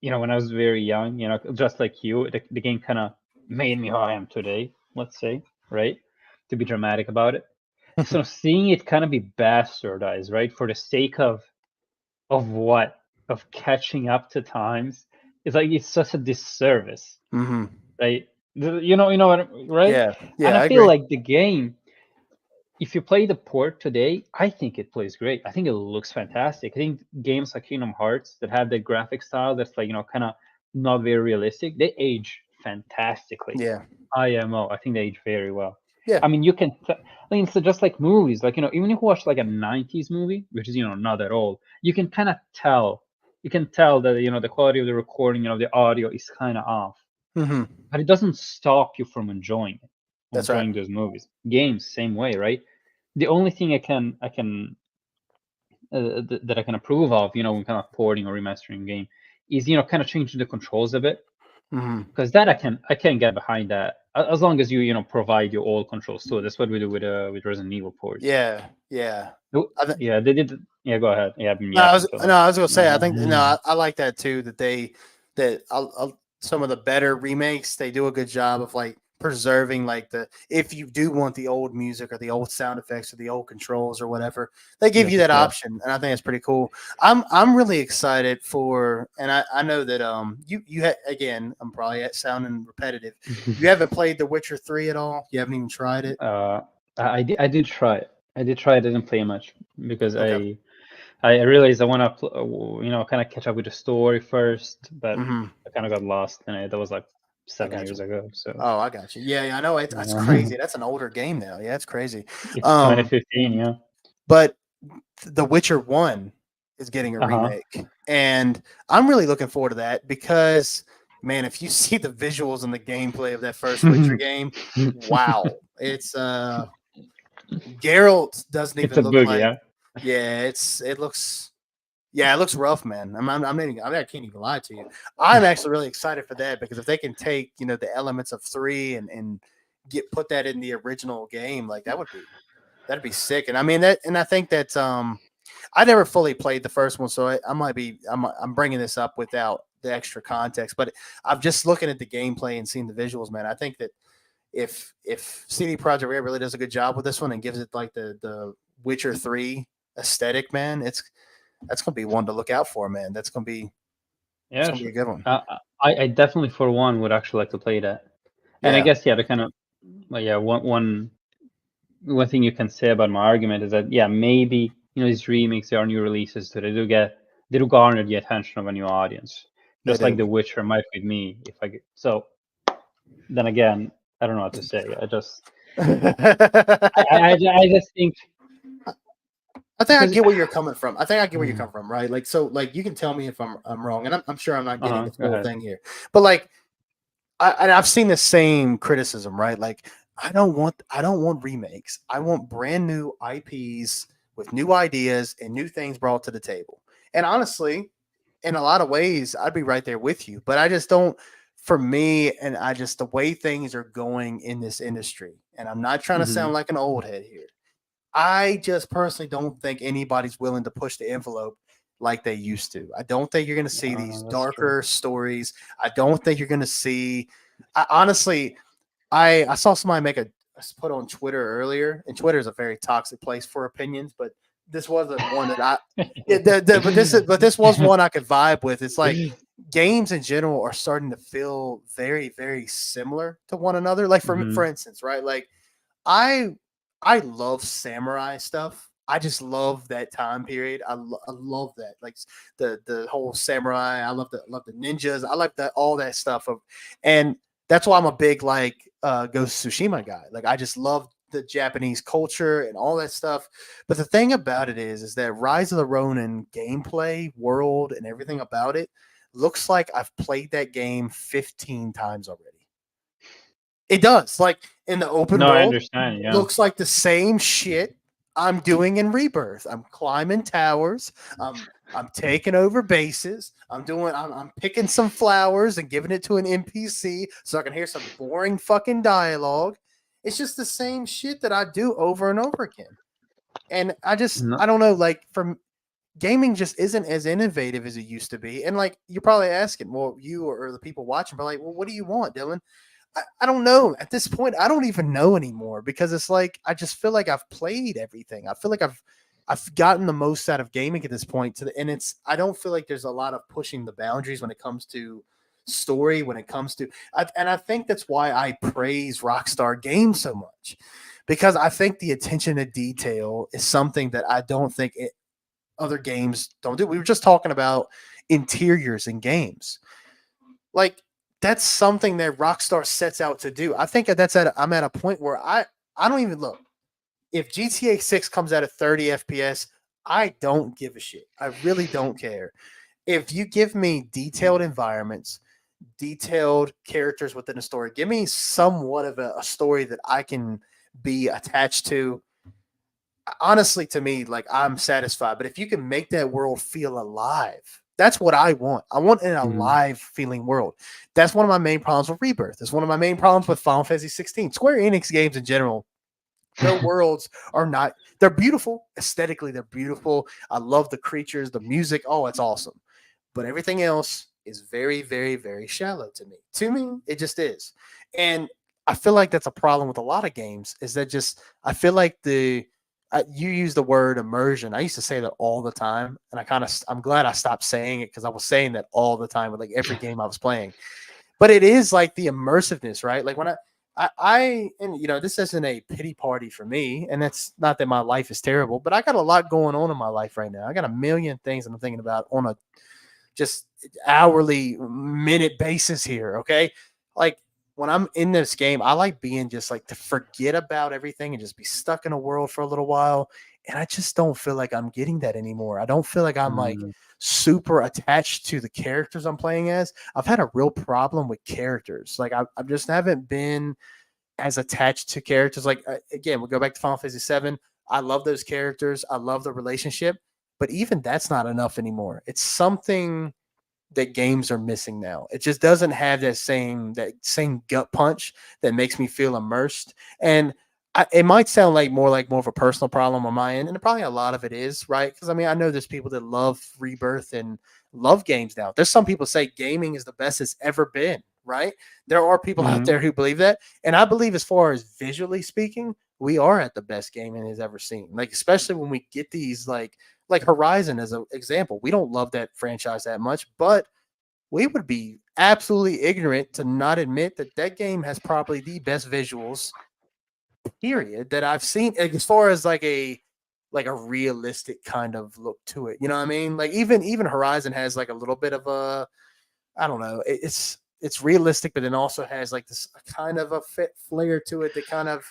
when I was very young. Just like you, the game kind of made me who I am today. Let's say, right? To be dramatic about it. So seeing it kind of be bastardized, right, for the sake of what? Of catching up to times, it's like it's such a disservice, Mhm. right? Right? Yeah. And Yeah, I I feel agree. like the game, if you play the port today, I think it plays great. I think it looks fantastic. I think games like Kingdom Hearts that have the graphic style that's like, kind of not very realistic, they age fantastically. Yeah. IMO, I think they age very well. Yeah. I mean, it's just like movies, like, even if you watch like a 90s movie, which is, not that old, you can kind of tell. You can tell that, the quality of the recording, the audio is kind of off. Mhm. But it doesn't stop you from enjoying it, That's right. enjoying those movies. Games, same way, right? The only thing I can that I can approve of, when kind of porting or remastering game, is kind of changing the controls a bit, Mhm. because that I can get behind that, as long as you provide your all controls too. That's what we do with Resident Evil ports. Yeah. Yeah. I th- Yeah, they did. Yeah, go ahead. Yeah, I've been no, I yapping was too no, much. I was gonna say I think no, I like that too. That some of the better remakes they do a good job of like preserving like the if you do want the old music or the old sound effects or the old controls or whatever they give you That's that correct. option and I think it's pretty cool. I'm really excited for and I know that again I'm probably sounding repetitive. You haven't played The Witcher 3 at all. You haven't even tried it. I did try it. I did try it. I didn't play much because Okay. I realized I want to, kind of catch up with the story first, but Hmm. I kind of got lost in it. That was like I 7 years got you. ago, so Oh, I got you. Yeah, yeah, I know. That's uh, crazy. That's an older game now. Yeah, it's crazy. it's Um, 2015. Yeah. but The Witcher One is getting a Uh-huh. remake, and I'm really looking forward to that because, man, if you see the visuals and the gameplay of that first Witcher game, wow, it's Geralt doesn't It's even a look boogie, like. yeah. Yeah, it looks. Yeah, it looks rough, man. I can't even lie to you. I'm actually really excited for that because if they can take the elements of 3 and put that in the original game, like that'd be sick. And I mean that, and I think that I never fully played the first one, so I might be I'm bringing this up without the extra context, but I'm just looking at the gameplay and seeing the visuals, man. I think that if CD Projekt Red really does a good job with this one and gives it like the Witcher 3 aesthetic, man, that's gonna be one to look out for, man. It's Yeah, gonna be a sure. good one. I definitely, for one, would actually like to play that. And I Yeah, guess, yeah, the kind of, well, yeah, one thing you can say about my argument is that, yeah, maybe, these remakes, they are new releases, so they do garner the attention of a new audience, they just like do. The Witcher might with me. So then again, I don't know what to say. I just think, I think I because get where you're coming from. I think I get where you're coming from, right? Like, so, like, you can tell me if I'm wrong, and I'm sure I'm not getting the go full ahead. thing here, but like, I've seen the same criticism, right? Like, I don't want remakes. I want brand new IPs with new ideas and new things brought to the table. And honestly, in a lot of ways, I'd be right there with you. But I just don't, for me, and I just the way things are going in this industry, and I'm not trying to Hmm. sound like an old head here. I just personally don't think anybody's willing to push the envelope like they used to. I don't think you're going to see these That's true. darker stories. I don't think you're going to see. Honestly, I saw somebody make a put on Twitter earlier, and Twitter is a very toxic place for opinions, but this wasn't one that I. Yeah, but this was one I could vibe with. It's like games in general are starting to feel very, very similar to one another. Like for Hmm. instance, right? Like I I love samurai stuff. I just love that time period. I love that, like the whole samurai. I love the ninjas. I like that all that stuff of, and that's why I'm a big like Ghost of Tsushima guy. Like I just love the Japanese culture and all that stuff. But the thing about it is that Rise of the Ronin gameplay, world, and everything about it looks like I've played that game 15 times already. It does. Like in the open No, I world, understand. Yeah. looks like the same shit I'm doing in Rebirth. I'm climbing towers. I'm taking over bases. I'm picking some flowers and giving it to an NPC so I can hear some boring fucking dialogue. It's just the same shit that I do over and over again. And No. I don't know, like from gaming just isn't as innovative as it used to be. And like you're probably asking, well, you or the people watching, but like, well, what do you want, Dylan? I don't know. At this point, I don't even know anymore because it's like I just feel like I've played everything. I feel like I've gotten the most out of gaming at this point to the, and it's I don't feel like there's a lot of pushing the boundaries when it comes to story, when it comes to and I think that's why I praise Rockstar Games so much, because I think the attention to detail is something that I don't think other games don't do. We were just talking about interiors in games. Like that's something that Rockstar sets out to do. I think I'm at a point where I don't even look. If GTA 6 comes out at 30 FPS, I don't give a shit. I really don't care. If you give me detailed environments, detailed characters within a story, give me somewhat of a story that I can be attached to. Honestly, to me, like I'm satisfied. But if you can make that world feel alive, that's what I want. I want an Mhm. alive feeling world. That's one of my main problems with Rebirth. It's one of my main problems with Final Fantasy 16. Square Enix games in general, their worlds are not, they're beautiful. Aesthetically, they're beautiful. I love the creatures, the music. Oh, it's awesome. But everything else is very, very, very shallow to me. To me, it just is. And I feel like that's a problem with a lot of games, is that just, I feel like you use the word immersion. I used to say that all the time. And I'm glad I stopped saying it because I was saying that all the time with like every game I was playing. But it is like the immersiveness, right? Like when and you know, this isn't a pity party for me, and that's not that my life is terrible, but I got a lot going on in my life right now. I got a million things I'm thinking about on a just hourly minute basis here. Okay. Like when I'm in this game, I like being just like to forget about everything and just be stuck in a world for a little while. And I just don't feel like I'm getting that anymore. I don't feel like I'm like Mm. super attached to the characters I'm playing as. I've had a real problem with characters. Like I just haven't been as attached to characters. Like again, we'll go back to Final Fantasy 7. I love those characters. I love the relationship, but even that's not enough anymore. It's something that games are missing now. It just doesn't have that same gut punch that makes me feel immersed. And it might sound like more of a personal problem on my end, and probably a lot of it is, right? Because I mean, I know there's people that love Rebirth and love games now. There's some people say gaming is the best it's ever been, right? There are people out Mhm. there who believe that, and I believe, as far as visually speaking, we are at the best gaming has ever seen. Like especially when we get these like Horizon as an example. We don't love that franchise that much, but we would be absolutely ignorant to not admit that that game has probably the best visuals period that I've seen, like, as far as like a realistic kind of look to it. You know what I mean? Like even Horizon has like a little bit of a, I don't know, it's realistic, but then also has like this kind of a fit flair to it that kind of,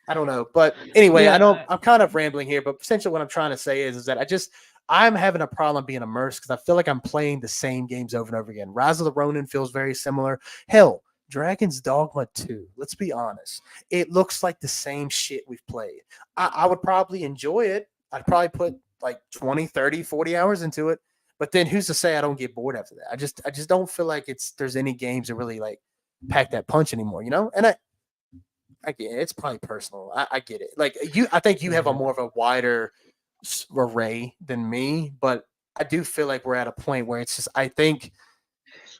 I don't know. But anyway, I know Yeah. I'm kind of rambling here, but essentially what I'm trying to say is that I'm having a problem being immersed because I feel like I'm playing the same games over and over again. Rise of the Ronin feels very similar. Hell, Dragon's Dogma 2, let's be honest. It looks like the same shit we've played. I would probably enjoy it. I'd probably put like 20, 30, 40 hours into it. But then who's to say I don't get bored after that? I just don't feel like there's any games that really like pack that punch anymore, you know? And I get it. It's probably personal. I get it. Like I think you have a Yeah. more of a wider array than me, but I do feel like we're at a point where it's just. I think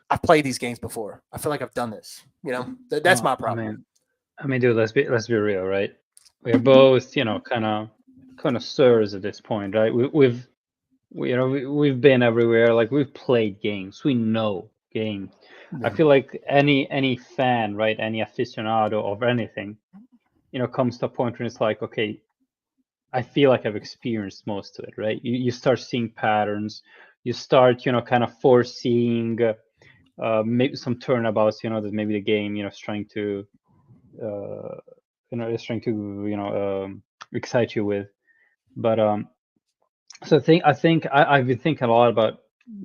I've played these games before. I feel like I've done this. You know, that's Uh, my I problem. mean, I mean, dude, let's be real, right? We're both, kind of connoisseurs at this point, right? We've been everywhere. Like we've played games. We know game. I Yeah. feel like any fan, right, any aficionado of anything, comes to a point where it's like, okay, I feel like I've experienced most of it, right? You start seeing patterns, you start, kind of foreseeing maybe some turnabouts, that maybe the game, is trying to, excite you with. But so I think I've been thinking a lot about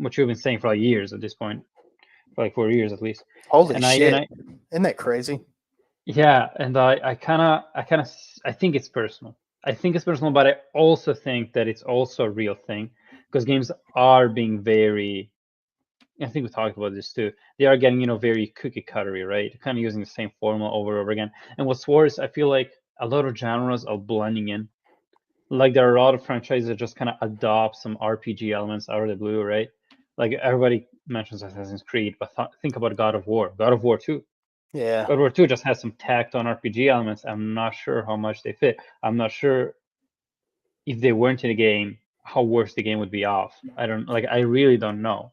what you've been saying for like years at this point, for like 4 years at least. Holy And shit! I Isn't that crazy? yeah, and I think it's personal. I think it's personal, but I also think that it's also a real thing because games are being very. I think we talked about this too. They are getting, very cookie cuttery, right? Kind of using the same formula over and over again. And what's worse, I feel like a lot of genres are blending in. Like there are a lot of franchises that just kind of adopt some RPG elements out of the blue, right? Like everybody mentions Assassin's Creed, but think about God of War. God of War 2. Yeah. God of War 2 just has some tacked on RPG elements. I'm not sure how much they fit. I'm not sure if they weren't in the game, how worse the game would be off. I really don't know.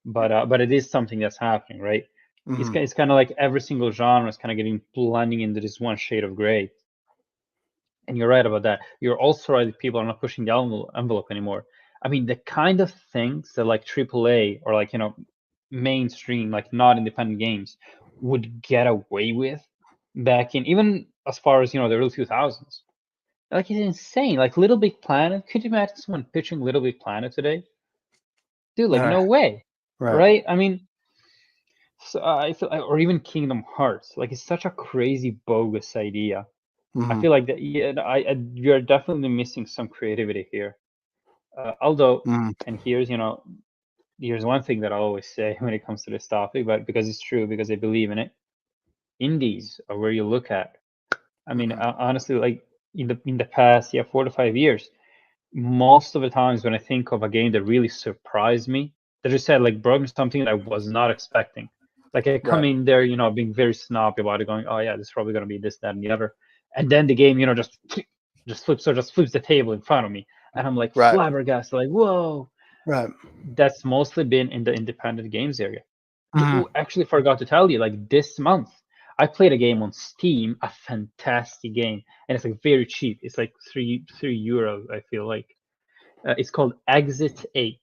But it is something that's happening, right? Mhm. It's kind of like every single genre is kind of getting blending into this one shade of gray. And you're right about that. You're also right that people are not pushing the envelope anymore. I mean, the kind of things that like AAA or like, mainstream, like not independent games would get away with back in even as far as, the early 2000s. Like it's insane. Like Little Big Planet. Could you imagine someone pitching Little Big Planet today? Dude, like no way. Right. Right? I mean, so I feel, or even Kingdom Hearts. Like it's such a crazy bogus idea. I Mhm. feel like that. Yeah, you're definitely missing some creativity here. Although, Mhm. and here's one thing that I always say when it comes to this topic, but because it's true, because I believe in it. Indies are where you look at. I mean, Mhm. honestly, like in the past, 4 to 5 years, most of the times when I think of a game that really surprised me, that just said like brought me something that I was not expecting. Like I come Right. in there, being very snobby about it, going, "Oh yeah, this is probably gonna be this, that, and the other," and then the game, just flips the table in front of me, and I'm like Right. flabbergasted, like, "Whoa!" Right. That's mostly been in the independent games area. Mhm. Actually, forgot to tell you, like this month, I played a game on Steam, a fantastic game, and it's like very cheap. It's like €3, I feel like. It's called Exit 8,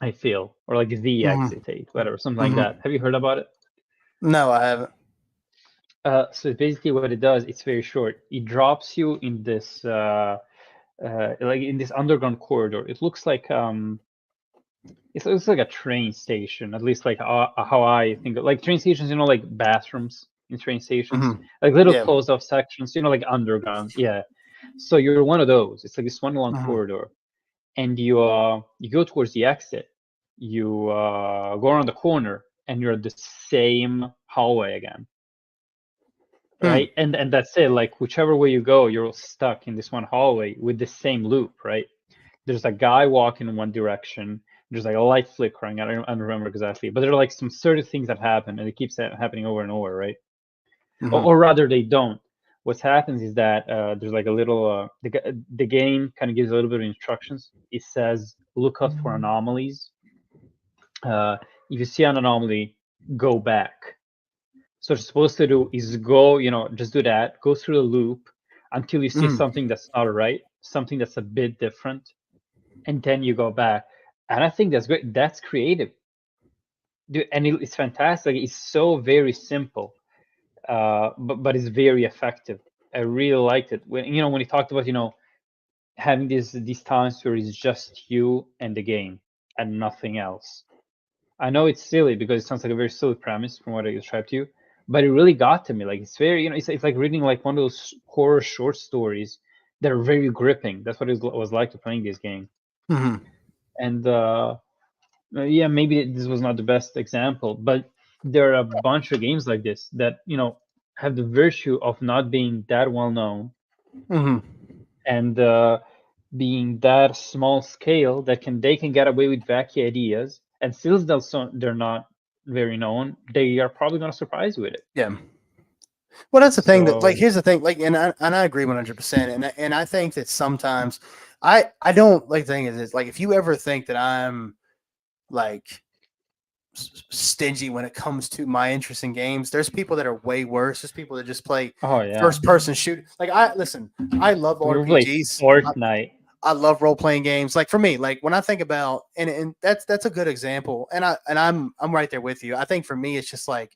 I feel, or like the Mhm. Exit 8, whatever, something like Mhm. that. Have you heard about it? No, I haven't. So basically, what it does, it's very short. It drops you in this, like in this underground corridor. It looks like it's like a train station, at least like how I think like train stations, like bathrooms in train stations, Mhm. like little Yeah. closed off sections, like underground. Yeah. So you're one of those. It's like this one long Mhm. corridor, and you go towards the exit. You go around the corner, and you're at the same hallway again, Hmm. right? And that's it. Like whichever way you go, you're stuck in this one hallway with the same loop, right? There's a guy walking in one direction. There's like a light flickering. I don't remember exactly, but there are like some certain things that happen, and it keeps happening over and over, right? Mhm. Or rather, they don't. What happens is that there's like a little the game kind of gives a little bit of instructions. It says look out for anomalies. If you see an anomaly, go back. So what you're supposed to do is go, just do that. Go through the loop until you see Mhm. something that's not right, something that's a bit different, and then you go back. And I think that's great. That's creative, dude, and it's fantastic. It's so very simple, but it's very effective. I really liked it when when he talked about having these times where it's just you and the game and nothing else. I know it's silly because it sounds like a very silly premise from what I described to you, but it really got to me. Like it's very it's like reading like one of those horror short stories that are very gripping. That's what it was like to playing this game. Mhm. And yeah, maybe this was not the best example, but there are a bunch of games like this that have the virtue of not being that well known Mhm. and being that small scale that they can get away with wacky ideas, and still they're not very known. They are probably going to surprise you with it. Yeah. Well, that's the thing that like So here's the thing like and I agree 100%, and I think that sometimes I don't like the thing is it's like if you ever think that I'm like stingy when it comes to my interest in games. There's people that are way worse. There's people that just play Oh yeah. first person shoot. Like I love We play RPGs. Fortnite. I love role playing games. Like for me, like when I think about and that's a good example. And I'm right there with you. I think for me it's just like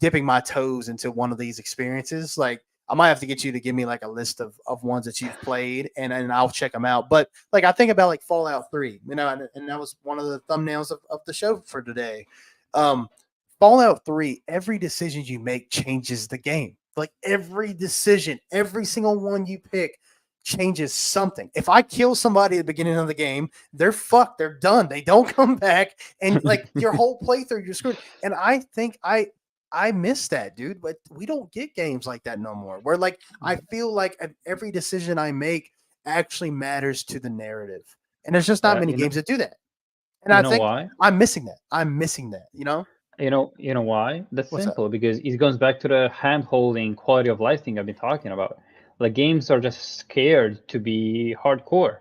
dipping my toes into one of these experiences. Like I might have to get you to give me like a list of ones that you've played and I'll check them out. But like I think about like Fallout 3, you know, and that was one of the thumbnails of the show for today. Fallout 3, every decision you make changes the game. Like every decision, every single one you pick changes something. If I kill somebody at the beginning of the game, they're fucked. They're done. They don't come back. And like your whole playthrough, you're screwed. And I think I miss that, dude. But we don't get games like that no more. Where like I feel like every decision I make actually matters to the narrative. And there's just not many games that do that. And I think why? I'm missing that. I'm missing that, you know? You know why? That's What's simple, because it goes back to the hand-holding quality of life thing I've been talking about. Like games are just scared to be hardcore,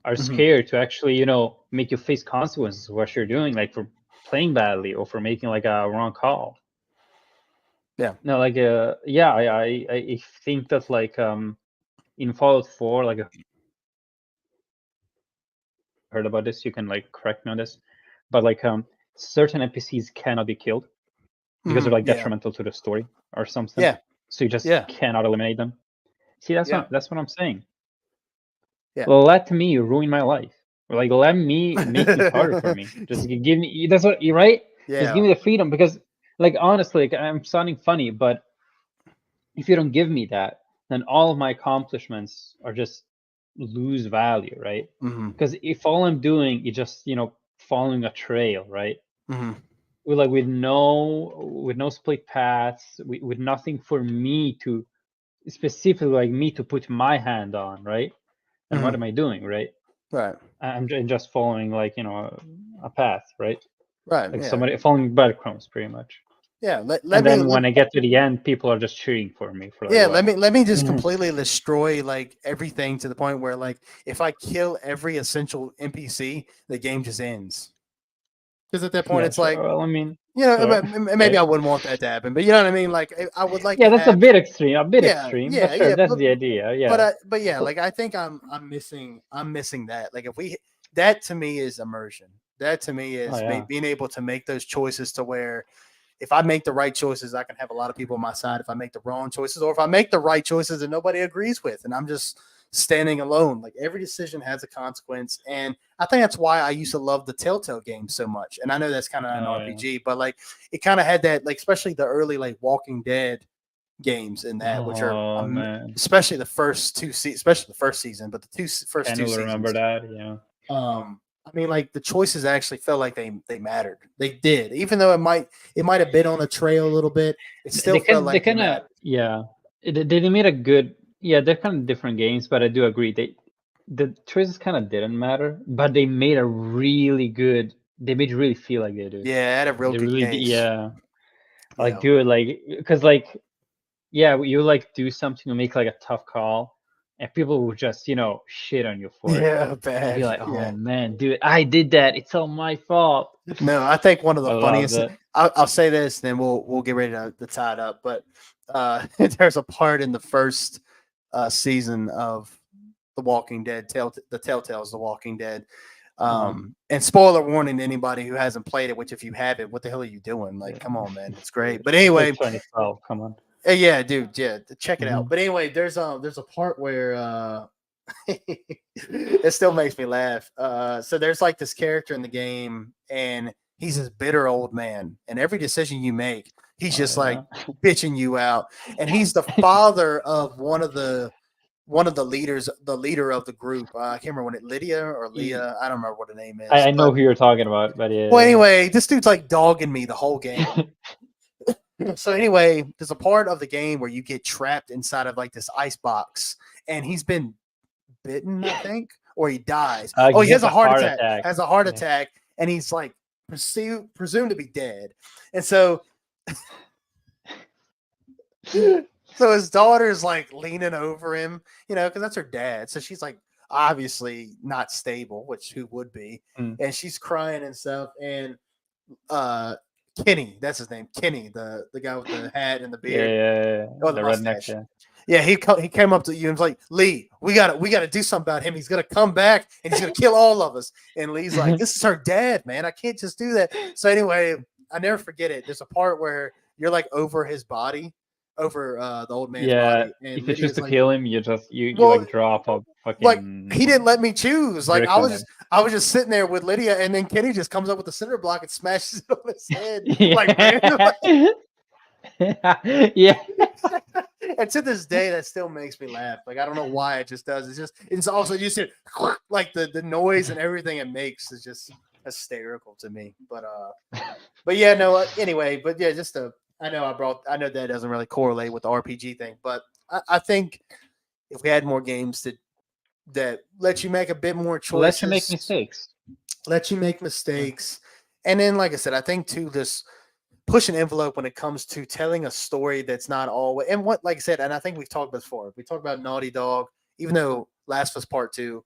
are scared to actually, you know, make you face consequences of what you're doing, like for playing badly or for making like a wrong call. Yeah. No, like yeah, I think that like in Fallout 4, like I heard about this, you can like correct me on this, but like certain NPCs cannot be killed because they're like detrimental to the story or something. Yeah. So you just Yeah. cannot eliminate them. See, that's what I'm saying. Yeah. Let me ruin my life. Like let me make it harder for me. Just give me. That's what you right. Yeah. Just give me the freedom, because like honestly, like, I'm sounding funny, but if you don't give me that, then all of my accomplishments are just lose value, right? Because if all I'm doing is just, you know, following a trail, right? With no split paths, with nothing for me to specifically like me to put my hand on, right? And what am I doing, right? Right. I'm just following like, you know, a path, right? Right. Like Yeah. somebody following breadcrumbs, pretty much. Yeah. When I get to the end, people are just cheering for me. For like, yeah. what? Let me just completely destroy like everything to the point where like if I kill every essential NPC, the game just ends. Because at that point, Yeah, it's sure. like, Well, I mean, you know, sure. maybe I wouldn't want that to happen, but you know what I mean. Like I would like. Yeah, to that's have, a bit extreme. A bit Yeah. extreme, Yeah. but sure, Yeah. that's the idea. Yeah. But yeah, like I think I'm missing that. Like if we that to me is immersion. That to me is Oh, yeah. being able to make those choices to where if I make the right choices, I can have a lot of people on my side. If I make the wrong choices, or if I make the right choices that nobody agrees with, and I'm just standing alone, like every decision has a consequence. And I think that's why I used to love the Telltale games so much. And I know that's kind of an RPG, but like it kind of had that, like especially the early like Walking Dead games in that, which are man, especially the first two especially the first season, but the first can two you seasons. remember that? Yeah. I mean, like the choices actually felt like they mattered. They did, even though it might have been on a trail a little bit. It still felt like they kind of they made a good they're kind of different games, but I do agree the choices kind of didn't matter, but they made a really good. They made you really feel like they do. Yeah, it had a real They good really case. like do it like because like you like do something to make like a tough call, and people would just shit on you for it. Yeah, bad. Be like, oh man, dude, I did that. It's all my fault. No, I think one of the I funniest. loved it. I'll say this, then we'll get ready to tie it up. But there's a part in the first season of The Walking Dead, the Telltale's The Walking Dead. And spoiler warning to anybody who hasn't played it, which if you haven't, what the hell are you doing? Like, come on, man, it's great. But anyway, 2012, come on. Yeah, dude, yeah, check it out. But anyway, there's a part where it still makes me laugh. So there's like this character in the game, and he's this bitter old man, and every decision you make, he's just like bitching you out. And he's the father of one of the leaders, the leader of the group. I can't remember Lydia or Leah. I don't remember what the name is. I know who you're talking about, but yeah. Well, anyway, this dude's like dogging me the whole game. So anyway, there's a part of the game where you get trapped inside of like this ice box, and he's been bitten, I think, or he dies. He has a heart attack. Has a heart attack, and he's like presumed to be dead. And so his daughter's like leaning over him, because that's her dad. So she's like obviously not stable, which who would be, and she's crying and stuff. And Kenny, that's his name, Kenny, the guy with the hat and the Yeah, beard, or the the redneck. mustache. Yeah. Yeah, he came up to you and was like, Lee, we gotta do something about him. He's gonna come back and he's gonna kill all of us. And Lee's like, this is her dad, man. I can't just do that. So anyway, I never forget it. There's a part where you're like over his body, over the old man's Yeah, body, and if you choose Lydia's to like, kill him, you well, like drop a like fucking he didn't let me choose. Like brick on him. I was just sitting there with Lydia, and then Kenny just comes up with the cinder block and smashes it on his head, like randomly. Yeah. And to this day, that still makes me laugh. Like I don't know why it just does. It's also you see like the noise and everything it makes is just hysterical to me. But yeah, no. Anyway, but yeah, I know that doesn't really correlate with the RPG thing, but I think if we had more games that let you make a bit more choices, Let you make mistakes. And then like I said, I think too this push an envelope when it comes to telling a story that's not always, and what, like I said, and I think we've talked before. We talked about Naughty Dog, even though Last of Us Part 2,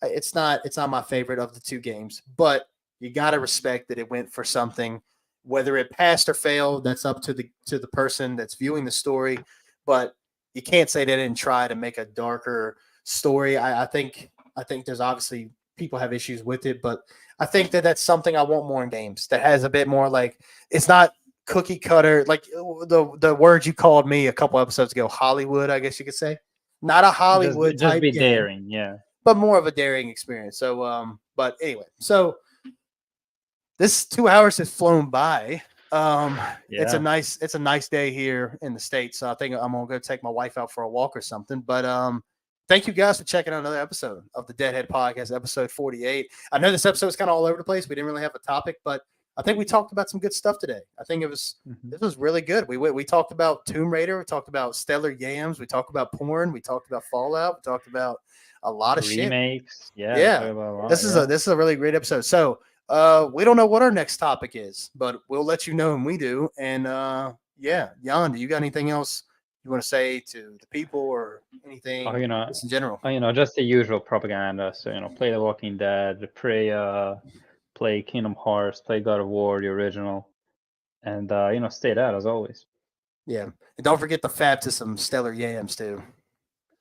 it's not my favorite of the two games, but you got to respect that it went for something, whether it passed or failed. That's up to the person that's viewing the story, but you can't say they didn't try to make a darker story. I think there's obviously people have issues with it, but I think that's something I want more in games that has a bit more like it's not cookie cutter, like the word you called me a couple episodes ago, Hollywood, I guess you could say. Not a Hollywood Just type be game, daring, yeah. but more of a daring experience. So but anyway, so this 2 hours has flown by. It's a nice day here in the States. So I think I'm gonna go take my wife out for a walk or something. But thank you guys for checking out another episode of the Deadhead Podcast, episode 48. I know this episode is kind of all over the place. We didn't really have a topic, but I think we talked about some good stuff today. I think this was really good. We talked about Tomb Raider, we talked about Stellar Yams, we talked about porn, we talked about Fallout, we talked about a lot of remakes. shit. Yeah. This is a really great episode. So we don't know what our next topic is, but we'll let you know when we do. And yeah, Jan, do you got anything else you want to say to the people or anything just in general? Just the usual propaganda. So, play The Walking Dead, play Kingdom Hearts, play God of War, the original, and stay that as always. Yeah, and don't forget the fab to some Stellar Yams too.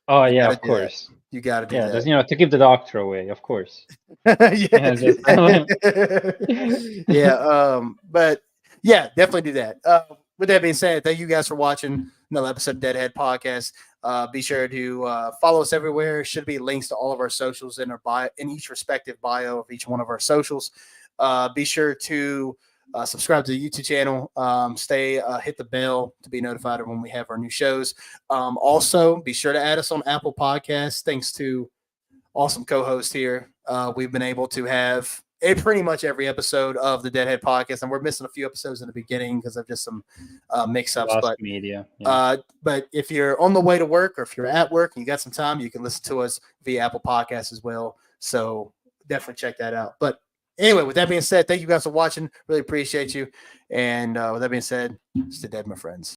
Oh yeah, of course. You got to do that. Just to keep the doctor away, of course. Yeah. Yeah. But yeah, definitely do that. With that being said, thank you guys for watching another episode of Deadhead Podcast. Be sure to follow us everywhere. Should be links to all of our socials in our bio, in each respective bio of each one of our socials. Be sure to subscribe to the YouTube channel. Hit the bell to be notified of when we have our new shows. Also, be sure to add us on Apple Podcasts. Thanks to awesome co-host here, we've been able to have pretty much every episode of the Deadhead Podcast, and we're missing a few episodes in the beginning because of just some mix-ups. But media, but if you're on the way to work or if you're at work and you got some time, you can listen to us via Apple Podcasts as well. So definitely check that out. But anyway, with that being said, thank you guys for watching. Really appreciate you. And with that being said, stay dead, my friends.